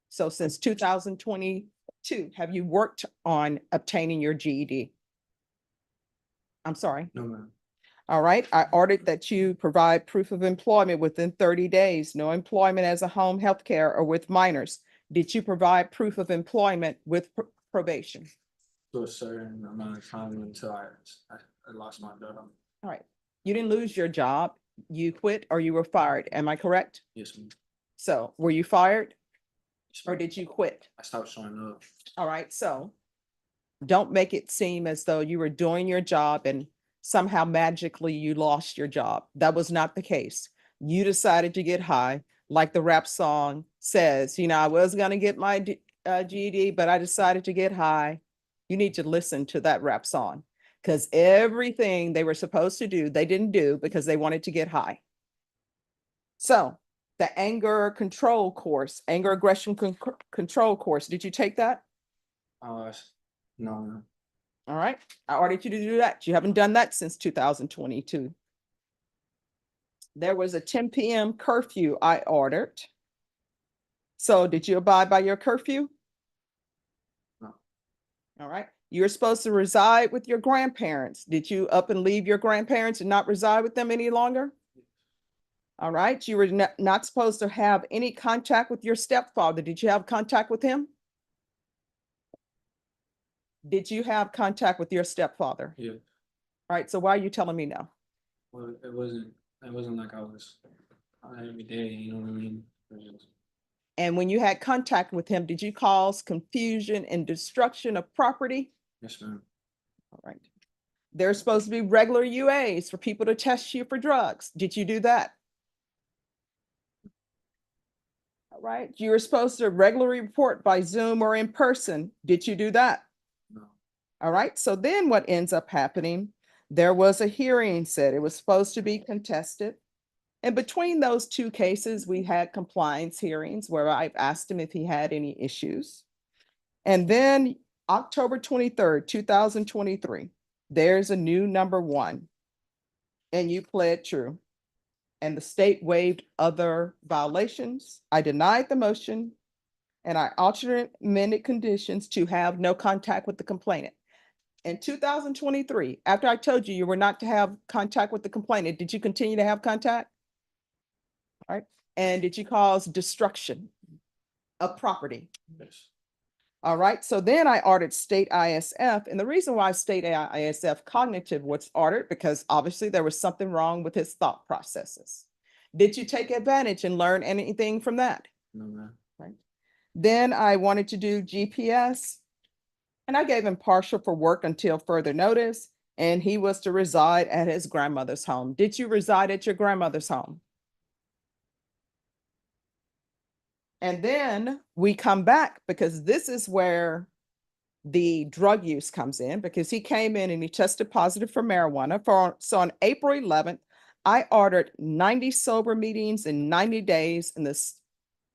So since 2022, have you worked on obtaining your GED? I'm sorry. No, ma'am. All right, I ordered that you provide proof of employment within 30 days, no employment as a home health care or with minors. Did you provide proof of employment with probation? To a certain amount of time until I lost my job. All right, you didn't lose your job, you quit or you were fired, am I correct? Yes, ma'am. So were you fired or did you quit? I stopped showing up. All right, so don't make it seem as though you were doing your job and somehow magically you lost your job. That was not the case. You decided to get high, like the rap song says, you know, I was gonna get my GED, but I decided to get high. You need to listen to that rap song because everything they were supposed to do, they didn't do because they wanted to get high. So the anger control course, anger aggression control course, did you take that? No, no. All right, I ordered you to do that. You haven't done that since 2022. There was a 10 p.m. curfew I ordered. So did you abide by your curfew? No. All right, you're supposed to reside with your grandparents. Did you up and leave your grandparents and not reside with them any longer? All right, you were not supposed to have any contact with your stepfather. Did you have contact with him? Did you have contact with your stepfather? Yeah. All right, so why are you telling me no? Well, it wasn't like I was every day, you know what I mean? And when you had contact with him, did you cause confusion and destruction of property? Yes, ma'am. All right. There's supposed to be regular UAs for people to test you for drugs. Did you do that? All right. You were supposed to regularly report by Zoom or in person. Did you do that? No. All right. So then what ends up happening, there was a hearing said it was supposed to be contested. And between those two cases, we had compliance hearings where I've asked him if he had any issues. And then October 23rd, 2023, there's a new number 1 and you pled true. And the state waived other violations. I denied the motion and I alternate amended conditions to have no contact with the complainant. In 2023, after I told you you were not to have contact with the complainant, did you continue to have contact? All right. And did you cause destruction of property? Yes. All right. So then I ordered state ISF. And the reason why state ISF cognitive was ordered, because obviously there was something wrong with his thought processes. Did you take advantage and learn anything from that? No, ma'am. Right. Then I wanted to do GPS and I gave him partial for work until further notice. And he was to reside at his grandmother's home. Did you reside at your grandmother's home? And then we come back because this is where the drug use comes in, because he came in and he tested positive for marijuana. So on April 11th, I ordered 90 sober meetings in 90 days, and this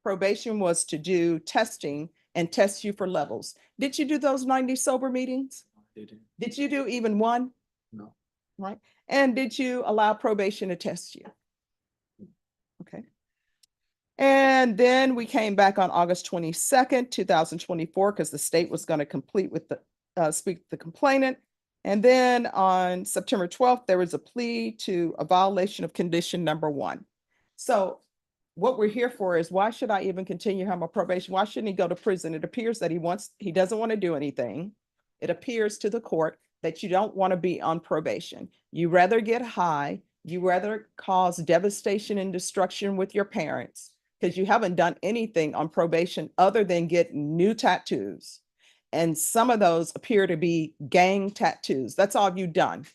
probation was to do testing and test you for levels. Did you do those 90 sober meetings? I didn't. Did you do even one? No. Right. And did you allow probation to test you? Okay. And then we came back on August 22nd, 2024, because the state was going to complete with the speak to the complainant. And then on September 12th, there was a plea to a violation of condition number 1. So what we're here for is why should I even continue him on probation? Why shouldn't he go to prison? It appears that he doesn't want to do anything. It appears to the court that you don't want to be on probation. You rather get high, you rather cause devastation and destruction with your parents because you haven't done anything on probation other than get new tattoos. And some of those appear to be gang tattoos. That's all you've done.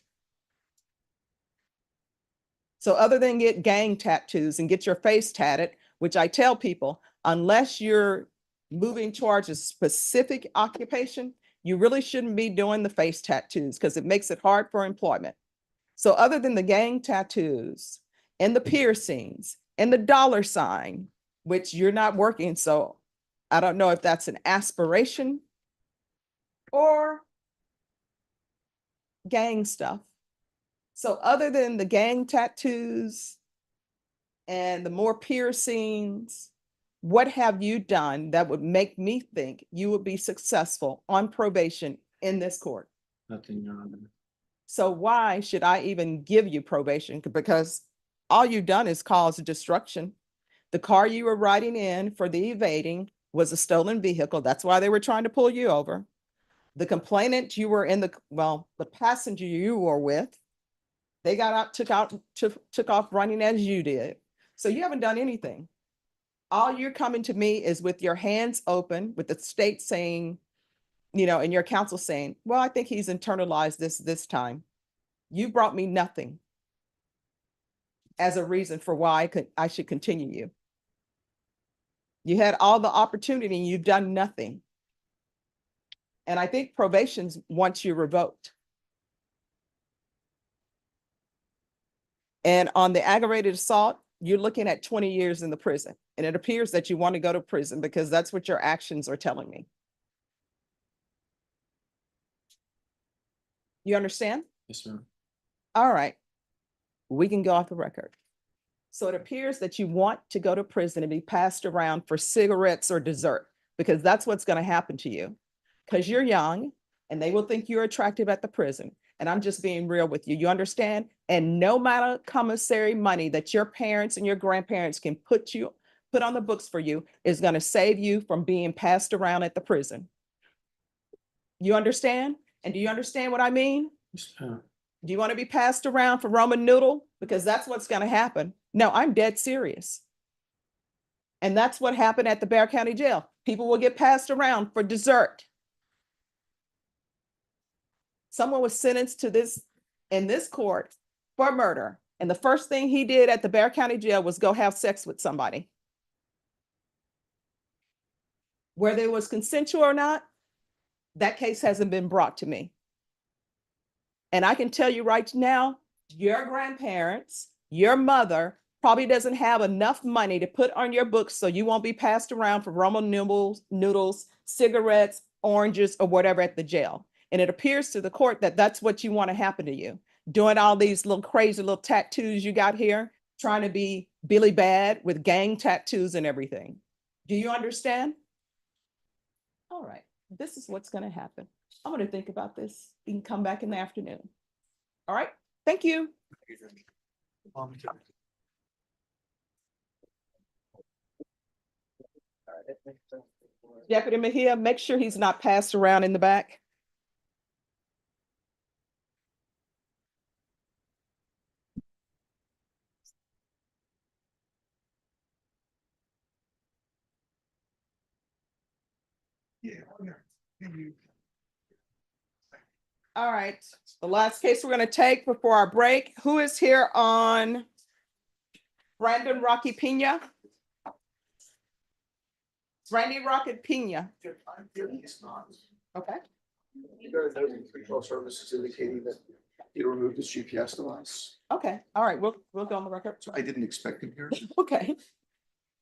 So other than get gang tattoos and get your face tatted, which I tell people, unless you're moving towards a specific occupation, you really shouldn't be doing the face tattoos because it makes it hard for employment. So other than the gang tattoos and the piercings and the dollar sign, which you're not working, so I don't know if that's an aspiration or gang stuff. So other than the gang tattoos and the more piercings, what have you done that would make me think you would be successful on probation in this court? Nothing, Your Honor. So why should I even give you probation? Because all you've done is cause destruction. The car you were riding in for the evading was a stolen vehicle. That's why they were trying to pull you over. The complainant you were in the passenger you were with, they got out, took off running as you did. So you haven't done anything. All you're coming to me is with your hands open, with the state saying, and your counsel saying, well, I think he's internalized this time. You brought me nothing as a reason for why I should continue you. You had all the opportunity and you've done nothing. And I think probation wants you revoked. And on the aggravated assault, you're looking at 20 years in the prison. And it appears that you want to go to prison because that's what your actions are telling me. You understand? Yes, ma'am. All right. We can go off the record. So it appears that you want to go to prison and be passed around for cigarettes or dessert, because that's what's going to happen to you. Because you're young and they will think you're attractive at the prison. And I'm just being real with you. You understand? And no matter commissary money that your parents and your grandparents can put on the books for you is going to save you from being passed around at the prison. You understand? And do you understand what I mean? Yes, ma'am. Do you want to be passed around for Roman noodle? Because that's what's going to happen. No, I'm dead serious. And that's what happened at the Bexar County Jail. People will get passed around for dessert. Someone was sentenced to this in this court for murder. And the first thing he did at the Bexar County Jail was go have sex with somebody. Whether it was consensual or not, that case hasn't been brought to me. And I can tell you right now, your grandparents, your mother probably doesn't have enough money to put on your books so you won't be passed around for Roman noodles, cigarettes, oranges, or whatever at the jail. And it appears to the court that that's what you want to happen to you. Doing all these little crazy little tattoos you got here, trying to be Billy Bad with gang tattoos and everything. Do you understand? All right, this is what's going to happen. I'm going to think about this. You can come back in the afternoon. All right, thank you. Deputy Mejia, make sure he's not passed around in the back. All right, the last case we're going to take before our break. Who is here on Brandon Rocky Pena? Randy Rocky Pena. Okay. Services indicating that he removed his GPS device. Okay. All right. We'll go on the record. So I didn't expect him here. Okay.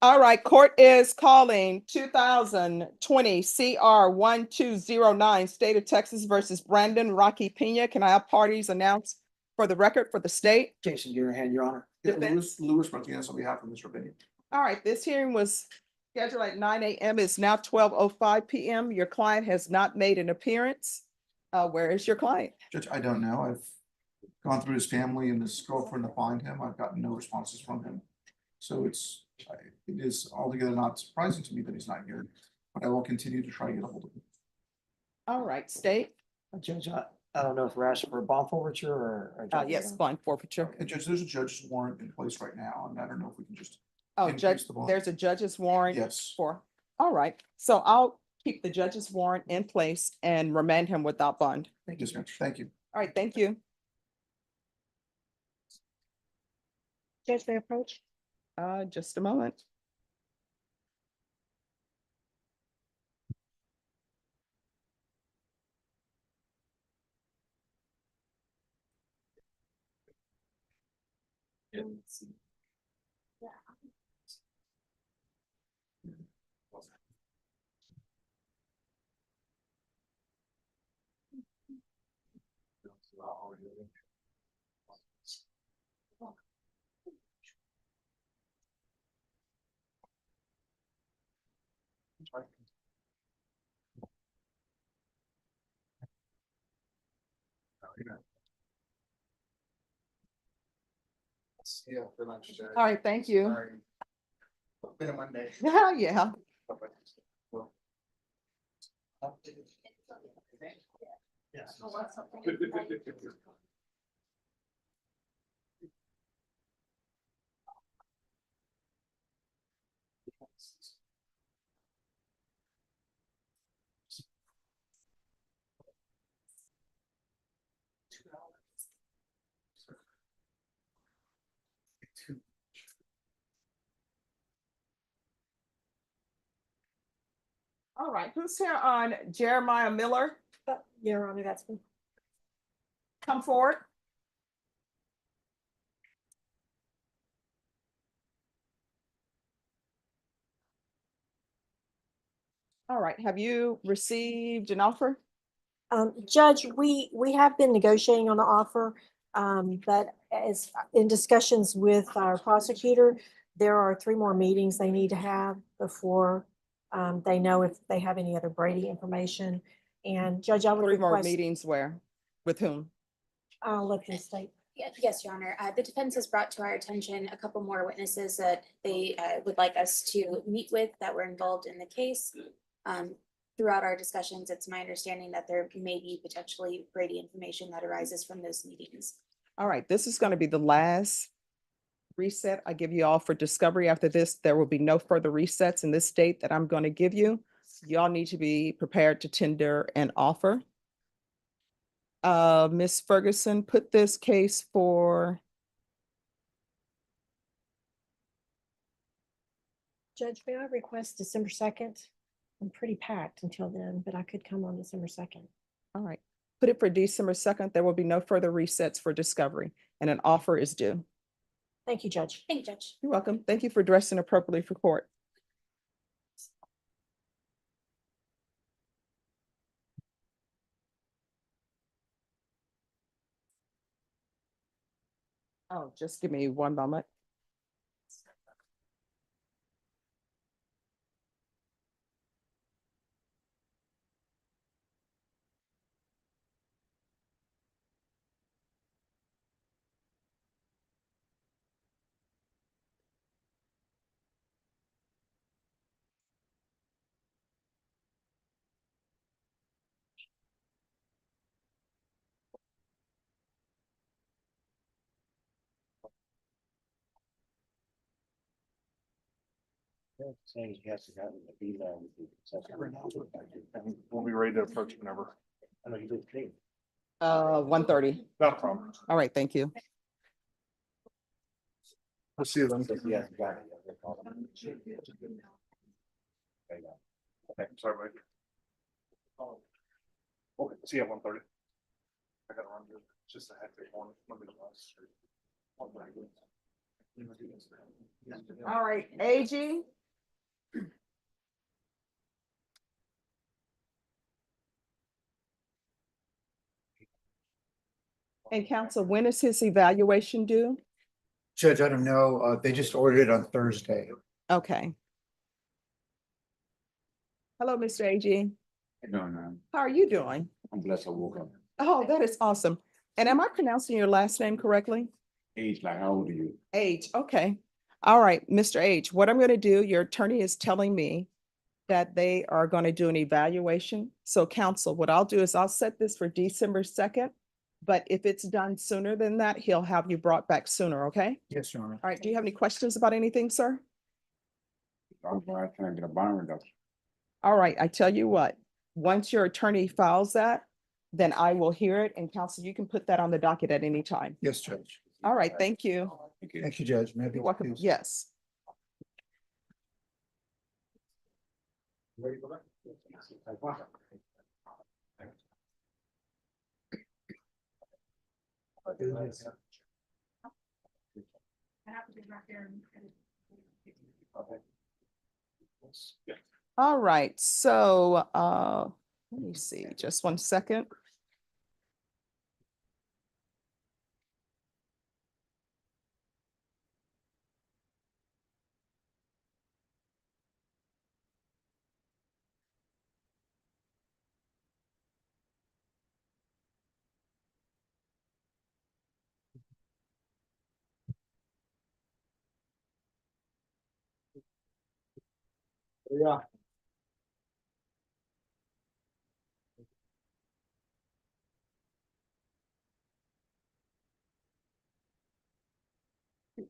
All right. Court is calling 2020 CR 1209 State of Texas versus Brandon Rocky Pena. Can I have parties announced for the record for the state? Jason Garahan, Your Honor. Louis Martinez on behalf of Mr. Bennett. All right. This hearing was scheduled at 9 a.m. It's now 12:05 p.m. Your client has not made an appearance. Where is your client? Judge, I don't know. I've gone through his family and his girlfriend to find him. I've gotten no responses from him. So it is altogether not surprising to me that he's not here, but I will continue to try to get a hold of him. All right, state. Judge, I don't know if we're asking for a bond forfeiture or. Yes, bond forfeiture. And Judge, there's a judge's warrant in place right now, and I don't know if we can just. Oh, increase judge, the bond. there's a judge's warrant. Yes. For, all right, so I'll keep the judge's warrant in place and remand him without bond. Yes, ma'am. Thank you. All right, thank you. Judge, may I approach? Just a moment. Yeah, for lunch, Judge. All right, thank you. Sorry. Been a Monday. Yeah, yeah. All right, who's here on Jeremiah Miller? Your Honor, that's me. Come forward. All right, have you received an offer? Judge, we have been negotiating on the offer, but as in discussions with our prosecutor, there are 3 more meetings they need to have before they know if they have any other Brady information. And Judge, I would 3 more request. meetings where? With whom? I'll let them state. Yes, Your Honor. The defense has brought to our attention a couple more witnesses that they would like us to meet with that were involved in the case. Throughout our discussions, it's my understanding that there may be potentially Brady information that arises from those meetings. All right, this is going to be the last reset I give you all for discovery. After this, there will be no further resets in this date that I'm going to give you. Y'all need to be prepared to tender an offer. Ms. Ferguson, put this case for. Judge, may I request December 2nd? I'm pretty packed until then, but I could come on December 2nd. All right, put it for December 2nd. There will be no further resets for discovery and an offer is due. Thank you, Judge. Thank you, Judge. You're welcome. Thank you for dressing appropriately for court. Oh, just give me one moment. Saying he has to have the email. We'll be ready to approach whenever. I know you did today. 1:30. No problem. All right, thank you. We'll see you then. Yeah. Okay, sorry, Mike. Okay, see you at 1:30. I gotta run. It's just a hectic morning. Let me know. All right, AG. And counsel, when is his evaluation due? Judge, I don't know. They just ordered it on Thursday. Okay. Hello, Mr. AG. No. How are you doing? I'm blessed I woke up. Oh, that is awesome. And am I pronouncing your last name correctly? Age, like how old are you? Age, okay. All right, Mr. H, what I'm going to do, your attorney is telling me that they are going to do an evaluation. So counsel, what I'll do is I'll set this for December 2nd. But if it's done sooner than that, he'll have you brought back sooner, okay? Yes, Your Honor. All right, do you have any questions about anything, sir? I'm glad I get a bond reduction. All right, I tell you what, once your attorney files that, then I will hear it, and counsel, you can put that on the docket at any time. Yes, Judge. All right, thank you. Thank you, Judge. May I be You're welcome. excused? Yes. All right, so let me see, just 1 second. Yeah.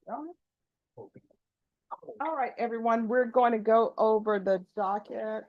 All right, everyone, we're going to go over the docket.